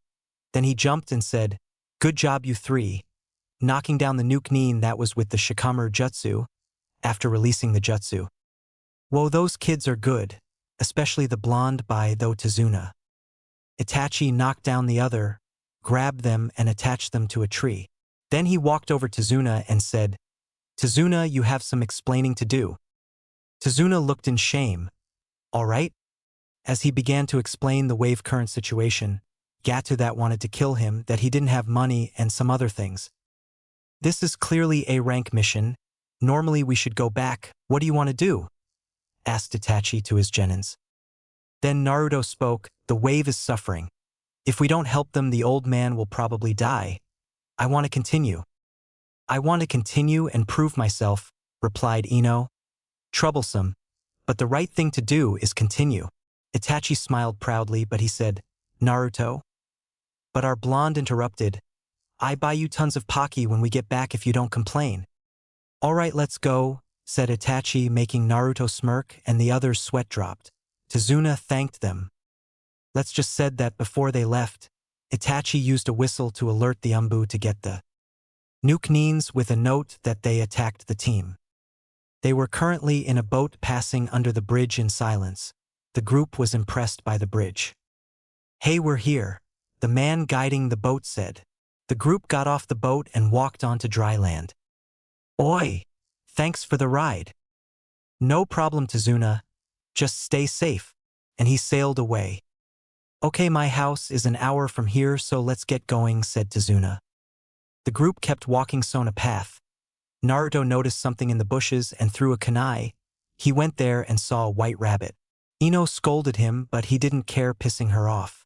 [SPEAKER 1] Then he jumped and said, "Good job, you three," knocking down the nuke nin that was with the Shikamaru jutsu, after releasing the jutsu. "Whoa, those kids are good, especially the blonde by though Tazuna." Itachi knocked down the other, grabbed them and attached them to a tree. Then he walked over to Tazuna and said, "Tazuna, you have some explaining to do." Tazuna looked in shame. "All right." As he began to explain the wave current situation, Gatu that wanted to kill him, that he didn't have money and some other things. "This is clearly a rank mission. Normally we should go back. What do you want to do?" asked Itachi to his genins. Then Naruto spoke, "The wave is suffering. If we don't help them, the old man will probably die. I want to continue." "I want to continue and prove myself," replied Ino. "Troublesome, but the right thing to do is continue." Itachi smiled proudly, but he said, "Naruto?" But our blonde interrupted, "I buy you tons of Pocky when we get back if you don't complain." "All right, let's go," said Itachi, making Naruto smirk, and the others' sweat dropped. Tazuna thanked them. Let's just said that before they left, Itachi used a whistle to alert the Umbu to get the nuke nins with a note that they attacked the team. They were currently in a boat passing under the bridge in silence. The group was impressed by the bridge. "Hey, we're here," the man guiding the boat said. The group got off the boat and walked onto dry land. "Oi! Thanks for the ride." "No problem, Tazuna. Just stay safe." And he sailed away. "Okay, my house is an hour from here, so let's get going," said Tazuna. The group kept walking on a path. Naruto noticed something in the bushes and threw a kunai. He went there and saw a white rabbit. Ino scolded him, but he didn't care, pissing her off.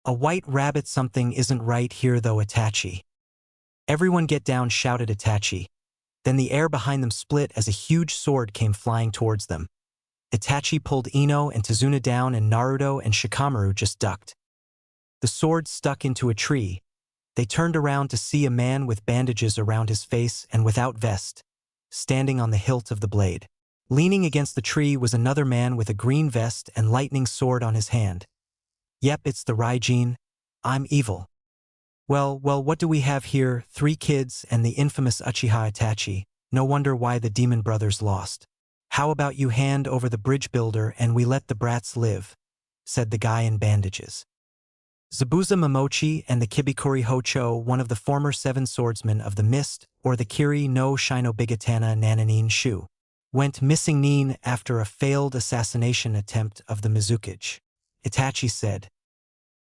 [SPEAKER 1] "A white rabbit, something isn't right here though, Itachi." "Everyone get down," shouted Itachi. Then the air behind them split as a huge sword came flying towards them. Itachi pulled Ino and Tazuna down, and Naruto and Shikamaru just ducked. The sword stuck into a tree. They turned around to see a man with bandages around his face and without vest, standing on the hilt of the blade. Leaning against the tree was another man with a green vest and lightning sword on his hand. "Yep, it's the Raijin. I'm evil." Well, what do we have here? 3 kids and the infamous Uchiha Itachi. No wonder why the demon brothers lost. "How about you hand over the bridge builder and we let the brats live," said the guy in bandages. Zabuza Momochi and the Kibikuri Hocho, one of the former 7 swordsmen of the Mist, or the Kiri no Shinobigatana Nananin Shu, went missing nin after a failed assassination attempt of the Mizukage. Itachi said.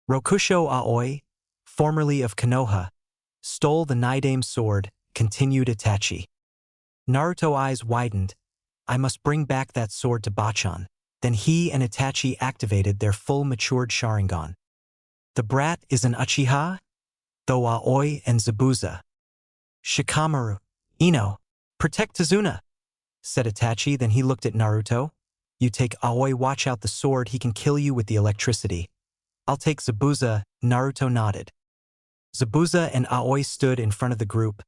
[SPEAKER 1] Rokusho Aoi, formerly of Konoha, stole the Nidame sword, continued Itachi. Naruto eyes widened. "I must bring back that sword to Bachan." Then he and Itachi activated their full matured Sharingan. "The brat is an Uchiha?" Though Aoi and Zabuza. "Shikamaru, Ino, protect Tazuna," said Itachi. Then he looked at Naruto. "You take Aoi, watch out the sword, he can kill you with the electricity." "I'll take Zabuza," Naruto nodded. Zabuza and Aoi stood in front of the group.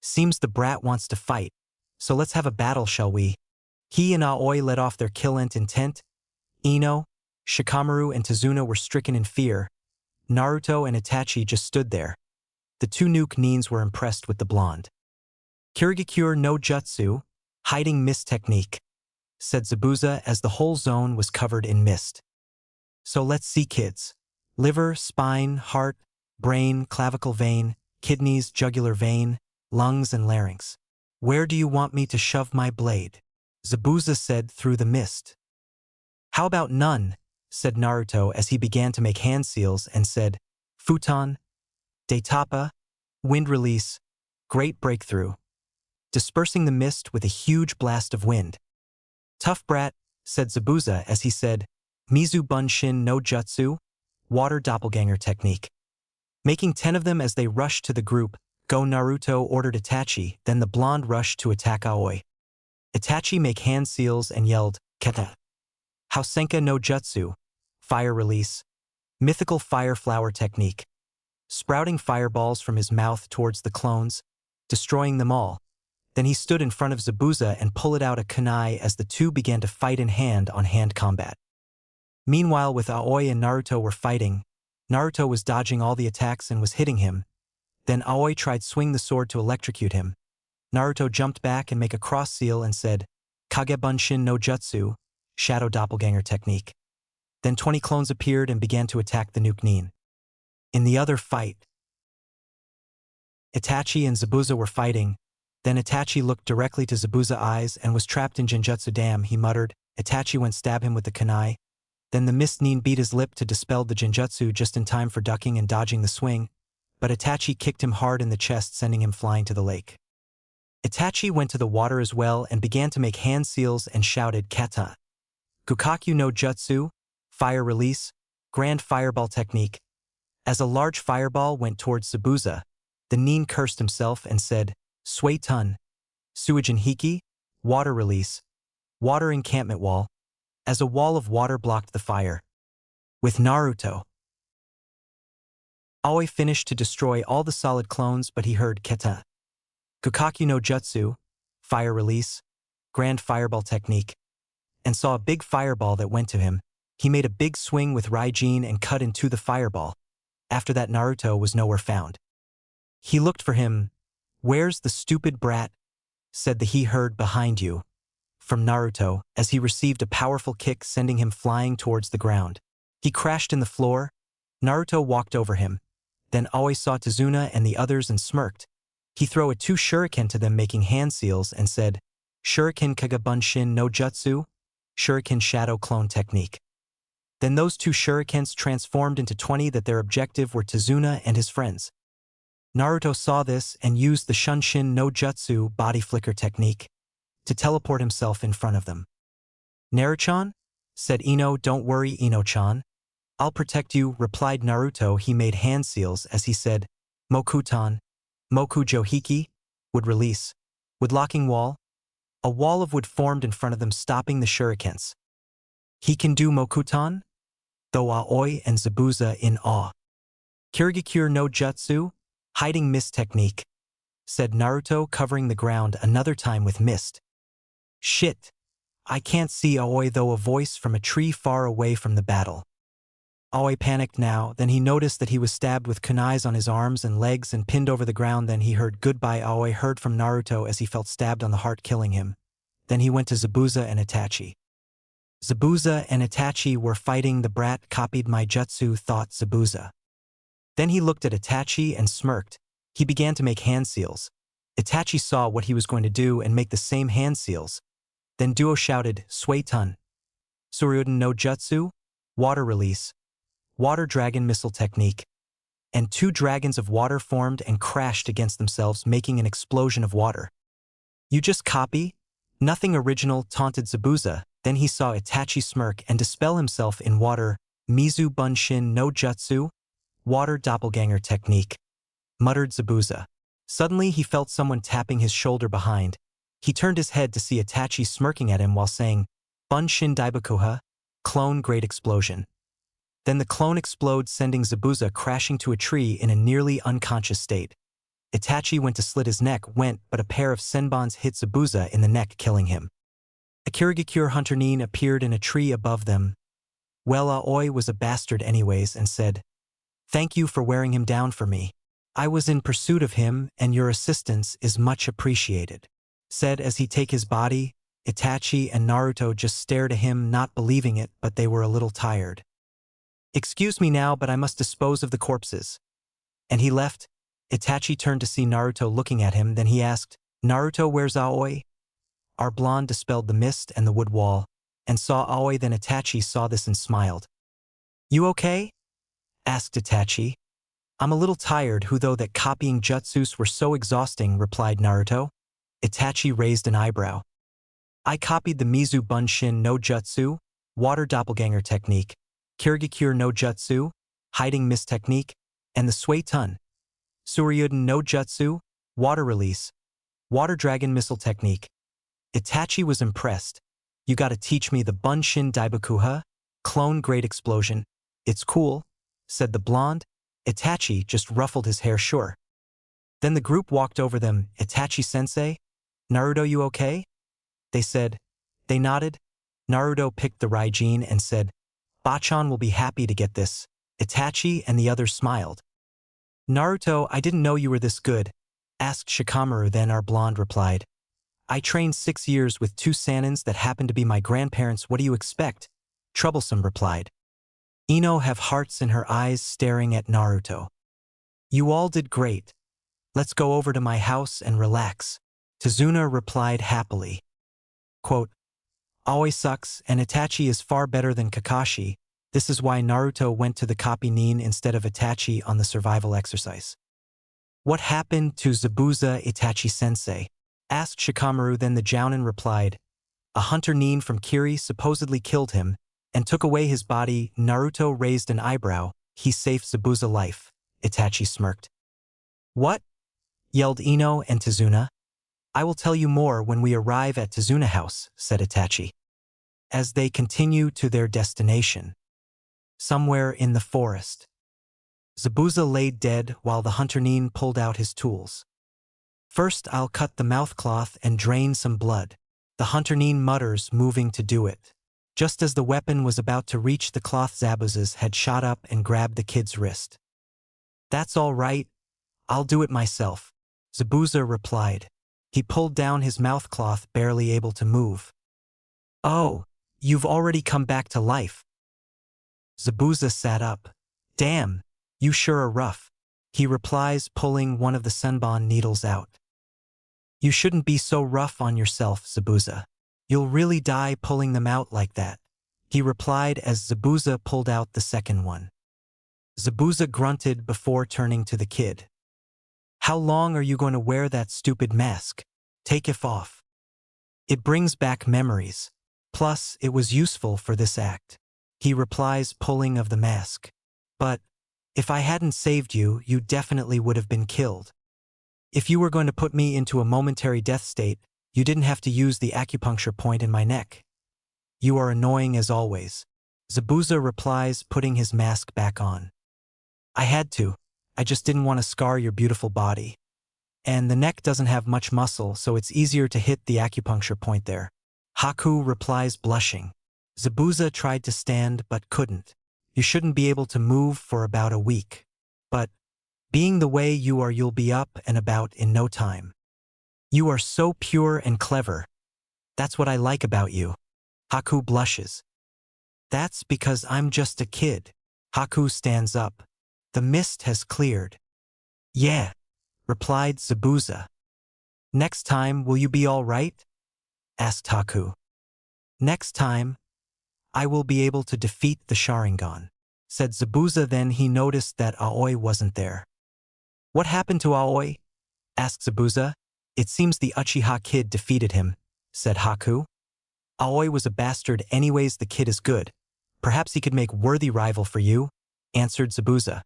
[SPEAKER 1] "Seems the brat wants to fight, so let's have a battle, shall we?" He and Aoi let off their killant intent. Ino, Shikamaru and Tazuna were stricken in fear. Naruto and Itachi just stood there. The 2 nuke nins were impressed with the blonde. "Kirigakure no Jutsu, hiding mist technique," said Zabuza as the whole zone was covered in mist. "So let's see, kids. Liver, spine, heart, brain, clavicle vein, kidneys, jugular vein, lungs and larynx. Where do you want me to shove my blade?" Zabuza said through the mist. "How about none?" said Naruto as he began to make hand seals and said, "Futon, Daitapa, wind release, great breakthrough, dispersing the mist with a huge blast of wind. "Tough brat," said Zabuza as he said, "Mizu Bunshin no Jutsu, water doppelganger technique." Making 10 of them as they rushed to the group, Go Naruto ordered Itachi, then the blonde rushed to attack Aoi. Itachi made hand seals and yelled, "Keta! Hausenka no Jutsu, fire release, mythical fire flower technique," sprouting fireballs from his mouth towards the clones, destroying them all. Then he stood in front of Zabuza and pulled out a kunai as the two began to fight in hand-on-hand combat. Meanwhile, with Aoi and Naruto were fighting, Naruto was dodging all the attacks and was hitting him. Then Aoi tried swing the sword to electrocute him. Naruto jumped back and make a cross seal and said, "Kagebunshin no Jutsu, shadow doppelganger technique." Then 20 clones appeared and began to attack the Nuke Nin. In the other fight, Itachi and Zabuza were fighting. Then Itachi looked directly to Zabuza's eyes and was trapped in Genjutsu. "Damn," he muttered. Itachi went stab him with the kunai. Then the Mist Nin beat his lip to dispel the Genjutsu just in time for ducking and dodging the swing, but Itachi kicked him hard in the chest, sending him flying to the lake. Itachi went to the water as well and began to make hand seals and shouted, "Kata! Gukakyu no Jutsu, fire release, grand fireball technique." As a large fireball went towards Zabuza, the Nin cursed himself and said, "Suetun, Suijin Hiki, water release, water encampment wall," as a wall of water blocked the fire. With Naruto, Aoi finished to destroy all the solid clones, but he heard "Keta! Gukakyu no Jutsu, fire release, grand fireball technique," and saw a big fireball that went to him. He made a big swing with Raijin and cut into the fireball. After that, Naruto was nowhere found. He looked for him. "Where's the stupid brat?" said the he heard behind you from Naruto as he received a powerful kick, sending him flying towards the ground. He crashed in the floor. Naruto walked over him. Then Aoi saw Tazuna and the others and smirked. He threw a 2 shuriken to them, making hand seals, and said, "Shuriken Kagebunshin no Jutsu, shuriken shadow clone technique." Then those 2 shurikens transformed into 20 that their objective were Tazuna and his friends. Naruto saw this and used the Shunshin no Jutsu body flicker technique to teleport himself in front of them. "Naruchan?" said Ino. "Don't worry, Ino-chan. I'll protect you," replied Naruto. He made hand seals as he said, "Mokutan, Moku Johiki," would release. Wood locking wall. A wall of wood formed in front of them, stopping the shurikens. "He can do Mokutan?" though Aoi and Zabuza in awe. "Kirigakure no Jutsu, hiding mist technique," said Naruto, covering the ground another time with mist. "Shit, I can't see Aoi though," a voice from a tree far away from the battle. Aoi panicked now. Then he noticed that he was stabbed with kunais on his arms and legs and pinned over the ground. Then he heard "Goodbye." Aoi heard from Naruto as he felt stabbed on the heart, killing him. Then he went to Zabuza and Itachi. Zabuza and Itachi were fighting. "The brat copied my jutsu," thought Zabuza. Then he looked at Itachi and smirked. He began to make hand seals. Itachi saw what he was going to do and make the same hand seals. Then Duo shouted, "Suetun, Suryuden no Jutsu, water release, water dragon missile technique." And 2 dragons of water formed and crashed against themselves, making an explosion of water. "You just copy? Nothing original," taunted Zabuza. Then he saw Itachi smirk and dispel himself in water. "Mizu Bunshin no Jutsu, water doppelganger technique," muttered Zabuza. Suddenly he felt someone tapping his shoulder behind. He turned his head to see Itachi smirking at him while saying, "Bunshin Daibakuha, clone great explosion." Then the clone explodes, sending Zabuza crashing to a tree in a nearly unconscious state. Itachi went to slit his neck, but a pair of senbons hit Zabuza in the neck, killing him. A Kirigakure Hunter Nin appeared in a tree above them. Well, Aoi was a bastard anyways and said, "Thank you for wearing him down for me. I was in pursuit of him and your assistance is much appreciated," said as he take his body. Itachi and Naruto just stared at him, not believing it, but they were a little tired. "Excuse me now, but I must dispose of the corpses." And he left. Itachi turned to see Naruto looking at him. Then he asked, "Naruto, where's Aoi?" Our blonde dispelled the mist and the wood wall, and saw Aoi. Then Itachi saw this and smiled. "You okay?" asked Itachi. "I'm a little tired, though that copying jutsus were so exhausting," replied Naruto. Itachi raised an eyebrow. I copied the Mizu Bunshin no Jutsu, water doppelganger technique, Kirigakure no Jutsu, hiding mist technique, and the Sui Tun, Suryuden no Jutsu, water release, water dragon missile technique. Itachi was impressed. You gotta teach me the Bunshin Daibakuha, clone great explosion. It's cool, said the blonde. Itachi just ruffled his hair sure. Then the group walked over them. Itachi-sensei, Naruto, you okay? They said. They nodded. Naruto picked the Raijin and said, Bachan will be happy to get this. Itachi and the others smiled. Naruto, I didn't know you were this good, asked Shikamaru. Then our blonde replied, I trained 6 years with 2 Sanins that happened to be my grandparents. What do you expect? Troublesome replied. Ino have hearts in her eyes staring at Naruto. You all did great. Let's go over to my house and relax. Tazuna replied happily. Quote, Aoi sucks and Itachi is far better than Kakashi. This is why Naruto went to the Kapi Nin instead of Itachi on the survival exercise. What happened to Zabuza, Itachi-sensei? Asked Shikamaru. Then the Jounin replied, a hunter Nin from Kiri supposedly killed him and took away his body. Naruto raised an eyebrow. He saved Zabuza life. Itachi smirked. What? Yelled Ino and Tazuna. I will tell you more when we arrive at Tazuna House, said Itachi. As they continue to their destination. Somewhere in the forest. Zabuza laid dead while the hunter Nin pulled out his tools. First I'll cut the mouthcloth and drain some blood. The hunter Nin mutters, moving to do it. Just as the weapon was about to reach the cloth, Zabuza's had shot up and grabbed the kid's wrist. That's all right. I'll do it myself, Zabuza replied. He pulled down his mouthcloth, barely able to move. Oh, you've already come back to life. Zabuza sat up. Damn, you sure are rough, he replies, pulling one of the senbon needles out. You shouldn't be so rough on yourself, Zabuza. You'll really die pulling them out like that, he replied as Zabuza pulled out the second one. Zabuza grunted before turning to the kid. How long are you going to wear that stupid mask? Take it off. It brings back memories. Plus, it was useful for this act, he replies, pulling of the mask. But, if I hadn't saved you, you definitely would have been killed. If you were going to put me into a momentary death state, you didn't have to use the acupuncture point in my neck. You are annoying as always, Zabuza replies, putting his mask back on. I had to. I just didn't want to scar your beautiful body. And the neck doesn't have much muscle, so it's easier to hit the acupuncture point there. Haku replies, blushing. Zabuza tried to stand but couldn't. You shouldn't be able to move for about a week. But, being the way you are, you'll be up and about in no time. You are so pure and clever. That's what I like about you. Haku blushes. That's because I'm just a kid. Haku stands up. The mist has cleared. Yeah, replied Zabuza. Next time, will you be all right? Asked Haku. Next time, I will be able to defeat the Sharingan, said Zabuza. Then he noticed that Aoi wasn't there. What happened to Aoi? Asked Zabuza. It seems the Uchiha kid defeated him, said Haku. Aoi was a bastard anyways. The kid is good. Perhaps he could make worthy rival for you, answered Zabuza.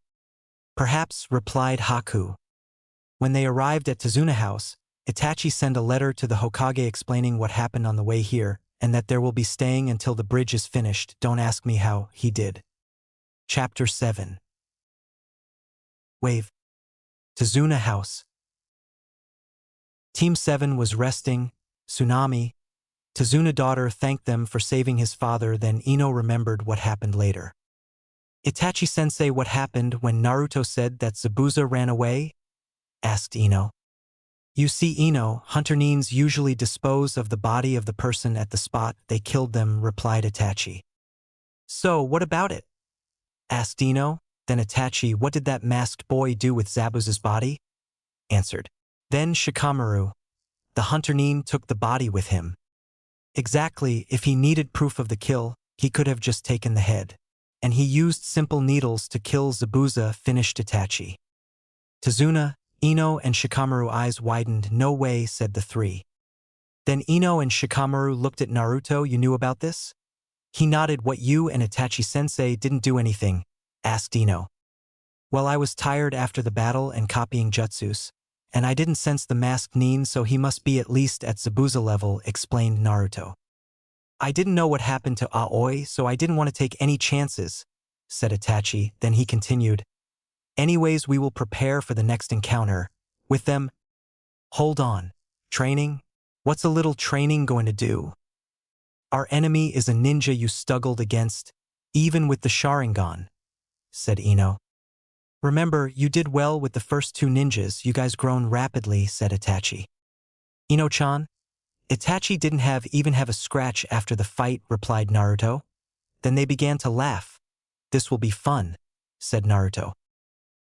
[SPEAKER 1] Perhaps, replied Haku. When they arrived at Tazuna House, Itachi sent a letter to the Hokage explaining what happened on the way here, and that there will be staying until the bridge is finished. Don't ask me how he did. Chapter 7. Wave. Tazuna House. Team 7 was resting. Tsunami. Tazuna daughter thanked them for saving his father. Then Ino remembered what happened later. Itachi-sensei, what happened when Naruto said that Zabuza ran away? Asked Ino. You see, Ino, hunter Nins usually dispose of the body of the person at the spot they killed them, replied Itachi. So, what about it? Asked Ino. Then Itachi, what did that masked boy do with Zabuza's body? Answered. Then Shikamaru. The hunter Nin took the body with him. Exactly, if he needed proof of the kill, he could have just taken the head. And he used simple needles to kill Zabuza, finished Itachi. Tazuna, Ino and Shikamaru eyes widened. No way, said the three. Then Ino and Shikamaru looked at Naruto. You knew about this? He nodded. What, you and Itachi-sensei didn't do anything? Asked Ino. Well, I was tired after the battle and copying jutsus, and I didn't sense the masked Nin, so he must be at least at Zabuza level, explained Naruto. I didn't know what happened to Aoi, so I didn't want to take any chances, said Itachi. Then he continued. Anyways, we will prepare for the next encounter with them. Hold on. Training? What's a little training going to do? Our enemy is a ninja you struggled against, even with the Sharingan, said Ino. Remember, you did well with the first two ninjas. You guys grown rapidly, said Itachi. Ino-chan? Itachi didn't even have a scratch after the fight, replied Naruto. Then they began to laugh. This will be fun, said Naruto.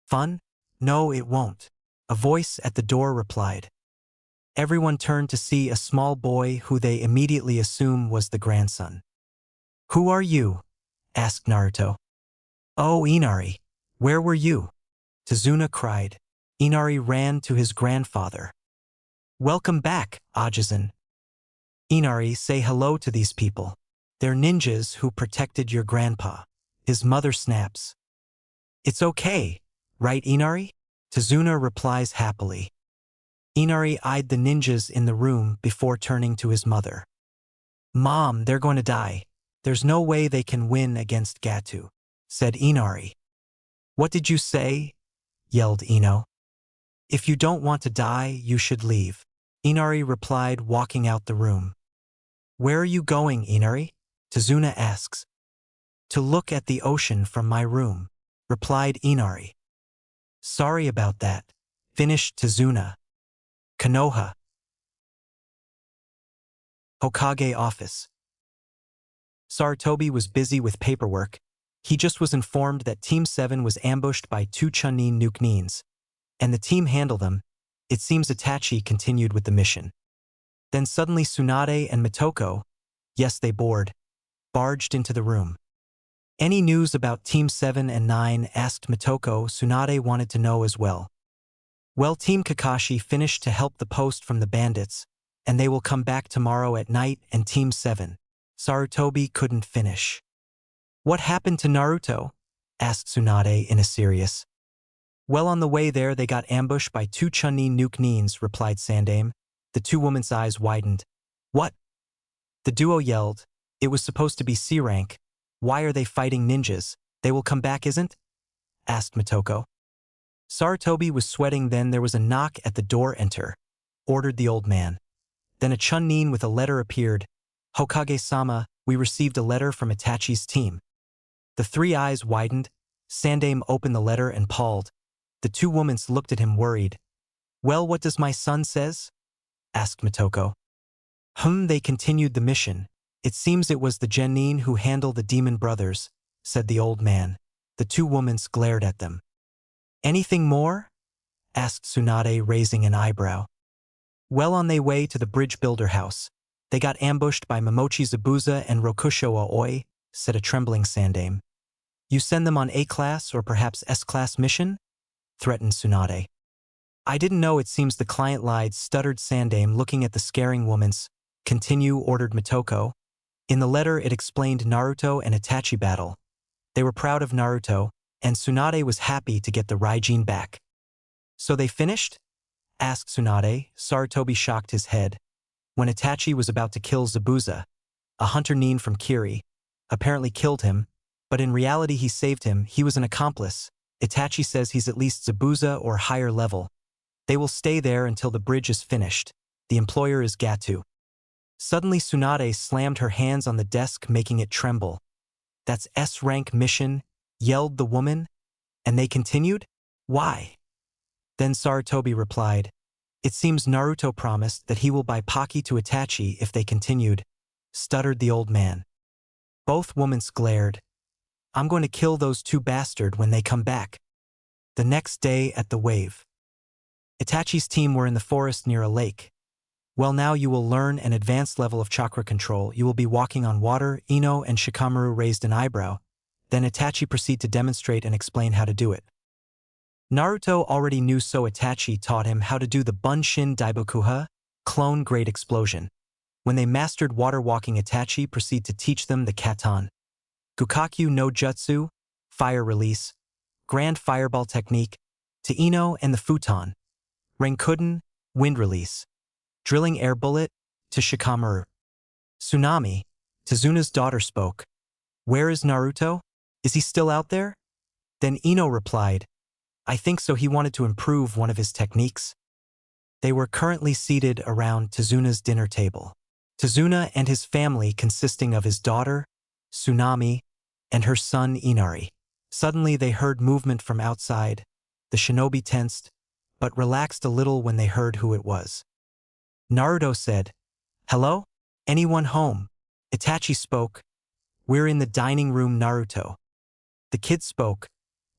[SPEAKER 1] Fun? No, it won't. A voice at the door replied. Everyone turned to see a small boy who they immediately assume was the grandson. Who are you? Asked Naruto. Oh, Inari. Where were you? Tazuna cried. Inari ran to his grandfather. Welcome back, Ajizan. Inari, say hello to these people. They're ninjas who protected your grandpa. His mother snaps. It's okay, right, Inari? Tazuna replies happily. Inari eyed the ninjas in the room before turning to his mother. Mom, they're going to die. There's no way they can win against Gatu, said Inari. What did you say? Yelled Ino. If you don't want to die, you should leave, Inari replied, walking out the room. Where are you going, Inari? Tazuna asks. To look at the ocean from my room, replied Inari. Sorry about that, finished Tazuna. Konoha. Hokage office. Sarutobi was busy with paperwork. He just was informed that Team 7 was ambushed by two Chunin nuke Nins, and the team handled them. It seems Itachi continued with the mission. Then suddenly Tsunade and Mitoko, yes they barged into the room. Any news about Team 7 and 9? Asked Mitoko. Tsunade wanted to know as well. Well, Team Kakashi finished to help the post from the bandits, and they will come back tomorrow at night. And Team 7. Sarutobi couldn't finish. What happened to Naruto? Asked Tsunade in a serious. Well, on the way there they got ambushed by two Chunin nuke Nins, replied Sandaime. The two women's eyes widened. What? The duo yelled. It was supposed to be C rank. Why are they fighting ninjas? They will come back, isn't? Asked Mitoko. Sarutobi was sweating. Then there was a knock at the door. Enter, ordered the old man. Then a Chunin with a letter appeared. Hokage-sama, we received a letter from Itachi's team. The three eyes widened. Sandaime opened the letter and paused. The two women looked at him worried. Well, what does my son says? Asked Mitoko. They continued the mission. It seems it was the genin who handled the demon brothers, said the old man. The two women glared at them. Anything more? Asked Tsunade, raising an eyebrow. Well, on their way to the bridge builder house, they got ambushed by Momochi Zabuza and Rokusho Aoi, said a trembling Sandaime. You send them on A-class or perhaps S-class mission? Threatened Tsunade. I didn't know. It seems the client lied, stuttered Sandaime, looking at the scaring woman's. Continue, ordered Mitoko. In the letter it explained Naruto and Itachi battle. They were proud of Naruto, and Tsunade was happy to get the Raijin back. So they finished? Asked Tsunade. Sarutobi shocked his head. When Itachi was about to kill Zabuza, a hunter Nin from Kiri, apparently killed him, but in reality he saved him. He was an accomplice. Itachi says he's at least Zabuza or higher level. They will stay there until the bridge is finished. The employer is Gatu. Suddenly Tsunade slammed her hands on the desk, making it tremble. That's S-rank mission, yelled the woman. And they continued? Why? Then Sarutobi replied, it seems Naruto promised that he will buy Paki to Itachi if they continued, stuttered the old man. Both women glared. I'm going to kill those two bastards when they come back. The next day at the wave. Itachi's team were in the forest near a lake. Well, now you will learn an advanced level of chakra control. You will be walking on water. Ino and Shikamaru raised an eyebrow. Then Itachi proceeded to demonstrate and explain how to do it. Naruto already knew, so Itachi taught him how to do the Bunshin Daibokuha, clone Great Explosion. When they mastered water walking, Itachi proceeded to teach them the Katan, Gukakyu no Jutsu, Fire Release, Grand Fireball Technique, to Ino and the Futon, Renkuden, Wind Release, Drilling Air Bullet, to Shikamaru. Tsunami, Tezuna's daughter, spoke. "Where is Naruto? Is he still out there?" Then Ino replied, "I think so. He wanted to improve one of his techniques." They were currently seated around Tezuna's dinner table. Tezuna and his family, consisting of his daughter, Tsunami, and her son Inari. Suddenly they heard movement from outside. The shinobi tensed, but relaxed a little when they heard who it was. Naruto said, "Hello? Anyone home?" Itachi spoke, "We're in the dining room, Naruto." The kid spoke,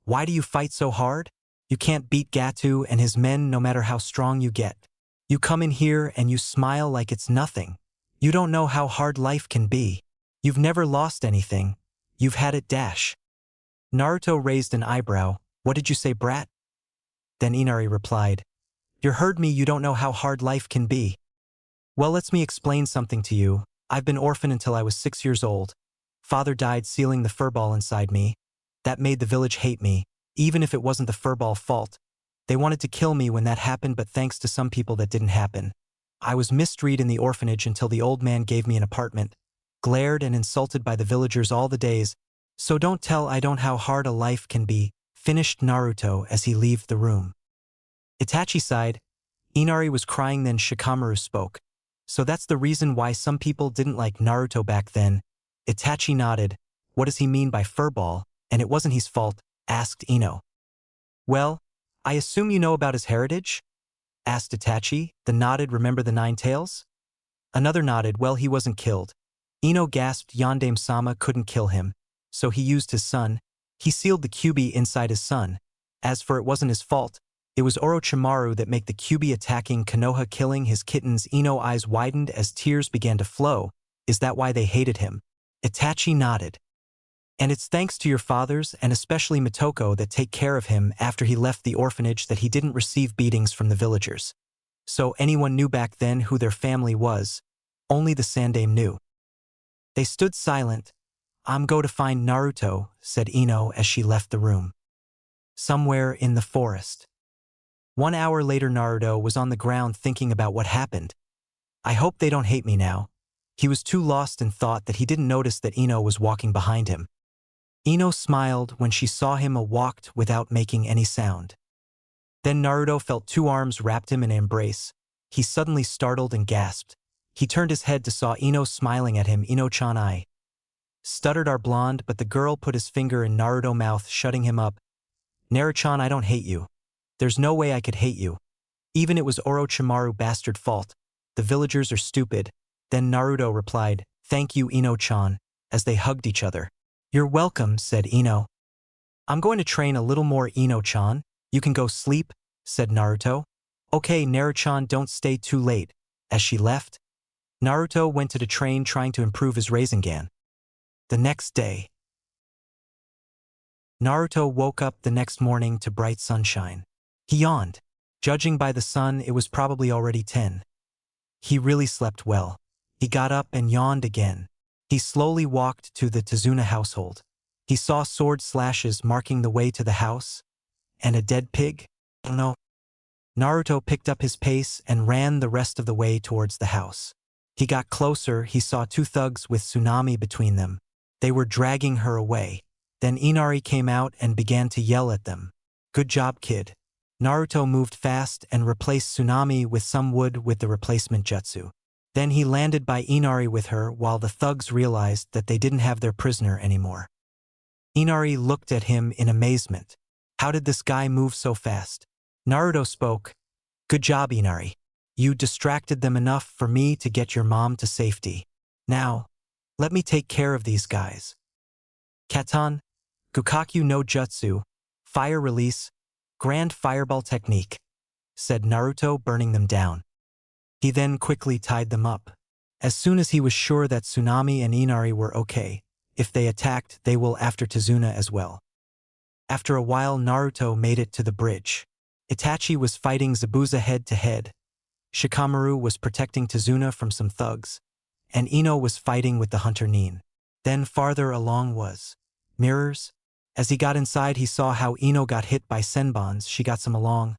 [SPEAKER 1] "Why do you fight so hard? You can't beat Gato and his men no matter how strong you get. You come in here and you smile like it's nothing. You don't know how hard life can be. You've never lost anything. You've had it dash." Naruto raised an eyebrow. "What did you say, brat?" Then Inari replied, "You heard me. You don't know how hard life can be. Well, let me explain something to you. I've been orphaned until I was 6 years old. Father died sealing the furball inside me. That made the village hate me, even if it wasn't the furball fault. They wanted to kill me when that happened, but thanks to some people that didn't happen. I was mistreated in the orphanage until the old man gave me an apartment, glared and insulted by the villagers all the days. So don't tell I don't how hard a life can be," finished Naruto as he left the room. Itachi sighed. Inari was crying. Then Shikamaru spoke. "So that's the reason why some people didn't like Naruto back then?" Itachi nodded. "What does he mean by furball? And it wasn't his fault?" asked Ino. "Well, I assume you know about his heritage?" asked Itachi. The nodded. "Remember the 9 tails?" Another nodded. "Well, he wasn't killed." Ino gasped. "Yondaime-sama couldn't kill him, so he used his son. He sealed the Kyuubi inside his son. As for it wasn't his fault, it was Orochimaru that made the Kyuubi attacking Konoha, killing his kittens." Ino eyes widened as tears began to flow. "Is that why they hated him?" Itachi nodded. "And it's thanks to your fathers, and especially Mitoko, that take care of him after he left the orphanage, that he didn't receive beatings from the villagers. So anyone knew back then who their family was. Only the Sandaime knew." They stood silent. "I'm go to find Naruto," said Ino as she left the room. Somewhere in the forest. 1 hour later, Naruto was on the ground thinking about what happened. "I hope they don't hate me now." He was too lost in thought that he didn't notice that Ino was walking behind him. Ino smiled when she saw him walked without making any sound. Then Naruto felt 2 arms wrapped him in an embrace. He suddenly startled and gasped. He turned his head to saw Ino smiling at him. "Ino-chan," I stuttered, "our blonde," but the girl put his finger in Naruto's mouth, shutting him up. "Naru-chan, I don't hate you. There's no way I could hate you. Even it was Orochimaru bastard fault. The villagers are stupid." Then Naruto replied, "Thank you, Ino-chan," as they hugged each other. "You're welcome," said Ino. "I'm going to train a little more, Ino-chan. You can go sleep," said Naruto. "Okay, Naru-chan, don't stay too late." As she left, Naruto went to the train, trying to improve his Rasengan. The next day, Naruto woke up the next morning to bright sunshine. He yawned. Judging by the sun, it was probably already 10. He really slept well. He got up and yawned again. He slowly walked to the Tezuna household. He saw sword slashes marking the way to the house. And a dead pig? Oh no. Naruto picked up his pace and ran the rest of the way towards the house. He got closer. He saw 2 thugs with Tsunami between them. They were dragging her away. Then Inari came out and began to yell at them. "Good job, kid." Naruto moved fast and replaced Tsunami with some wood with the replacement jutsu. Then he landed by Inari with her, while the thugs realized that they didn't have their prisoner anymore. Inari looked at him in amazement. How did this guy move so fast? Naruto spoke. "Good job, Inari. You distracted them enough for me to get your mom to safety. Now, let me take care of these guys." Katan, Gukakyu no Jutsu, Fire Release, Grand Fireball Technique, said Naruto, burning them down. He then quickly tied them up. As soon as he was sure that Tsunami and Inari were okay, if they attacked, they will after Tezuna as well. After a while, Naruto made it to the bridge. Itachi was fighting Zabuza head to head. Shikamaru was protecting Tazuna from some thugs, and Ino was fighting with the hunter Nin. Then farther along was mirrors. As he got inside, he saw how Ino got hit by Senbons. She got some along,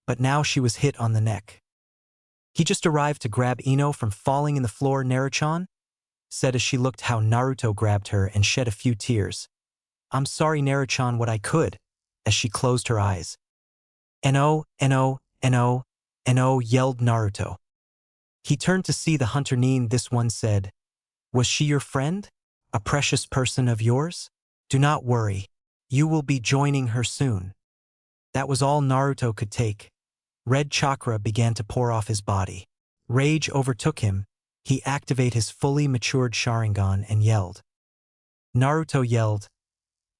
[SPEAKER 1] but now she was hit on the neck. He just arrived to grab Ino from falling in the floor, Naruto said as she looked how Naruto grabbed her and shed a few tears. I'm sorry, Naruto, what I could, as she closed her eyes. No, no, no, no, yelled Naruto. He turned to see the hunter Nin. This one said, was she your friend? A precious person of yours? Do not worry. You will be joining her soon. That was all Naruto could take. Red chakra began to pour off his body. Rage overtook him. He activated his fully matured Sharingan and yelled. Naruto yelled,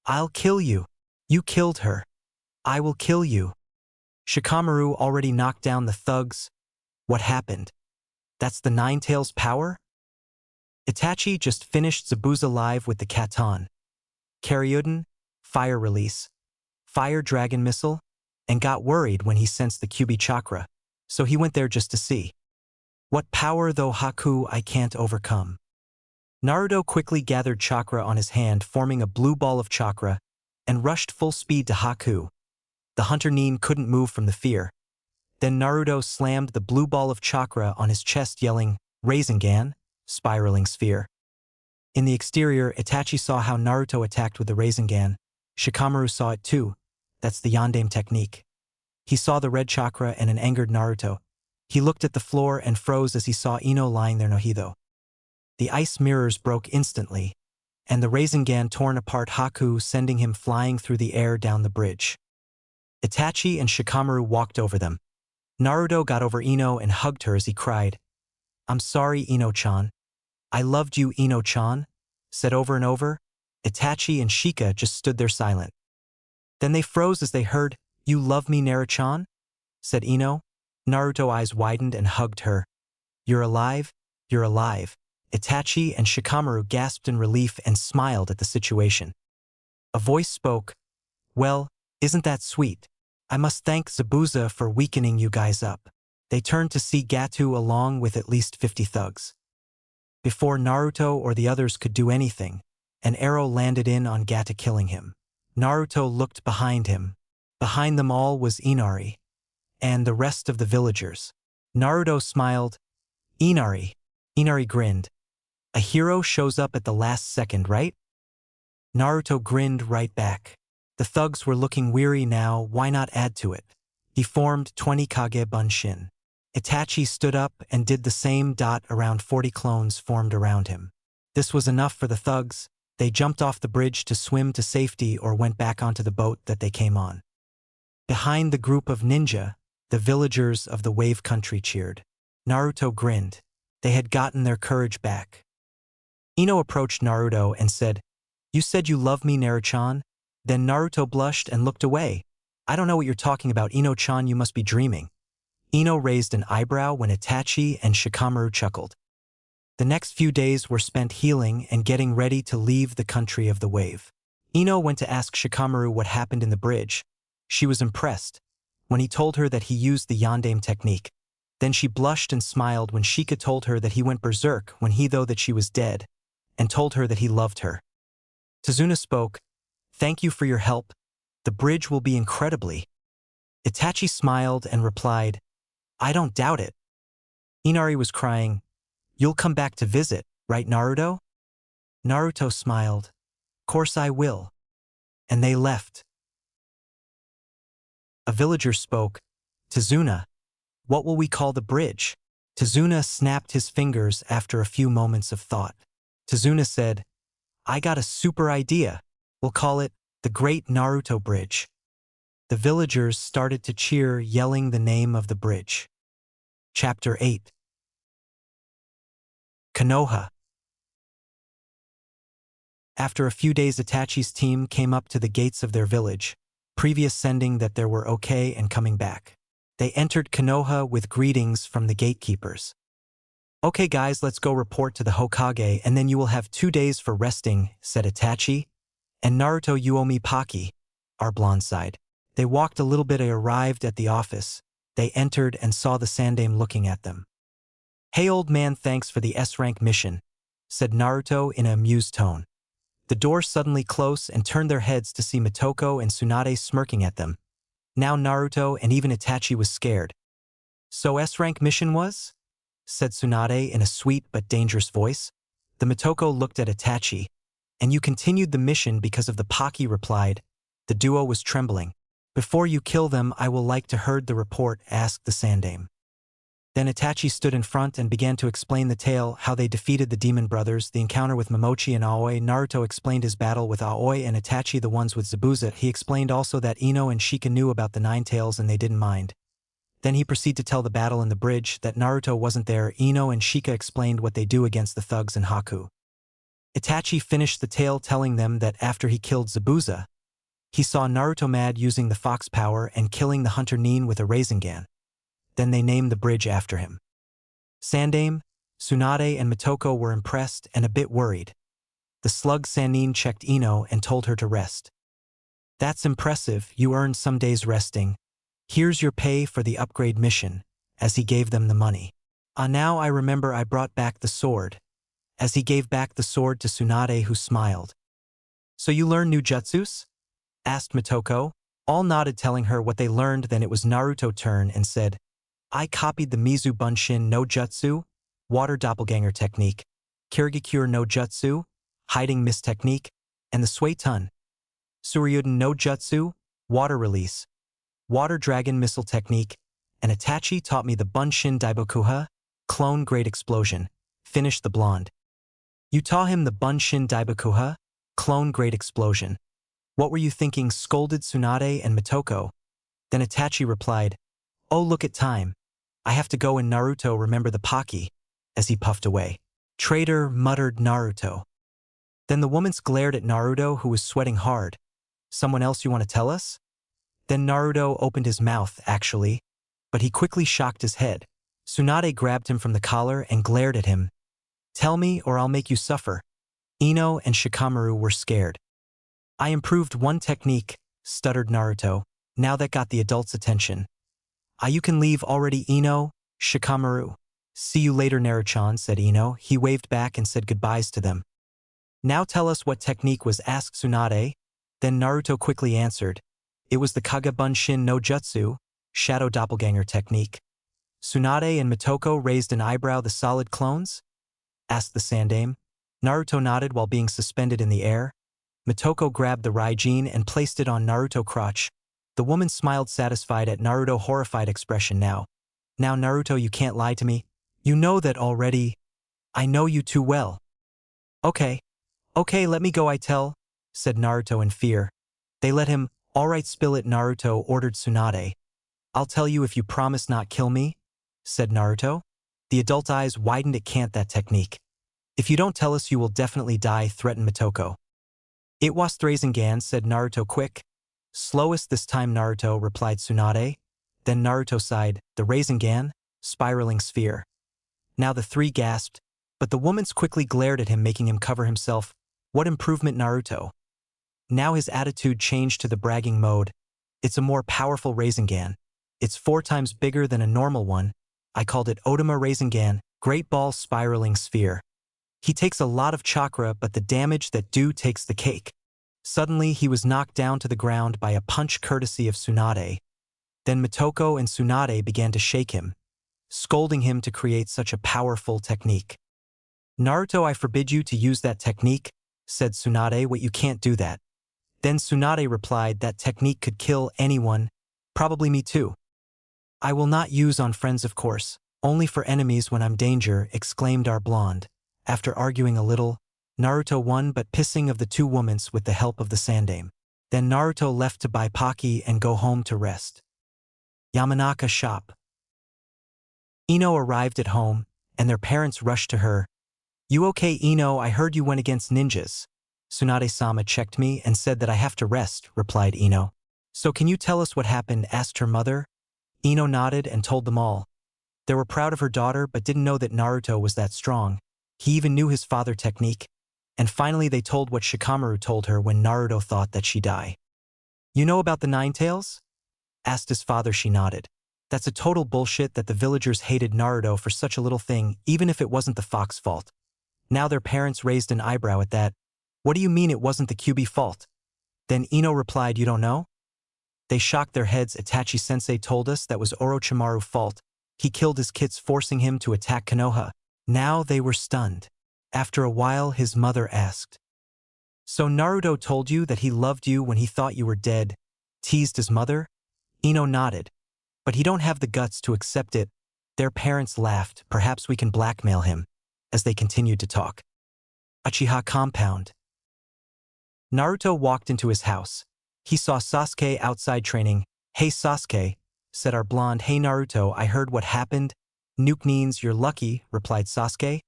[SPEAKER 1] I'll kill you. You killed her. I will kill you. Shikamaru already knocked down the thugs. What happened? That's the Nine Tails power? Itachi just finished Zabuza live with the Katon, Karyuden, Fire Release, Fire Dragon Missile, and got worried when he sensed the Kyuubi chakra, so he went there just to see. What power though Haku I can't overcome. Naruto quickly gathered chakra on his hand, forming a blue ball of chakra, and rushed full speed to Haku. The hunter Nin couldn't move from the fear. Then Naruto slammed the blue ball of chakra on his chest, yelling, Rasengan, spiraling sphere. In the exterior, Itachi saw how Naruto attacked with the Rasengan. Shikamaru saw it too. That's the Yandame technique. He saw the red chakra and an angered Naruto. He looked at the floor and froze as he saw Ino lying there Nohido. The ice mirrors broke instantly, and the Rasengan torn apart Haku, sending him flying through the air down the bridge. Itachi and Shikamaru walked over them. Naruto got over Ino and hugged her as he cried, I'm sorry, Ino-chan. I loved you, Ino-chan, said over and over. Itachi and Shika just stood there silent. Then they froze as they heard, You love me, Naruto-chan? Said Ino. Naruto eyes widened and hugged her. You're alive? You're alive. Itachi and Shikamaru gasped in relief and smiled at the situation. A voice spoke, Well, isn't that sweet? I must thank Zabuza for weakening you guys up. They turned to see Gato along with at least 50 thugs. Before Naruto or the others could do anything, an arrow landed in on Gato, killing him. Naruto looked behind him. Behind them all was Inari and the rest of the villagers. Naruto smiled. Inari. Inari grinned. A hero shows up at the last second, right? Naruto grinned right back. The thugs were looking weary now, why not add to it? He formed 20 Kage Bunshin. Itachi stood up and did the same. Around 40 clones formed around him. This was enough for the thugs. They jumped off the bridge to swim to safety or went back onto the boat that they came on. Behind the group of ninja, the villagers of the Wave Country cheered. Naruto grinned. They had gotten their courage back. Ino approached Naruto and said, You said you love me, Naruto-chan? Then Naruto blushed and looked away. I don't know what you're talking about, Ino-chan, you must be dreaming. Ino raised an eyebrow when Itachi and Shikamaru chuckled. The next few days were spent healing and getting ready to leave the country of the wave. Ino went to ask Shikamaru what happened in the bridge. She was impressed when he told her that he used the Yandame technique. Then she blushed and smiled when Shika told her that he went berserk when he thought that she was dead, and told her that he loved her. Tazuna spoke, Thank you for your help. The bridge will be incredibly. Itachi smiled and replied, I don't doubt it. Inari was crying, You'll come back to visit, right, Naruto? Naruto smiled, Course I will. And they left. A villager spoke, Tazuna, what will we call the bridge? Tazuna snapped his fingers after a few moments of thought. Tazuna said, I got a super idea. We'll call it the Great Naruto Bridge. The villagers started to cheer, yelling the name of the bridge. Chapter 8. Konoha. After a few days, Itachi's team came up to the gates of their village, previous sending that they were okay and coming back. They entered Konoha with greetings from the gatekeepers. Okay guys, let's go report to the Hokage and then you will have 2 days for resting, said Itachi. And Naruto, you owe me Paki. our blonde sighed. They walked a little bit and arrived at the office. They entered and saw the Sandame looking at them. "Hey old man, thanks for the S-rank mission," said Naruto in an amused tone. The door suddenly closed and turned their heads to see Motoko and Tsunade smirking at them. Now Naruto and even Itachi was scared. "So S-rank mission was?" said Tsunade in a sweet but dangerous voice. The Motoko looked at Itachi. "And you continued the mission because of the Pocky," replied. The duo was trembling. "Before you kill them, I will like to heard the report," asked the Sandame. Then Itachi stood in front and began to explain the tale, how they defeated the Demon Brothers, the encounter with Momochi and Aoi. Naruto explained his battle with Aoi and Itachi the ones with Zabuza. He explained also that Ino and Shika knew about the Nine Tails and they didn't mind. Then he proceeded to tell the battle in the bridge, that Naruto wasn't there. Ino and Shika explained what they do against the thugs and Haku. Itachi finished the tale telling them that after he killed Zabuza, he saw Naruto mad using the fox power and killing the hunter Nin with a Rasengan. Then they named the bridge after him. Sandame, Tsunade and Motoko were impressed and a bit worried. The slug Sanin checked Ino and told her to rest. "That's impressive, you earned some days resting. Here's your pay for the upgrade mission," as he gave them the money. Now I remember I brought back the sword," as he gave back the sword to Tsunade, who smiled. "So you learned new jutsus?" asked Motoko. All nodded, telling her what they learned. Then it was Naruto's turn and said, "I copied the Mizu Bunshin no Jutsu, Water Doppelganger Technique, Kirigakure no Jutsu, Hiding Mist Technique, and the Suetun, Suryuden no Jutsu, Water Release, Water Dragon Missile Technique, and Itachi taught me the Bunshin Daibokuha, Clone Great Explosion," finished the blonde. "You taught him the Bunshin Daibokuha, Clone Great Explosion. What were you thinking?" scolded Tsunade and Motoko. Then Itachi replied, "Oh, look at time. I have to go," and Naruto remember the Pocky, as he puffed away. "Traitor," muttered Naruto. Then the woman glared at Naruto, who was sweating hard. "Someone else you want to tell us?" Then Naruto opened his mouth, actually, but he quickly shocked his head. Tsunade grabbed him from the collar and glared at him. "Tell me or I'll make you suffer." Ino and Shikamaru were scared. "I improved one technique," stuttered Naruto. Now that got the adults' attention. You can leave already, Ino, Shikamaru." "See you later, Naruchan," said Ino. He waved back and said goodbyes to them. "Now tell us what technique was," asked Tsunade. Then Naruto quickly answered. "It was the Kagabunshin no Jutsu, Shadow Doppelganger Technique." Tsunade and Motoko raised an eyebrow. "The solid clones?" asked the Sandame. Naruto nodded while being suspended in the air. Motoko grabbed the Raijin and placed it on Naruto's crotch. The woman smiled, satisfied at Naruto's horrified expression now. "Now Naruto, you can't lie to me. You know that already. I know you too well." Okay, let me go, I tell," said Naruto in fear. They let him. "All right, spill it," Naruto ordered Tsunade. "I'll tell you if you promise not kill me," said Naruto. The adult eyes widened. "It can't, that technique. If you don't tell us, you will definitely die," threatened Motoko. "It was Rasengan," said Naruto quick. "Slowest this time, Naruto," replied Tsunade. Then Naruto sighed. "The Rasengan? Spiraling sphere." Now the three gasped, but the woman quickly glared at him, making him cover himself. What improvement, Naruto? Now his attitude changed to the bragging mode. "It's a more powerful Rasengan. It's 4 times bigger than a normal one. I called it Otama Rasengan, Great Ball Spiraling Sphere. He takes a lot of chakra, but the damage that do takes the cake." Suddenly, he was knocked down to the ground by a punch courtesy of Tsunade. Then Motoko and Tsunade began to shake him, scolding him to create such a powerful technique. "Naruto, I forbid you to use that technique," said Tsunade. "What, you can't do that?" Then Tsunade replied, "That technique could kill anyone, probably me too. I will not use on friends, of course, only for enemies when I'm danger," exclaimed our blonde. After arguing a little, Naruto won, but pissing of the two women with the help of the Sandame. Then Naruto left to buy Pocky and go home to rest. Yamanaka shop. Ino arrived at home, and their parents rushed to her. "You okay, Ino? I heard you went against ninjas." "Tsunade-sama checked me and said that I have to rest," replied Ino. "So can you tell us what happened?" asked her mother. Ino nodded and told them all. They were proud of her daughter, but didn't know that Naruto was that strong. He even knew his father technique. And finally they told what Shikamaru told her when Naruto thought that she'd die. You know about the Nine Tails? Asked his father. She nodded. That's a total bullshit that the villagers hated Naruto for such a little thing, even if it wasn't the fox's fault. Now their parents raised an eyebrow at that. What do you mean it wasn't the QB fault? Then Ino replied, you don't know? They shocked their heads. Itachi-sensei told us that was Orochimaru's fault. He killed his kids, forcing him to attack Konoha. Now they were stunned. After a while, his mother asked, so Naruto told you that he loved you when he thought you were dead? Teased his mother. Ino nodded. But he don't have the guts to accept it. Their parents laughed. Perhaps we can blackmail him. As they continued to talk. Uchiha compound. Naruto walked into his house. He saw Sasuke outside training. Hey Sasuke, said our blonde. Hey Naruto, I heard what happened. Nuke means you're lucky, replied Sasuke.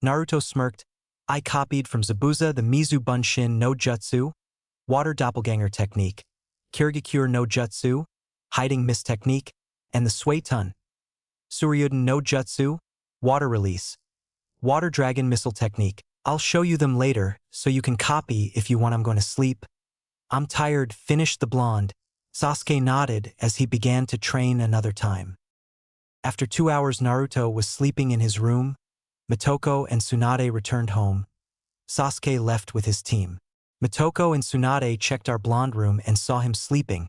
[SPEAKER 1] Naruto smirked. I copied from Zabuza the Mizu Bunshin no Jutsu, Water Doppelganger technique, Kirigakure no Jutsu, Hiding Mist technique, and the Suetun, Suryuden no Jutsu, Water Release, Water Dragon Missile technique. I'll show you them later, so you can copy if you want. I'm going to sleep. I'm tired, finished the blonde. Sasuke nodded as he began to train another time. After 2 hours, Naruto was sleeping in his room. Motoko and Tsunade returned home. Sasuke left with his team. Motoko and Tsunade checked our blonde room and saw him sleeping.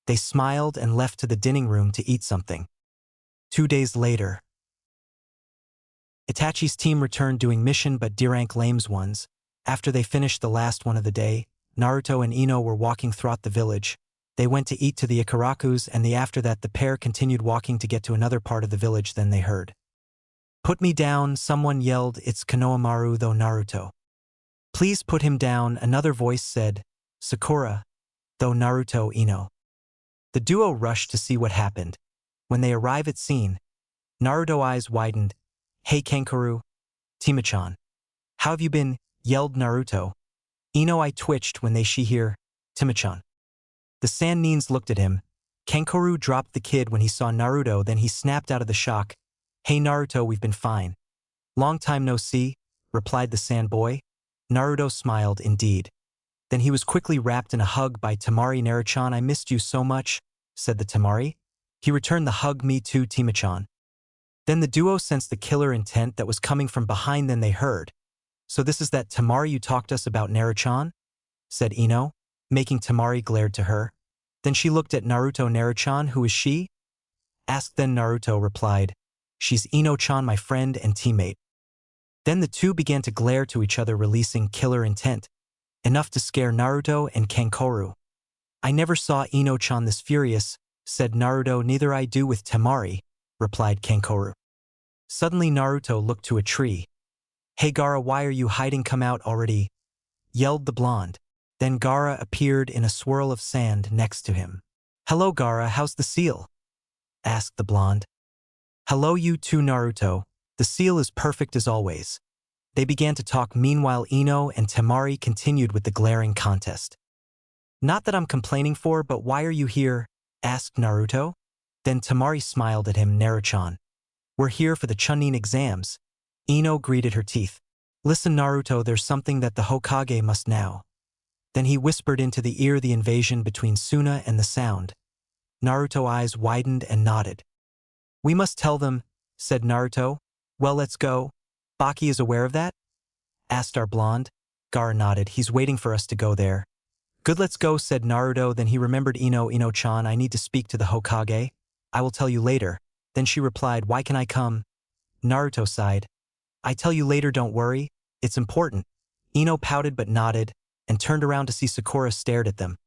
[SPEAKER 1] They smiled and left to the dining room to eat something. 2 days later, Itachi's team returned doing mission but D-rank lames ones. After they finished the last one of the day, Naruto and Ino were walking throughout the village. They went to eat to the Ikarakus, and after that the pair continued walking to get to another part of the village. Then they heard, "Put me down," someone yelled. "It's Konohamaru though Naruto." "Please put him down," another voice said. "Sakura, though Naruto Ino." The duo rushed to see what happened. When they arrive at scene, Naruto eyes widened. "Hey Kankuro, Timichan. How have you been?" yelled Naruto. Ino eye twitched when she hear, "Timichan." The Sannins looked at him. Kankuro dropped the kid when he saw Naruto, then he snapped out of the shock. "Hey Naruto, we've been fine." "Long time no see," replied the Sand boy. Naruto smiled, indeed. Then he was quickly wrapped in a hug by Temari. "Naruchan, I missed you so much," said the Temari. He returned the hug. "Me too, Timichan." Then the duo sensed the killer intent that was coming from behind. Then they heard, "So this is that Temari you talked us about, Naruchan?" said Ino, making Temari glared to her. Then she looked at Naruto. "Naruchan, who is she?" asked. Then Naruto replied, "She's Ino-chan, my friend and teammate." Then the two began to glare to each other, releasing killer intent, enough to scare Naruto and Kankuro. "I never saw Ino-chan this furious," said Naruto. "Neither I do with Temari," replied Kankuro. Suddenly Naruto looked to a tree. "Hey Gaara, why are you hiding? Come out already," yelled the blonde. Then Gaara appeared in a swirl of sand next to him. "Hello Gaara, how's the seal?" asked the blonde. "Hello you too Naruto, the seal is perfect as always." They began to talk. Meanwhile Ino and Temari continued with the glaring contest. "Not that I'm complaining for, but why are you here?" asked Naruto. Then Temari smiled at him. "Naruchan, we're here for the Chunin exams." Ino gritted her teeth. "Listen Naruto, there's something that the Hokage must know." Then he whispered into the ear the invasion between Suna and the sound. Naruto eyes widened and nodded. "We must tell them," said Naruto. "Well, let's go." "Baki is aware of that?" asked our blonde. Gaara nodded. "He's waiting for us to go there." "Good, let's go," said Naruto. Then he remembered Ino. "Ino-chan, I need to speak to the Hokage. I will tell you later." Then she replied, "Why can I come?" Naruto sighed. "I tell you later, don't worry. It's important." Ino pouted but nodded, and turned around to see Sakura stared at them.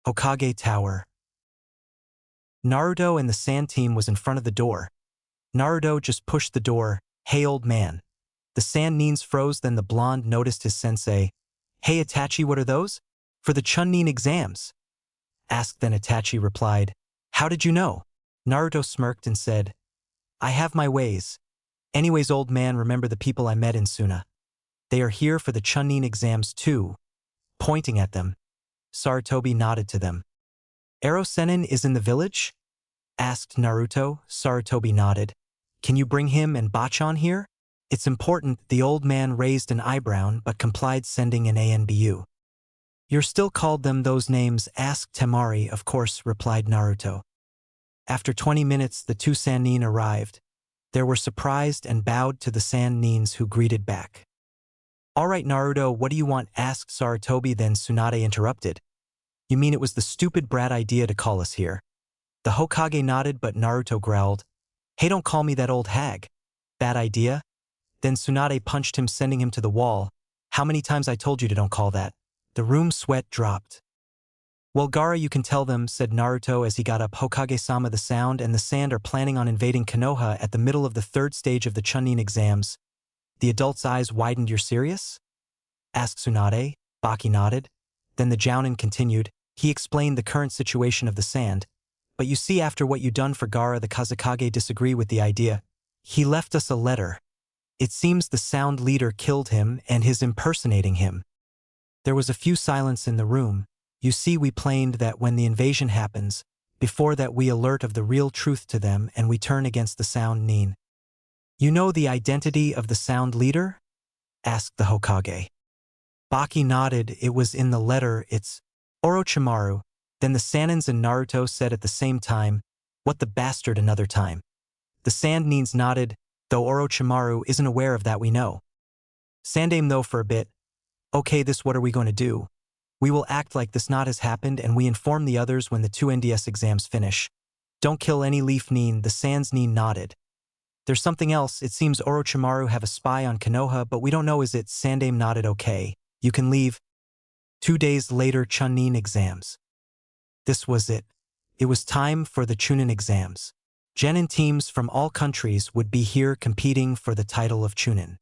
[SPEAKER 1] Hokage Tower. Naruto and the Sand team was in front of the door. Naruto just pushed the door. "Hey old man." The Sannins froze. Then the blonde noticed his sensei. "Hey Itachi, what are those?" "For the Chunin exams," asked. Then Itachi replied, "How did you know?" Naruto smirked and said, "I have my ways. Anyways old man, remember the people I met in Suna. They are here for the Chunin exams too," pointing at them. Sarutobi nodded to them. "Ero Sennin is in the village?" asked Naruto. Sarutobi nodded. "Can you bring him and Bachan here?" "It's important." The old man raised an eyebrow but complied, sending an ANBU. You're still called them those names, asked Temari. Of course, replied Naruto. After 20 minutes, the two Sannin arrived. They were surprised and bowed to the Sannins who greeted back. All right, Naruto, what do you want? Asked Sarutobi. Then Tsunade interrupted. You mean it was the stupid brat idea to call us here? The Hokage nodded, but Naruto growled, Hey, don't call me that old hag. Bad idea? Then Tsunade punched him, sending him to the wall. How many times I told you to don't call that? The room sweat dropped. Well, Gaara, you can tell them, said Naruto as he got up. Hokage-sama, the Sound and the Sand are planning on invading Konoha at the middle of the third stage of the Chunin exams. The adult's eyes widened. You're serious? Asked Tsunade. Baki nodded. Then the Jounin continued. He explained the current situation of the Sand. But you see, after what you done for Gaara, the Kazekage disagree with the idea. He left us a letter. It seems the Sound leader killed him and is impersonating him. There was a few silence in the room. You see, we planned that when the invasion happens, before that we alert of the real truth to them and we turn against the Sound Nin. You know the identity of the Sound leader? Asked the Hokage. Baki nodded. It was in the letter. It's Orochimaru. Then the Sannins and Naruto said at the same time, What the bastard, another time. The Sannins nodded, though Orochimaru isn't aware of that, we know. Sandaime though for a bit. Okay, this what are we going to do? We will act like this not has happened and we inform the others when the two NDS exams finish. Don't kill any Leaf Nin. The Sans Nin nodded. There's something else. It seems Orochimaru have a spy on Konoha, but we don't know is it. Sandaime nodded. Okay, you can leave. 2 days later, Chunin exams. This was it. It was time for the Chunin exams. Genin teams from all countries would be here competing for the title of Chunin.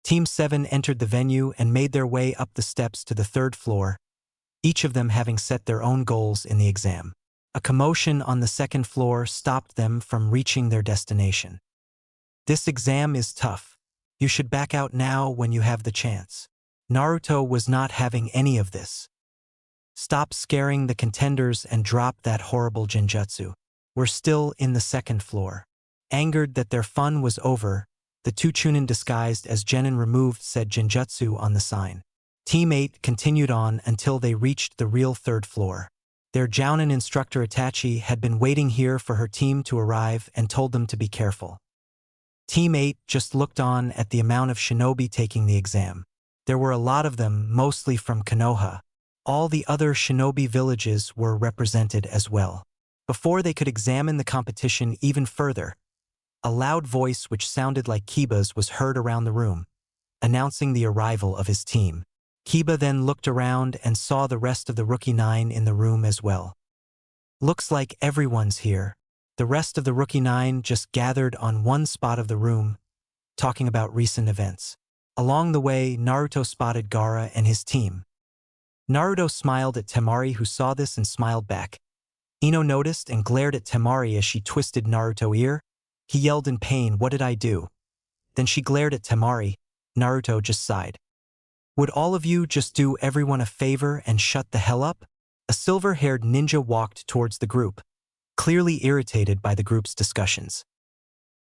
[SPEAKER 1] Team 7 entered the venue and made their way up the steps to the third floor, each of them having set their own goals in the exam. A commotion on the second floor stopped them from reaching their destination. This exam is tough. You should back out now when you have the chance. Naruto was not having any of this. Stop scaring the contenders and drop that horrible genjutsu. We're still in the second floor. Angered that their fun was over, the two Chunin disguised as Genin removed said genjutsu on the sign. Team 8 continued on until they reached the real third floor. Their Jounin instructor Itachi had been waiting here for her team to arrive and told them to be careful. Team 8 just looked on at the amount of shinobi taking the exam. There were a lot of them, mostly from Konoha. All the other shinobi villages were represented as well. Before they could examine the competition even further, a loud voice which sounded like Kiba's was heard around the room, announcing the arrival of his team. Kiba then looked around and saw the rest of the Rookie 9 in the room as well. Looks like everyone's here. The rest of the Rookie 9 just gathered on one spot of the room, talking about recent events. Along the way, Naruto spotted Gaara and his team. Naruto smiled at Temari, who saw this and smiled back. Ino noticed and glared at Temari as she twisted Naruto's ear. He yelled in pain, What did I do? Then she glared at Temari. Naruto just sighed. Would all of you just do everyone a favor and shut the hell up? A silver-haired ninja walked towards the group, clearly irritated by the group's discussions.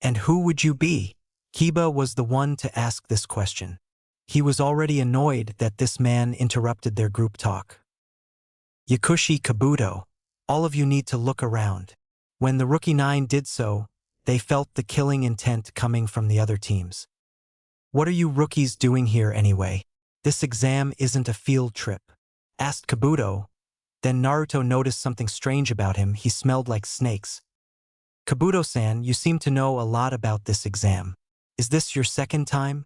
[SPEAKER 1] And who would you be? Kiba was the one to ask this question. He was already annoyed that this man interrupted their group talk. Yakushi Kabuto, all of you need to look around. When the Rookie 9 did so, they felt the killing intent coming from the other teams. What are you rookies doing here anyway? This exam isn't a field trip, asked Kabuto. Then Naruto noticed something strange about him. He smelled like snakes. Kabuto-san, you seem to know a lot about this exam. Is this your second time?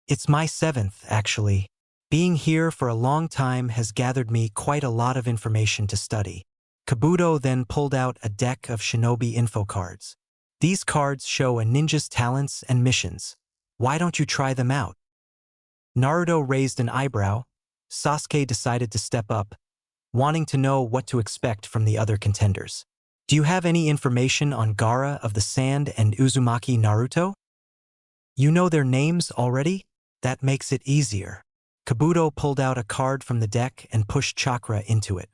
[SPEAKER 1] It's my 7th, actually. Being here for a long time has gathered me quite a lot of information to study. Kabuto then pulled out a deck of shinobi info cards. These cards show a ninja's talents and missions. Why don't you try them out? Naruto raised an eyebrow. Sasuke decided to step up, wanting to know what to expect from the other contenders. Do you have any information on Gaara of the Sand and Uzumaki Naruto? You know their names already? That makes it easier. Kabuto pulled out a card from the deck and pushed chakra into it.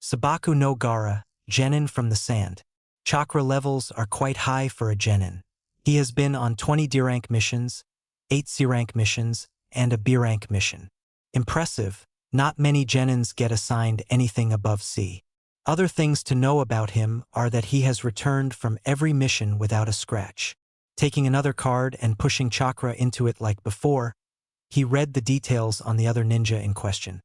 [SPEAKER 1] Sabaku no Gaara, Genin from the Sand. Chakra levels are quite high for a Genin. He has been on 20 D-rank missions, 8 C-rank missions, and a B-rank mission. Impressive. Not many genins get assigned anything above C. Other things to know about him are that he has returned from every mission without a scratch. Taking another card and pushing chakra into it like before, he read the details on the other ninja in question.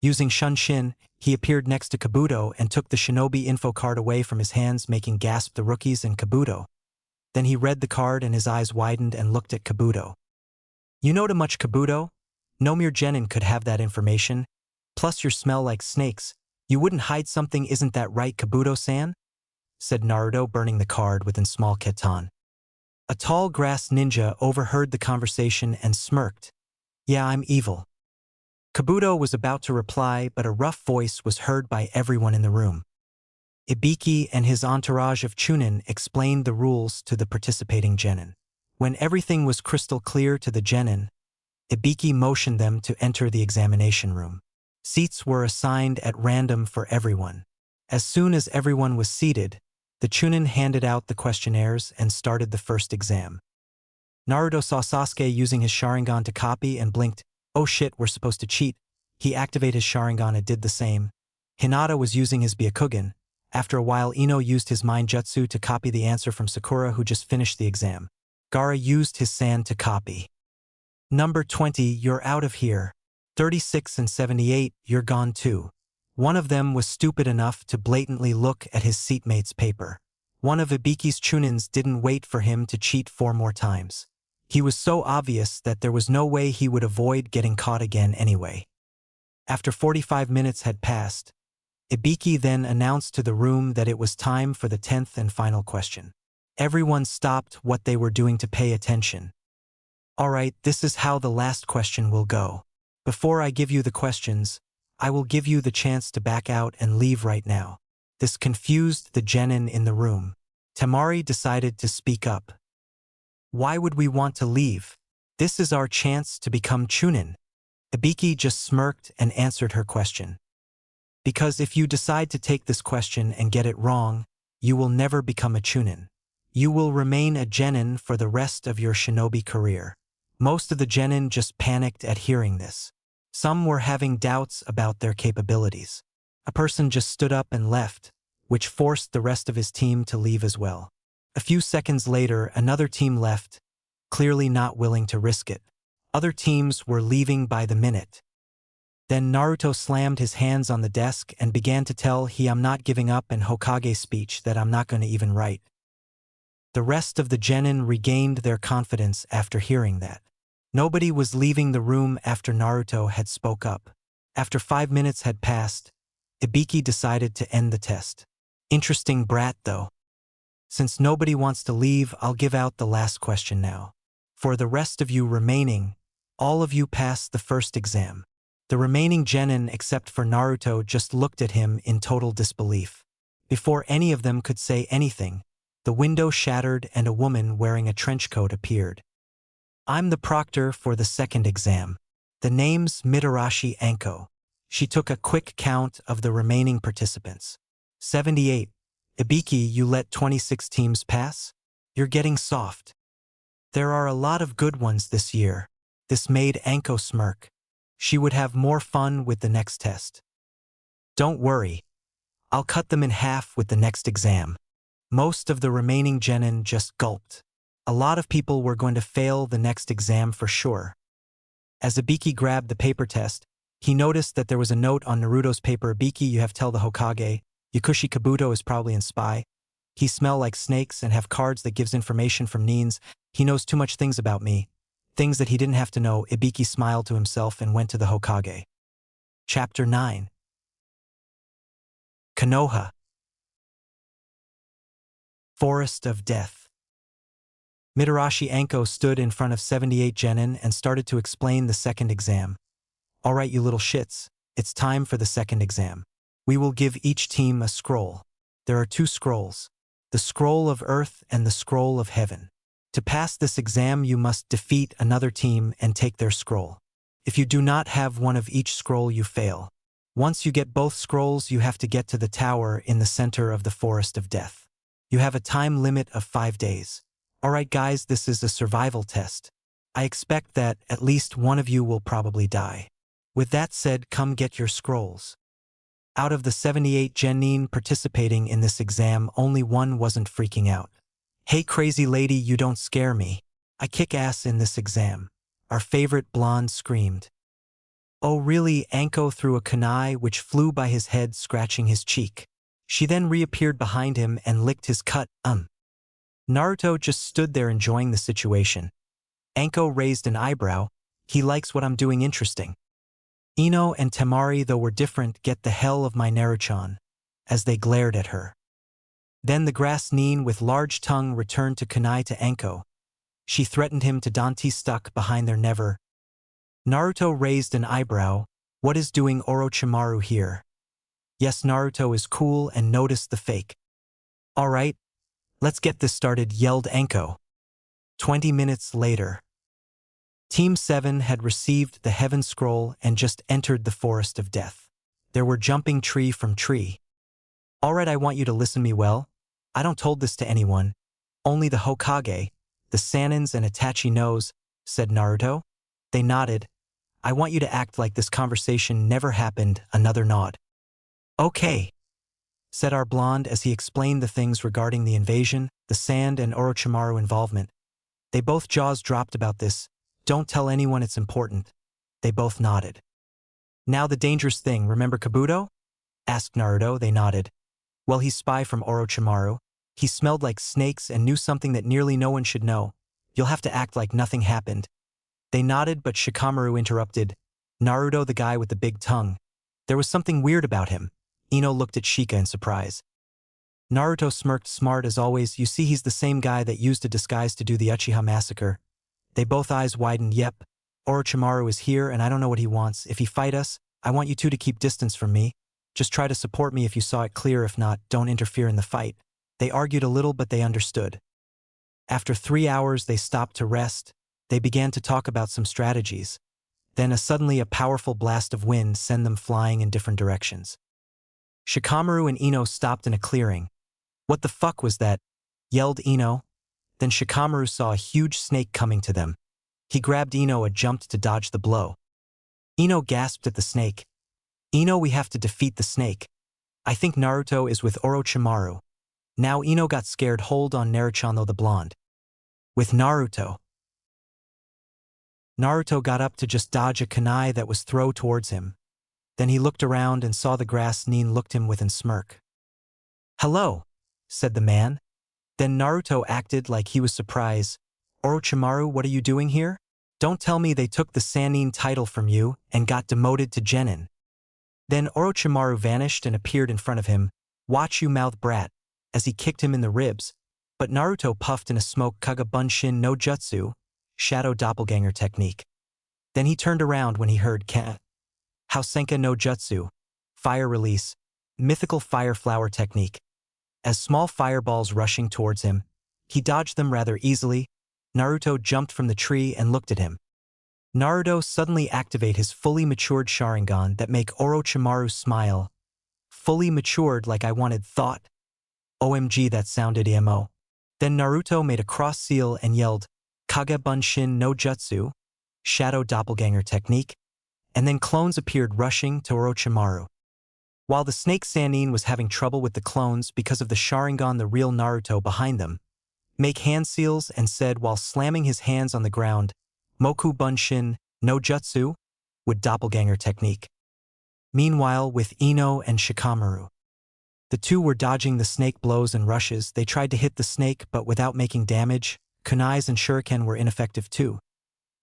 [SPEAKER 1] Using Shunshin, he appeared next to Kabuto and took the shinobi info card away from his hands, making gasp the rookies and Kabuto. Then he read the card and his eyes widened and looked at Kabuto. You know too much, Kabuto? No mere genin could have that information. Plus you smell like snakes. You wouldn't hide something, isn't that right, Kabuto-san? Said Naruto, burning the card within small ketan. A tall grass ninja overheard the conversation and smirked. Yeah, I'm evil. Kabuto was about to reply, but a rough voice was heard by everyone in the room. Ibiki and his entourage of Chunin explained the rules to the participating genin. When everything was crystal clear to the genin, Ibiki motioned them to enter the examination room. Seats were assigned at random for everyone. As soon as everyone was seated, the Chunin handed out the questionnaires and started the first exam. Naruto saw Sasuke using his Sharingan to copy and blinked. Oh shit, we're supposed to cheat. He activated his Sharingan and did the same. Hinata was using his Byakugan. After a while, Ino used his Mind Jutsu to copy the answer from Sakura, who just finished the exam. Gaara used his Sand to copy. Number 20, you're out of here. 36 and 78, you're gone too. One of them was stupid enough to blatantly look at his seatmate's paper. One of Ibiki's Chunins didn't wait for him to cheat 4 more times. He was so obvious that there was no way he would avoid getting caught again anyway. After 45 minutes had passed, Ibiki then announced to the room that it was time for the 10th and final question. Everyone stopped what they were doing to pay attention. Alright, this is how the last question will go. Before I give you the questions, I will give you the chance to back out and leave right now. This confused the genin in the room. Temari decided to speak up. Why would we want to leave? This is our chance to become Chunin. Ibiki just smirked and answered her question. Because if you decide to take this question and get it wrong, you will never become a Chunin. You will remain a genin for the rest of your shinobi career. Most of the genin just panicked at hearing this. Some were having doubts about their capabilities. A person just stood up and left, which forced the rest of his team to leave as well. A few seconds later, another team left, clearly not willing to risk it. Other teams were leaving by the minute. Then Naruto slammed his hands on the desk and began to tell I'm not giving up an Hokage speech that I'm not going to even write. The rest of the genin regained their confidence after hearing that. Nobody was leaving the room after Naruto had spoke up. After 5 minutes had passed, Ibiki decided to end the test. Interesting brat though. Since nobody wants to leave, I'll give out the last question now. For the rest of you remaining, all of you passed the first exam. The remaining genin except for Naruto just looked at him in total disbelief. Before any of them could say anything, the window shattered and a woman wearing a trench coat appeared. I'm the proctor for the second exam. The name's Mitarashi Anko. She took a quick count of the remaining participants. 78. Ibiki, you let 26 teams pass? You're getting soft. There are a lot of good ones this year. This made Anko smirk. She would have more fun with the next test. Don't worry. I'll cut them in half with the next exam. Most of the remaining genin just gulped. A lot of people were going to fail the next exam for sure. As Ibiki grabbed the paper test, he noticed that there was a note on Naruto's paper. Ibiki, you have tell the Hokage. Yakushi Kabuto is probably in spy. He smell like snakes and have cards that gives information from Neens. He knows too much things about me. Things that he didn't have to know. Ibiki smiled to himself and went to the Hokage. Chapter 9. Konoha. Forest of Death. Mitarashi Anko stood in front of 78 genin and started to explain the second exam. Alright, you little shits, it's time for the second exam. We will give each team a scroll. There are 2 scrolls, the Scroll of Earth and the Scroll of Heaven. To pass this exam, you must defeat another team and take their scroll. If you do not have one of each scroll, you fail. Once you get both scrolls, you have to get to the tower in the center of the Forest of Death. You have a time limit of 5 days. Alright guys, this is a survival test. I expect that at least one of you will probably die. With that said, come get your scrolls. Out of the 78 genin participating in this exam, only one wasn't freaking out. Hey crazy lady, you don't scare me. I kick ass in this exam. Our favorite blonde screamed. Oh really? Anko threw a kunai which flew by his head, scratching his cheek. She then reappeared behind him and licked his cut. Naruto just stood there enjoying the situation. Anko raised an eyebrow. He likes what I'm doing interesting. Ino and Temari, though were different, get the hell of my Naruchan, as they glared at her. Then the grass nin with large tongue returned to kunai to Anko. She threatened him to Dante stuck behind their never. Naruto raised an eyebrow. What is doing Orochimaru here? Yes, Naruto is cool and noticed the fake. Alright, let's get this started, yelled Anko. 20 minutes later. Team 7 had received the Heaven Scroll and just entered the Forest of Death. There were jumping tree from tree. Alright, I want you to listen me well. I don't told this to anyone. Only the Hokage, the Sanins and Itachi knows, said Naruto. They nodded. I want you to act like this conversation never happened. Another nod. Okay, said our blonde as he explained the things regarding the invasion, the sand and Orochimaru involvement. They both jaws dropped about this. Don't tell anyone, it's important. They both nodded. Now the dangerous thing, remember Kabuto? Asked Naruto. They nodded. Well, he's spy from Orochimaru. He smelled like snakes and knew something that nearly no one should know. You'll have to act like nothing happened. They nodded, but Shikamaru interrupted. Naruto, the guy with the big tongue. There was something weird about him. Ino looked at Shika in surprise. Naruto smirked, smart as always. You see, he's the same guy that used a disguise to do the Uchiha massacre. They both eyes widened. Yep, Orochimaru is here and I don't know what he wants. If he fight us, I want you two to keep distance from me. Just try to support me if you saw it clear. If not, don't interfere in the fight. They argued a little, but they understood. After 3 hours, they stopped to rest. They began to talk about some strategies. Then suddenly a powerful blast of wind sent them flying in different directions. Shikamaru and Ino stopped in a clearing. What the fuck was that? Yelled Ino. Then Shikamaru saw a huge snake coming to them. He grabbed Ino and jumped to dodge the blow. Ino gasped at the snake. Ino, we have to defeat the snake. I think Naruto is with Orochimaru. Now Ino got scared. Hold on, Naruchan, though the blonde. With Naruto. Naruto got up to just dodge a kunai that was thrown towards him. Then he looked around and saw the grass nin looked him with a smirk. Hello, said the man. Then Naruto acted like he was surprised. Orochimaru, what are you doing here? Don't tell me they took the Sannin title from you and got demoted to Genin. Then Orochimaru vanished and appeared in front of him. Watch you, mouth brat, as he kicked him in the ribs. But Naruto puffed in a smoke. Kaga Bunshin no Jutsu, shadow doppelganger technique. Then he turned around when he heard Hausenka no Jutsu, fire release, mythical fire flower technique. As small fireballs rushing towards him, he dodged them rather easily. Naruto jumped from the tree and looked at him. Naruto suddenly activate his fully matured Sharingan that make Orochimaru smile. Fully matured, like I wanted thought. OMG, that sounded emo. Then Naruto made a cross seal and yelled, Kage Bunshin no Jutsu, shadow doppelganger technique, and then clones appeared rushing to Orochimaru. While the snake Sannin was having trouble with the clones because of the Sharingan, the real Naruto behind them make hand seals and said while slamming his hands on the ground, Moku Bunshin no Jutsu, with doppelganger technique. Meanwhile, with Ino and Shikamaru, the two were dodging the snake blows and rushes. They tried to hit the snake but without making damage. Kunais and shuriken were ineffective too.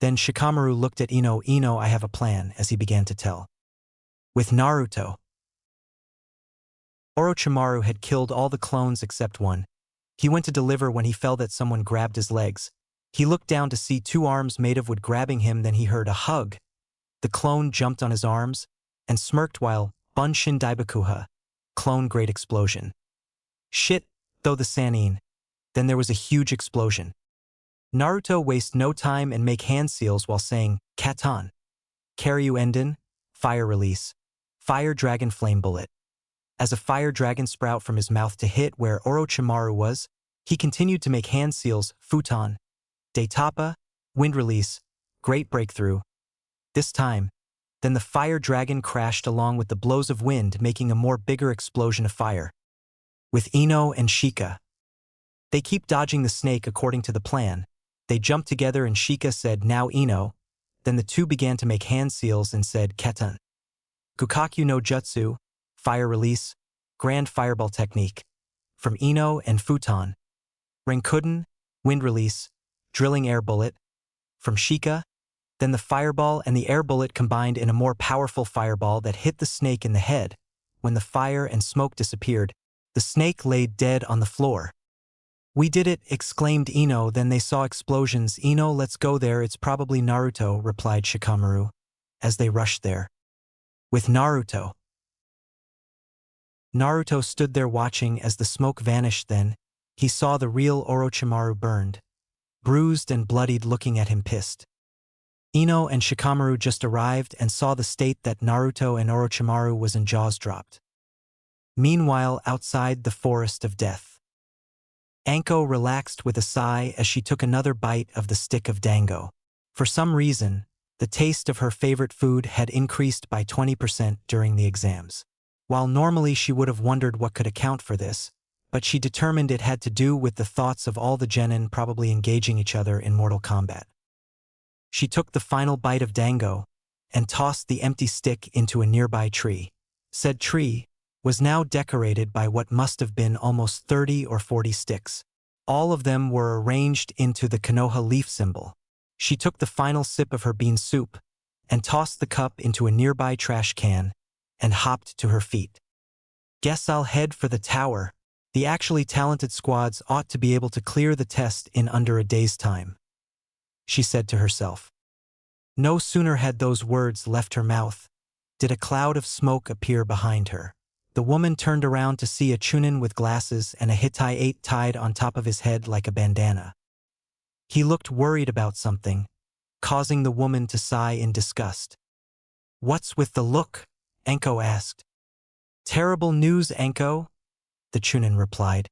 [SPEAKER 1] Then Shikamaru looked at Ino. Ino, I have a plan, as he began to tell. With Naruto, Orochimaru had killed all the clones except one. He went to deliver when he felt that someone grabbed his legs. He looked down to see 2 arms made of wood grabbing him. Then he heard a hug. The clone jumped on his arms and smirked while Bunshin Daibakuha, clone great explosion. Shit, though the Sannin. Then there was a huge explosion. Naruto waste no time and make hand seals while saying, Katan. Karyu Enden, fire release. Fire dragon flame bullet. As a fire dragon sprout from his mouth to hit where Orochimaru was, he continued to make hand seals, futon. Daitapa, wind release, great breakthrough. This time, Then the fire dragon crashed along with the blows of wind, making a more bigger explosion of fire. With Ino and Shika. They keep dodging the snake according to the plan. They jumped together and Shika said, "Now Ino." Then the two began to make hand seals and said, "Ketan." Gukakyu no Jutsu, fire release, grand fireball technique. From Ino and Futon. Renkuden, wind release, drilling air bullet. From Shika. Then the fireball and the air bullet combined in a more powerful fireball that hit the snake in the head. When the fire and smoke disappeared, the snake lay dead on the floor. "We did it," exclaimed Ino. Then they saw explosions. "Ino, let's go there, it's probably Naruto," replied Shikamaru, as they rushed there. With Naruto. Naruto stood there watching as the smoke vanished. Then he saw the real Orochimaru burned, bruised and bloodied, looking at him pissed. Ino and Shikamaru just arrived and saw the state that Naruto and Orochimaru was in, jaws dropped. Meanwhile, outside the forest of death, Anko relaxed with a sigh as she took another bite of the stick of dango. For some reason, the taste of her favorite food had increased by 20% during the exams. While normally she would have wondered what could account for this, but she determined it had to do with the thoughts of all the genin probably engaging each other in mortal combat. She took the final bite of dango and tossed the empty stick into a nearby tree. Said tree was now decorated by what must have been almost 30 or 40 sticks. All of them were arranged into the Konoha leaf symbol. She took the final sip of her bean soup and tossed the cup into a nearby trash can and hopped to her feet. "Guess I'll head for the tower. The actually talented squads ought to be able to clear the test in under a day's time," she said to herself. No sooner had those words left her mouth did a cloud of smoke appear behind her. The woman turned around to see a chunin with glasses and a Hittite tied on top of his head like a bandana. He looked worried about something, causing the woman to sigh in disgust. "What's with the look?" Anko asked. "Terrible news, Anko," the chunin replied.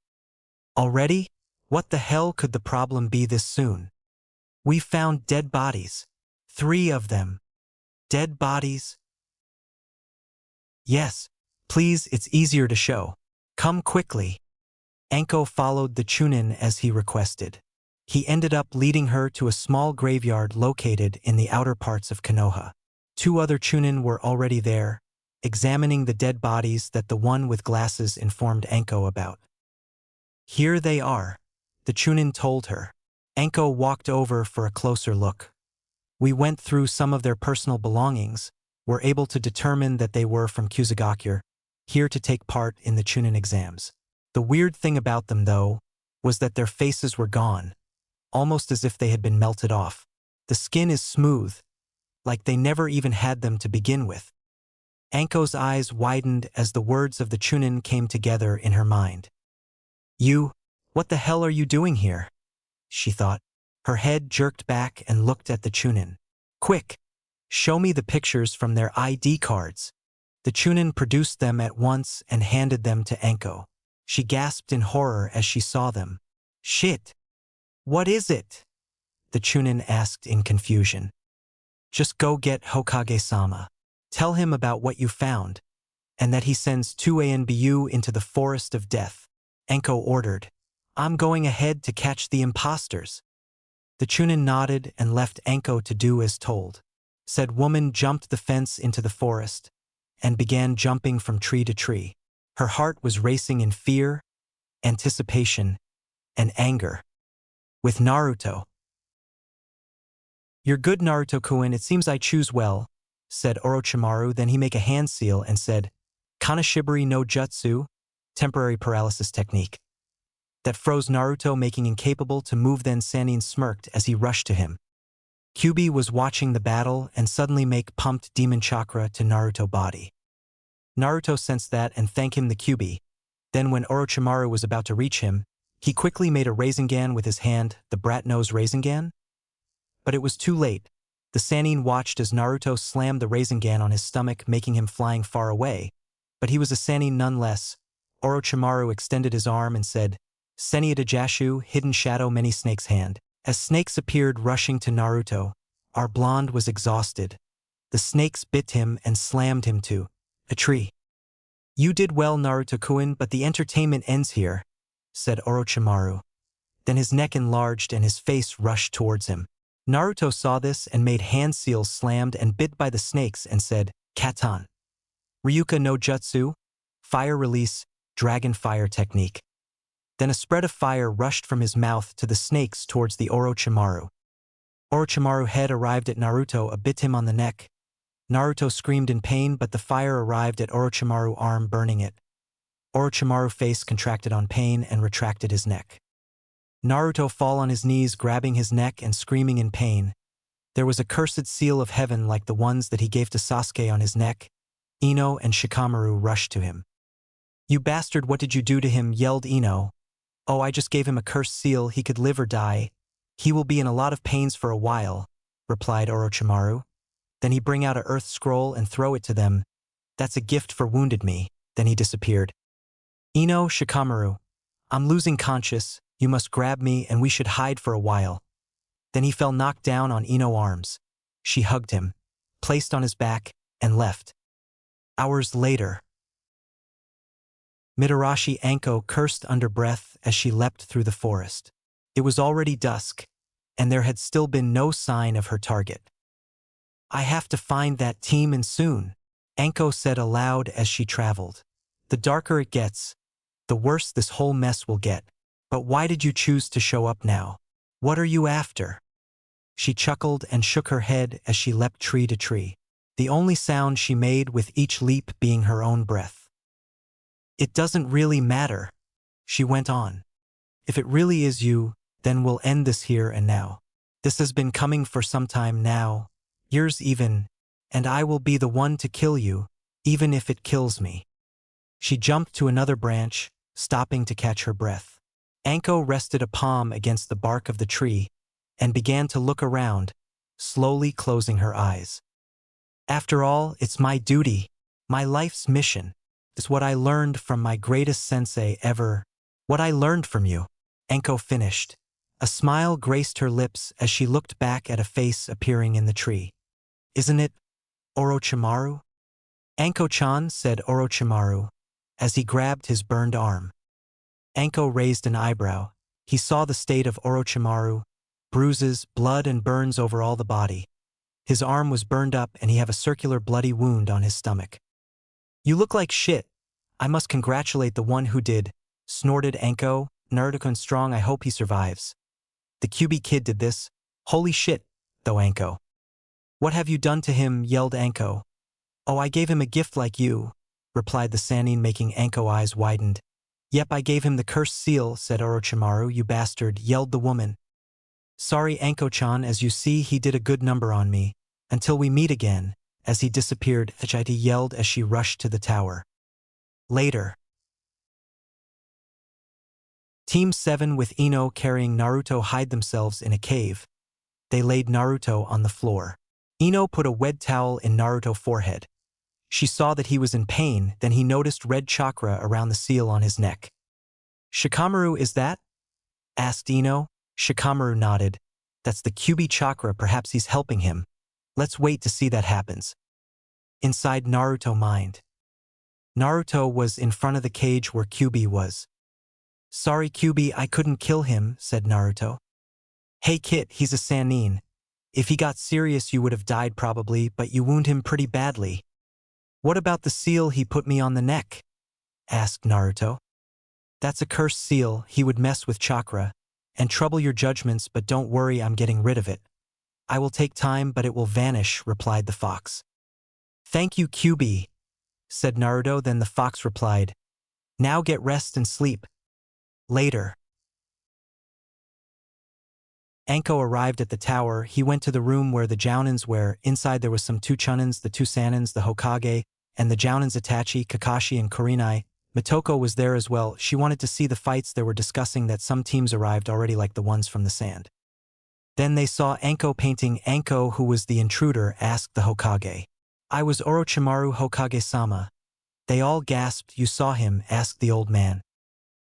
[SPEAKER 1] "Already? What the hell could the problem be this soon? We found dead bodies. 3 of them. Dead bodies?" "Yes, please, it's easier to show. Come quickly." Anko followed the chunin as he requested. He ended up leading her to a small graveyard located in the outer parts of Konoha. 2 other chunin were already there, examining the dead bodies that the one with glasses informed Anko about. "Here they are," the chunin told her. Anko walked over for a closer look. "We went through some of their personal belongings, were able to determine that they were from Kusagakyur, here to take part in the chunin exams. The weird thing about them, though, was that their faces were gone, almost as if they had been melted off. The skin is smooth, like they never even had them to begin with." Anko's eyes widened as the words of the chunin came together in her mind. What the hell are you doing here?" she thought. Her head jerked back and looked at the chunin. "Quick, show me the pictures from their ID cards." The chunin produced them at once and handed them to Anko. She gasped in horror as she saw them. "Shit! What is it?" the chunin asked in confusion. "Just go get Hokage-sama. Tell him about what you found, and that he sends 2 ANBU into the forest of death," Anko ordered. "I'm going ahead to catch the imposters." The chunin nodded and left Anko to do as told. Said woman jumped the fence into the forest and began jumping from tree to tree. Her heart was racing in fear, anticipation, and anger. With Naruto. "You're good, Naruto-kun, it seems I choose well," said Orochimaru. Then he made a hand seal and said, "Kanashibari no Jutsu, temporary paralysis technique." That froze Naruto, making incapable to move. Then Sannin smirked as he rushed to him. Kyuubi was watching the battle and suddenly make pumped demon chakra to Naruto body. Naruto sensed that and thanked him the Kyuubi. Then when Orochimaru was about to reach him, he quickly made a Rasengan with his hand, the brat nose Rasengan. But it was too late. The Sannin watched as Naruto slammed the Rasengan on his stomach, making him flying far away. But he was a Sannin nonetheless. Orochimaru extended his arm and said, "Senia Jashu, hidden shadow, many snakes hand." As snakes appeared rushing to Naruto, our blonde was exhausted. The snakes bit him and slammed him to a tree. "You did well, Naruto-kun, but the entertainment ends here," said Orochimaru. Then his neck enlarged and his face rushed towards him. Naruto saw this and made hand seals slammed and bit by the snakes and said, "Katan. Ryuka no Jutsu, fire release, dragon fire technique." Then a spread of fire rushed from his mouth to the snakes towards the Orochimaru. Orochimaru head arrived at Naruto, bit him on the neck. Naruto screamed in pain, but the fire arrived at Orochimaru arm, burning it. Orochimaru face contracted on pain and retracted his neck. Naruto fall on his knees, grabbing his neck and screaming in pain. There was a cursed seal of heaven like the ones that he gave to Sasuke on his neck. Ino and Shikamaru rushed to him. "You bastard, what did you do to him?" yelled Ino. "Oh, I just gave him a cursed seal, he could live or die. He will be in a lot of pains for a while," replied Orochimaru. "Then he bring out a earth scroll and throw it to them. That's a gift for wounded me." Then he disappeared. "Ino, Shikamaru, I'm losing conscious, you must grab me and we should hide for a while." Then he fell knocked down on Ino's arms. She hugged him, placed on his back, and left. Hours later, Mitarashi Anko cursed under breath as she leapt through the forest. It was already dusk, and there had still been no sign of her target. "I have to find that team, and soon," Anko said aloud as she traveled. "The darker it gets, the worse this whole mess will get. But why did you choose to show up now? What are you after?" She chuckled and shook her head as she leapt tree to tree, the only sound she made with each leap being her own breath. "It doesn't really matter," she went on. "If it really is you, then we'll end this here and now. This has been coming for some time now, years even, and I will be the one to kill you, even if it kills me." She jumped to another branch, stopping to catch her breath. Anko rested a palm against the bark of the tree and began to look around, slowly closing her eyes. "After all, it's my duty, my life's mission. It's what I learned from my greatest sensei ever. What I learned from you," Anko finished. A smile graced her lips as she looked back at a face appearing in the tree. "Isn't it Orochimaru?" "Anko-chan," said Orochimaru, as he grabbed his burned arm. Anko raised an eyebrow. He saw the state of Orochimaru, bruises, blood and burns over all the body. His arm was burned up and he have a circular bloody wound on his stomach. "You look like shit. I must congratulate the one who did," snorted Anko. "Naruto-kun strong, I hope he survives. The QB kid did this. Holy shit, though, Anko." "What have you done to him?" yelled Anko. "Oh, I gave him a gift like you," replied the Sannin, making Anko eyes widened. "Yep, I gave him the cursed seal," said Orochimaru. "You bastard," yelled the woman. "Sorry, Anko-chan, as you see, he did a good number on me. Until we meet again." As he disappeared, Vegeta yelled as she rushed to the tower. Later, Team 7 with Ino carrying Naruto hide themselves in a cave. They laid Naruto on the floor. Ino put a wet towel in Naruto's forehead. She saw that he was in pain, then he noticed red chakra around the seal on his neck. "Shikamaru, is that?" asked Ino. Shikamaru nodded. "That's the QB chakra, perhaps he's helping him. Let's wait to see that happens." Inside Naruto's mind, Naruto was in front of the cage where QB was. "Sorry, QB, I couldn't kill him," said Naruto. "Hey Kit, he's a Sannin. If he got serious you would have died probably, but you wound him pretty badly." "What about the seal he put me on the neck?" asked Naruto. "That's a cursed seal, he would mess with chakra and trouble your judgments, but don't worry, I'm getting rid of it. I will take time, but it will vanish," replied the fox. "Thank you, QB," said Naruto. Then the fox replied, "Now get rest and sleep." Later, Anko arrived at the tower. He went to the room where the Jounins were. Inside there was some two Chunins, the two Sannins, the Hokage, and the Jounins Itachi, Kakashi, and Kurenai. Mitoko was there as well. She wanted to see the fights. They were discussing that some teams arrived already, like the ones from the sand. Then they saw Anko painting. Anko, who was the intruder, asked the Hokage, "I was Orochimaru, Hokage-sama." They all gasped. "You saw him?" asked the old man.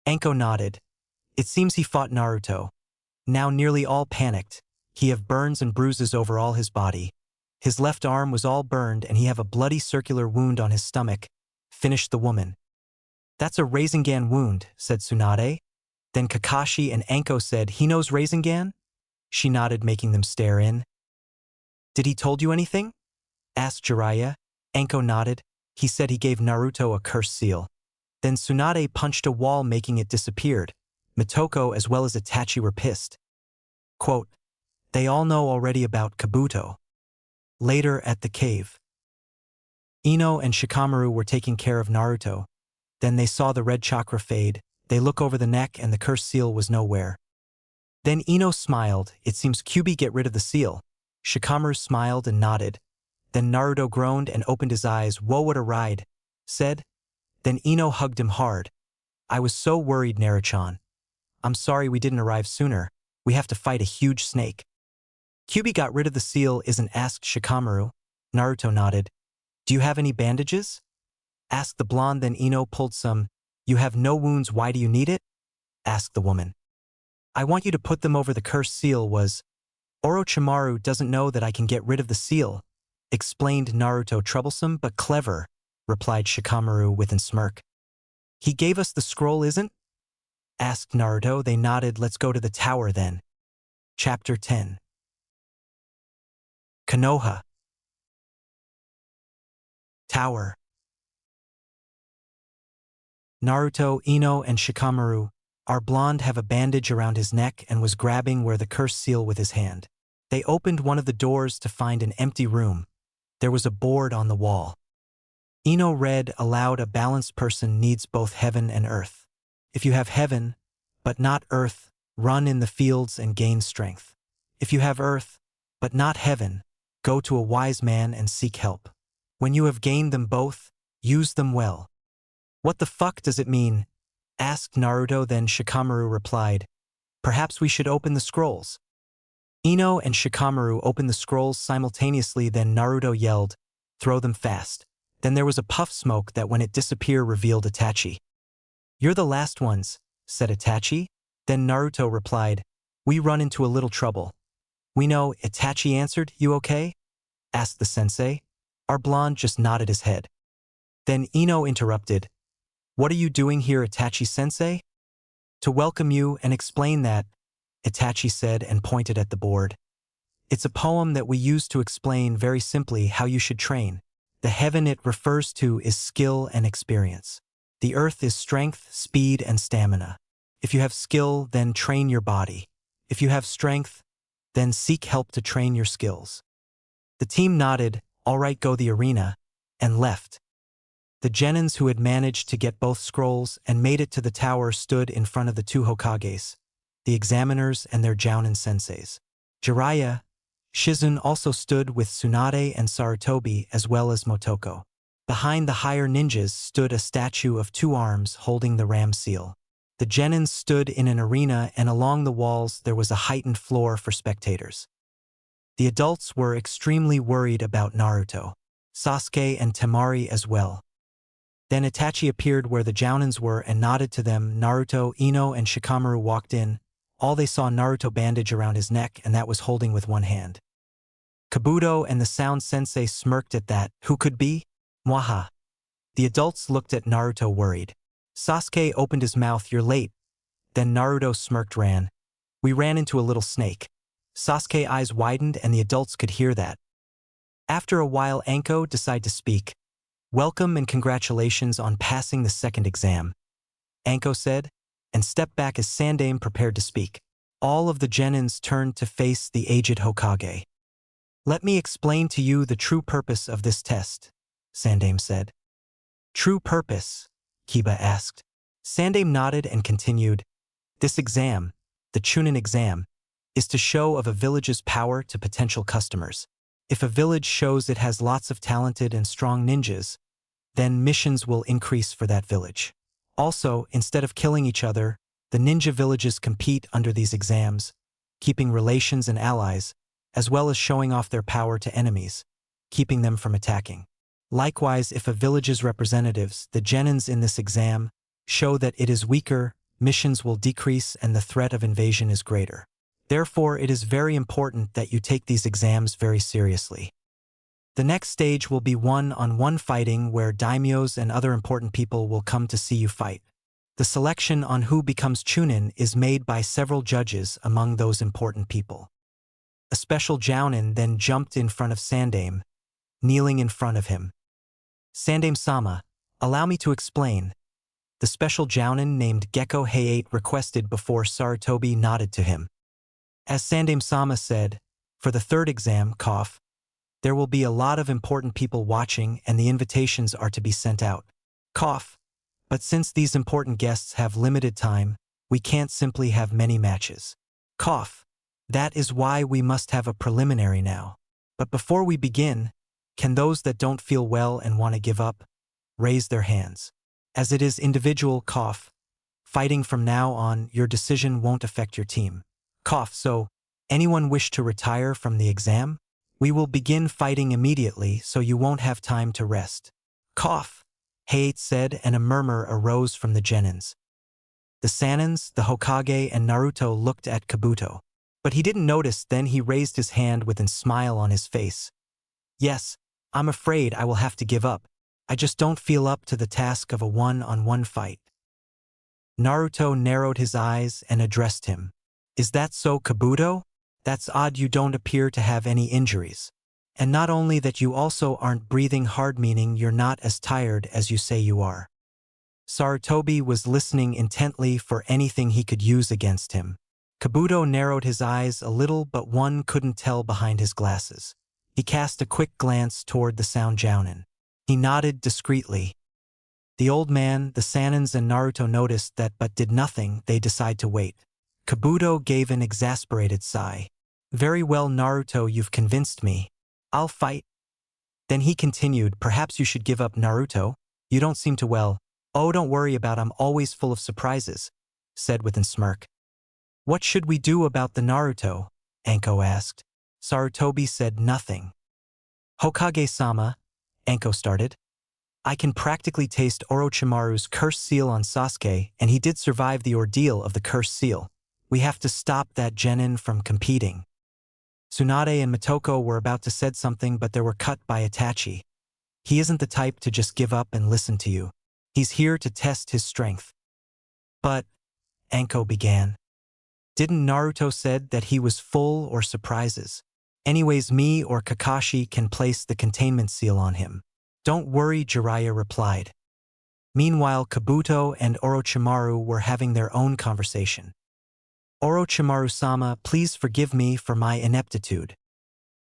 [SPEAKER 1] Anko nodded. "It seems he fought Naruto." Now nearly all panicked. He have burns and bruises over all his body. His left arm was all burned and he have a bloody circular wound on his stomach, finished the woman. That's a Rasengan wound, said Tsunade. Then Kakashi and Anko said, he knows Rasengan? She nodded, making them stare in. Did he told you anything? Asked Jiraiya. Anko nodded. He said he gave Naruto a cursed seal. Then Tsunade punched a wall, making it disappeared. Motoko as well as Itachi were pissed. Quote, they all know already about Kabuto. Later at the cave. Ino and Shikamaru were taking care of Naruto. Then they saw the red chakra fade. They look over the neck and the cursed seal was nowhere. Then Ino smiled. It seems Kyuubi get rid of the seal. Shikamaru smiled and nodded. Then Naruto groaned and opened his eyes. Whoa, what a ride, said. Then Ino hugged him hard. I was so worried, Naruto-chan. I'm sorry we didn't arrive sooner. We have to fight a huge snake. Kyuubi got rid of the seal, isn't? Asked Shikamaru. Naruto nodded. Do you have any bandages? Asked the blonde. Then Ino pulled some. You have no wounds, why do you need it? Asked the woman. I want you to put them over the cursed seal. Was Orochimaru doesn't know that I can get rid of the seal, explained Naruto. Troublesome but clever, replied Shikamaru with a smirk. He gave us the scroll, isn't? Asked Naruto. They nodded. Let's go to the tower then. Chapter 10. Konoha. Tower. Naruto, Ino, and Shikamaru. Our blonde have a bandage around his neck and was grabbing where the cursed seal with his hand. They opened one of the doors to find an empty room. There was a board on the wall. Ino read aloud, a balanced person needs both heaven and earth. If you have heaven, but not earth, run in the fields and gain strength. If you have earth, but not heaven, go to a wise man and seek help. When you have gained them both, use them well. What the fuck does it mean? Asked Naruto. Then Shikamaru replied, perhaps we should open the scrolls. Ino and Shikamaru opened the scrolls simultaneously. Then Naruto yelled, throw them fast. Then there was a puff smoke that when it disappeared revealed Itachi. You're the last ones, said Itachi. Then Naruto replied, we run into a little trouble. We know, Itachi answered. You okay? Asked the sensei. Our blonde just nodded his head. Then Ino interrupted. What are you doing here, Itachi-sensei? To welcome you and explain that, Itachi said and pointed at the board. It's a poem that we use to explain very simply how you should train. The heaven it refers to is skill and experience. The earth is strength, speed, and stamina. If you have skill, then train your body. If you have strength, then seek help to train your skills. The team nodded, all right, go the arena, and left. The genins who had managed to get both scrolls and made it to the tower stood in front of the two Hokages, the examiners and their Jounin senseis. Jiraiya, Shizun also stood with Tsunade and Sarutobi as well as Motoko. Behind the higher ninjas stood a statue of two arms holding the ram seal. The genins stood in an arena and along the walls there was a heightened floor for spectators. The adults were extremely worried about Naruto, Sasuke and Temari as well. Then Itachi appeared where the Jounins were and nodded to them. Naruto, Ino, and Shikamaru walked in. All they saw Naruto bandage around his neck and that was holding with one hand. Kabuto and the sound sensei smirked at that. Who could be? Mwaha. The adults looked at Naruto worried. Sasuke opened his mouth. You're late. Then Naruto smirked. Ran. We ran into a little snake. Sasuke's eyes widened and the adults could hear that. After a while Anko decided to speak. Welcome and congratulations on passing the second exam, Anko said, and stepped back as Sandaime prepared to speak. All of the genins turned to face the aged Hokage. Let me explain to you the true purpose of this test, Sandaime said. True purpose? Kiba asked. Sandaime nodded and continued. This exam, the Chunin exam, is to show of a village's power to potential customers. If a village shows it has lots of talented and strong ninjas, then missions will increase for that village. Also, instead of killing each other, the ninja villages compete under these exams, keeping relations and allies, as well as showing off their power to enemies, keeping them from attacking. Likewise, if a village's representatives, the genins in this exam, show that it is weaker, missions will decrease and the threat of invasion is greater. Therefore, it is very important that you take these exams very seriously. The next stage will be one-on-one fighting where daimyos and other important people will come to see you fight. The selection on who becomes Chunin is made by several judges among those important people. A special jounin then jumped in front of Sandaime, kneeling in front of him. Sandaime-sama, allow me to explain. The special jounin named Gecko Heiate requested before Sarutobi nodded to him. As Sandaime-sama said, for the third exam, there will be a lot of important people watching and the invitations are to be sent out. But since these important guests have limited time, we can't simply have many matches. That is why we must have a preliminary now. But before we begin, can those that don't feel well and want to give up, raise their hands? As it is individual fighting from now on, your decision won't affect your team. So, anyone wish to retire from the exam? We will begin fighting immediately so you won't have time to rest. Heiate said, and a murmur arose from the genins. The Sanins, the Hokage, and Naruto looked at Kabuto. But he didn't notice, then he raised his hand with a smile on his face. Yes, I'm afraid I will have to give up. I just don't feel up to the task of a one-on-one fight. Naruto narrowed his eyes and addressed him. Is that so, Kabuto? That's odd, you don't appear to have any injuries. And not only that, you also aren't breathing hard, meaning you're not as tired as you say you are. Sarutobi was listening intently for anything he could use against him. Kabuto narrowed his eyes a little, but one couldn't tell behind his glasses. He cast a quick glance toward the sound jounin. He nodded discreetly. The old man, the Sanins, and Naruto noticed that but did nothing. They decided to wait. Kabuto gave an exasperated sigh. Very well, Naruto, you've convinced me. I'll fight. Then he continued, perhaps you should give up, Naruto. You don't seem to well. Oh, don't worry about, I'm always full of surprises, said with a smirk. What should we do about the Naruto? Anko asked. Sarutobi said nothing. Hokage-sama, Anko started. I can practically taste Orochimaru's cursed seal on Sasuke, and he did survive the ordeal of the cursed seal. We have to stop that genin from competing. Tsunade and Motoko were about to say something, but they were cut by Itachi. He isn't the type to just give up and listen to you. He's here to test his strength. But, Anko began. Didn't Naruto said that he was full or surprises? Anyways, me or Kakashi can place the containment seal on him. Don't worry, Jiraiya replied. Meanwhile, Kabuto and Orochimaru were having their own conversation. Orochimaru-sama, please forgive me for my ineptitude.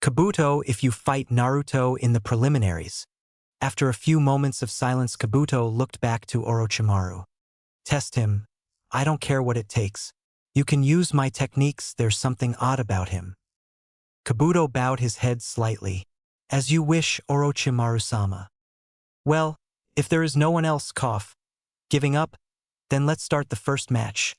[SPEAKER 1] Kabuto, if you fight Naruto in the preliminaries. After a few moments of silence, Kabuto looked back to Orochimaru. Test him. I don't care what it takes. You can use my techniques, there's something odd about him. Kabuto bowed his head slightly. As you wish, Orochimaru-sama. Well, if there is no one else giving up, then let's start the first match.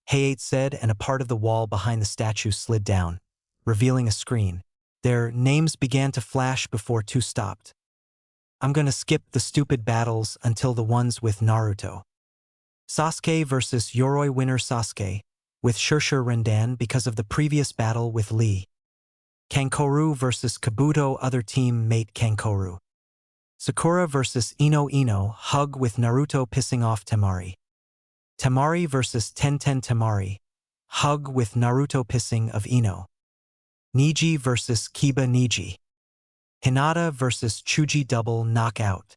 [SPEAKER 1] Heiate said, and a part of the wall behind the statue slid down, revealing a screen. Their names began to flash before two stopped. I'm gonna skip the stupid battles until the ones with Naruto. Sasuke versus Yoroi, winner Sasuke, with Shirshir Rendan because of the previous battle with Lee. Kankoru versus Kabuto, other team mate Kankoru. Sakura versus Ino, hug with Naruto pissing off Temari. Temari versus Tenten Temari, hug with Naruto pissing of Ino. Niji versus Kiba Niji. Hinata versus Chuji, double knockout.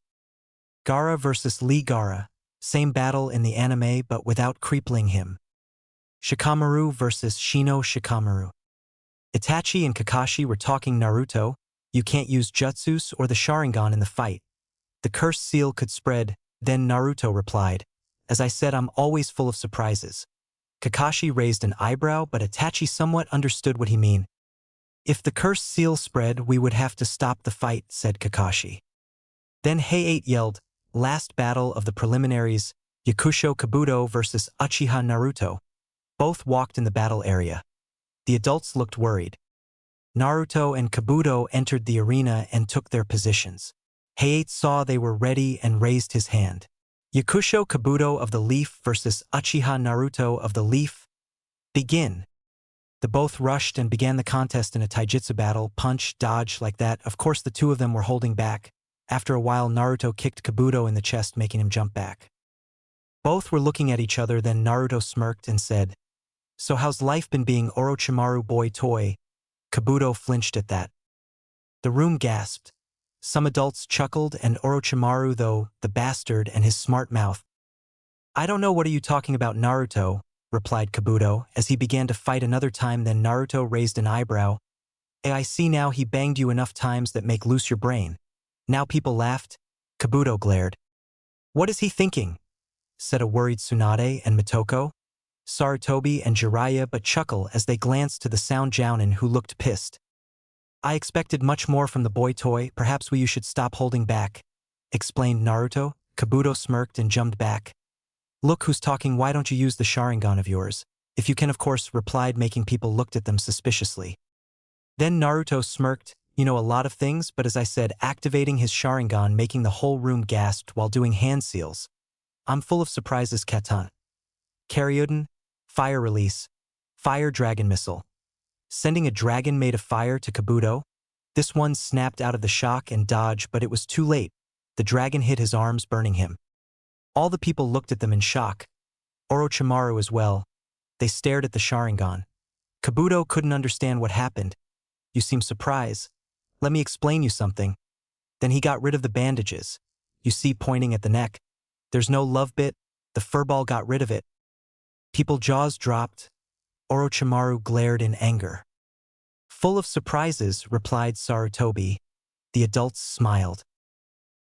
[SPEAKER 1] Gaara versus Lee Gaara, same battle in the anime but without crippling him. Shikamaru versus Shino Shikamaru. Itachi and Kakashi were talking. Naruto, you can't use jutsus or the Sharingan in the fight. The cursed seal could spread. Then Naruto replied, as I said, I'm always full of surprises. Kakashi raised an eyebrow, but Itachi somewhat understood what he mean. If the cursed seal spread, we would have to stop the fight, said Kakashi. Then Heiate yelled, last battle of the preliminaries, Yakusho Kabuto versus Uchiha Naruto. Both walked in the battle area. The adults looked worried. Naruto and Kabuto entered the arena and took their positions. Heiate saw they were ready and raised his hand. Yakusho Kabuto of the Leaf versus Uchiha Naruto of the Leaf. Begin. They both rushed and began the contest in a taijutsu battle, punch, dodge, like that. Of course the two of them were holding back. After a while Naruto kicked Kabuto in the chest, making him jump back. Both were looking at each other, then Naruto smirked and said, "So how's life been being Orochimaru boy toy?" Kabuto flinched at that. The room gasped. Some adults chuckled, and Orochimaru, though, the bastard, and his smart mouth. "I don't know, what are you talking about, Naruto?" replied Kabuto, as he began to fight another time. Then Naruto raised an eyebrow. "I see now, he banged you enough times that make loose your brain." Now people laughed. Kabuto glared. "What is he thinking?" said a worried Tsunade and Mitoko. Sarutobi and Jiraiya but chuckle as they glanced to the sound Jounin, who looked pissed. "I expected much more from the boy toy, perhaps you should stop holding back," explained Naruto. Kabuto smirked and jumped back. "Look who's talking, why don't you use the Sharingan of yours? If you can, of course," replied, making people looked at them suspiciously. Then Naruto smirked, "You know a lot of things, but as I said, activating his Sharingan, making the whole room gasped while doing hand seals. I'm full of surprises, Katan. Karyudan, fire release, fire dragon missile. Sending a dragon made of fire to Kabuto. This one snapped out of the shock and dodged, but it was too late. The dragon hit his arms, burning him. All the people looked at them in shock. Orochimaru as well. They stared at the Sharingan. Kabuto couldn't understand what happened. "You seem surprised. Let me explain you something." Then he got rid of the bandages. "You see," pointing at the neck. "There's no love bit. The furball got rid of it." People's jaws dropped. Orochimaru glared in anger. "Full of surprises," replied Sarutobi. The adults smiled.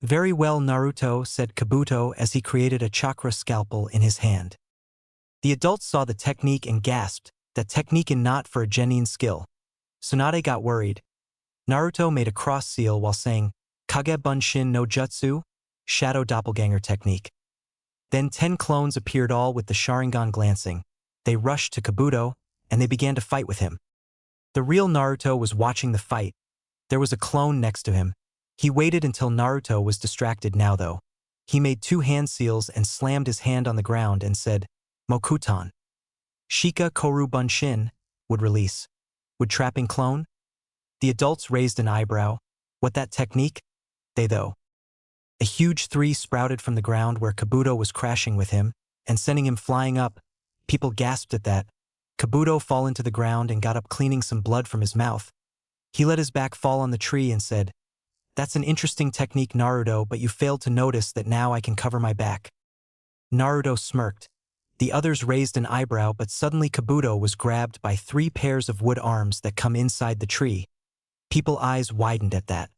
[SPEAKER 1] "Very well, Naruto," said Kabuto as he created a chakra scalpel in his hand. The adults saw the technique and gasped, that technique and not for a genuine skill. Tsunade got worried. Naruto made a cross seal while saying, "Kage Bunshin no Jutsu," shadow doppelganger technique. Then 10 clones appeared, all with the Sharingan glancing. They rushed to Kabuto, and they began to fight with him. The real Naruto was watching the fight. There was a clone next to him. He waited until Naruto was distracted. Now though, he made 2 hand seals and slammed his hand on the ground and said, "Mokutan. Shika Koru Bunshin," would release. Would trapping clone? The adults raised an eyebrow. What, that technique? They though. A huge 3 sprouted from the ground where Kabuto was crashing with him, and sending him flying up. People gasped at that. Kabuto fall into the ground and got up, cleaning some blood from his mouth. He let his back fall on the tree and said, "That's an interesting technique, Naruto, but you failed to notice that now I can cover my back." Naruto smirked. The others raised an eyebrow, but suddenly Kabuto was grabbed by 3 pairs of wood arms that come inside the tree. People's eyes widened at that.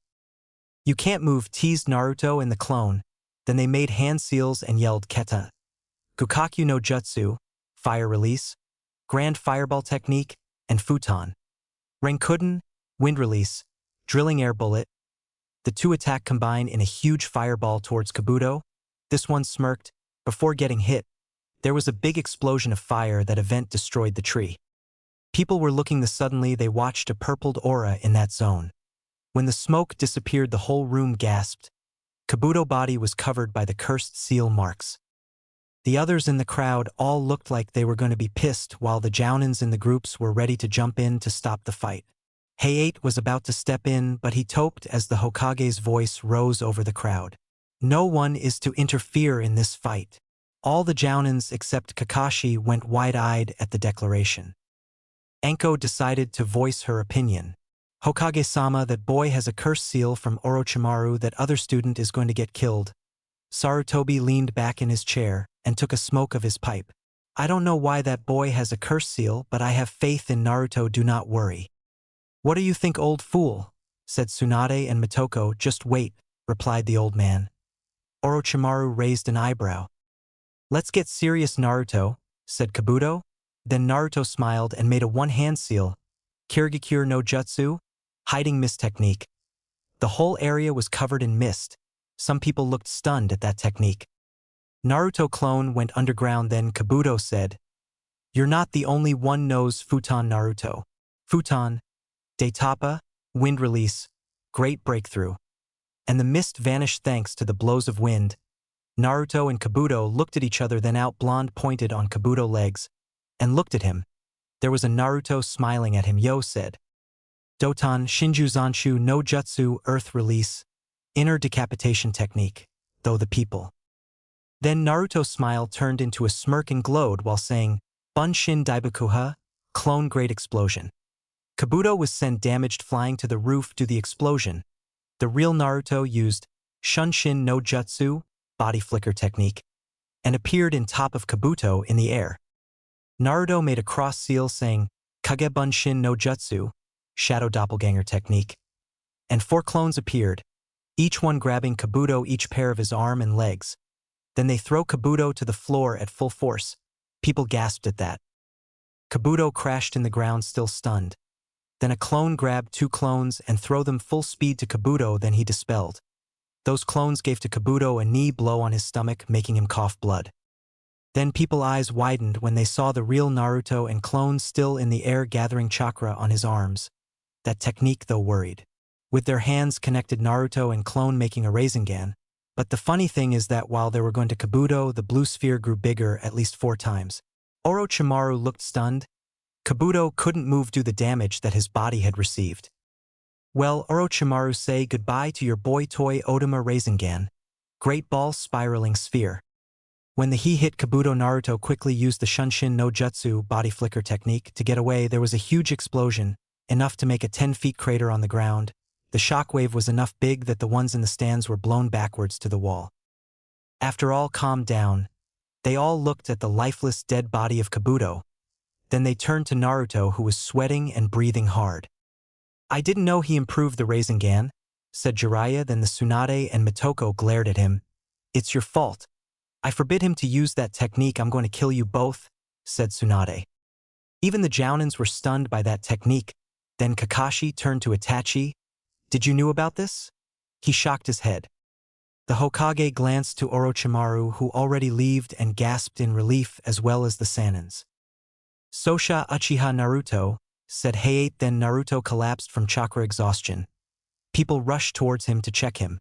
[SPEAKER 1] "You can't move," teased Naruto and the clone. Then they made hand seals and yelled, "Keta. Gukakyu no Jutsu, fire release, grand fireball technique, and futon. Renkuden, wind release, drilling air bullet." The 2 attack combined in a huge fireball towards Kabuto. This one smirked. Before getting hit, there was a big explosion of fire. That event destroyed the tree. People were looking. Suddenly they watched a purpled aura in that zone. When the smoke disappeared, the whole room gasped. Kabuto's body was covered by the cursed seal marks. The others in the crowd all looked like they were going to be pissed, while the Jounins in the groups were ready to jump in to stop the fight. Hayate was about to step in, but he toped as the Hokage's voice rose over the crowd. "No one is to interfere in this fight." All the Jounins except Kakashi went wide-eyed at the declaration. Anko decided to voice her opinion. "Hokage-sama, that boy has a curse seal from Orochimaru. That other student is going to get killed." Sarutobi leaned back in his chair and took a smoke of his pipe. "I don't know why that boy has a curse seal, but I have faith in Naruto, do not worry." "What do you think, old fool?" said Tsunade and Mitoko. "Just wait," replied the old man. Orochimaru raised an eyebrow. "Let's get serious, Naruto," said Kabuto. Then Naruto smiled and made a 1-hand seal. Kirigakure no Jutsu, hiding mist technique. The whole area was covered in mist. Some people looked stunned at that technique. Naruto clone went underground. Then Kabuto said, "You're not the only one knows futon, Naruto. Futon, Daitapa, wind release, great breakthrough." And the mist vanished thanks to the blows of wind. Naruto and Kabuto looked at each other, then out blonde pointed on Kabuto's legs and looked at him. There was a Naruto smiling at him. Yo said, Doton Shinju Zanshu no Jutsu Earth Release, Inner Decapitation Technique, though the people. Then Naruto's smile turned into a smirk and glowed while saying, Bunshin Daibakuha, Clone Great Explosion. Kabuto was sent damaged flying to the roof due to the explosion. The real Naruto used Shunshin no Jutsu, body flicker technique, and appeared in top of Kabuto in the air. Naruto made a cross seal saying, Kage Bunshin no Jutsu, shadow doppelganger technique. And 4 clones appeared, each one grabbing Kabuto each pair of his arm and legs. Then they throw Kabuto to the floor at full force. People gasped at that. Kabuto crashed in the ground still stunned. Then a clone grabbed 2 clones and throw them full speed to Kabuto, then he dispelled. Those clones gave to Kabuto a knee blow on his stomach, making him cough blood. Then people's eyes widened when they saw the real Naruto and clones still in the air gathering chakra on his arms. That technique though worried. With their hands connected Naruto and clone making a Rasengan. But the funny thing is that while they were going to Kabuto, the blue sphere grew bigger at least 4 times. Orochimaru looked stunned. Kabuto couldn't move due to the damage that his body had received. Well, Orochimaru say goodbye to your boy toy Odama Rasengan. Great ball spiraling sphere. When the he hit Kabuto, Naruto quickly used the Shunshin no Jutsu body flicker technique to get away. There was a huge explosion, enough to make a 10-foot crater on the ground. The shockwave was enough big that the ones in the stands were blown backwards to the wall. After all calmed down, they all looked at the lifeless dead body of Kabuto. Then they turned to Naruto, who was sweating and breathing hard. I didn't know he improved the Rasengan, said Jiraiya. Then the Tsunade and Mitoko glared at him. It's your fault. I forbid him to use that technique. I'm going to kill you both, said Tsunade. Even the Jounins were stunned by that technique. Then Kakashi turned to Itachi. Did you knew about this? He shocked his head. The Hokage glanced to Orochimaru, who already leaved, and gasped in relief, as well as the Sanins. Sosha Uchiha Naruto, said Hayate. Then Naruto collapsed from chakra exhaustion. People rushed towards him to check him.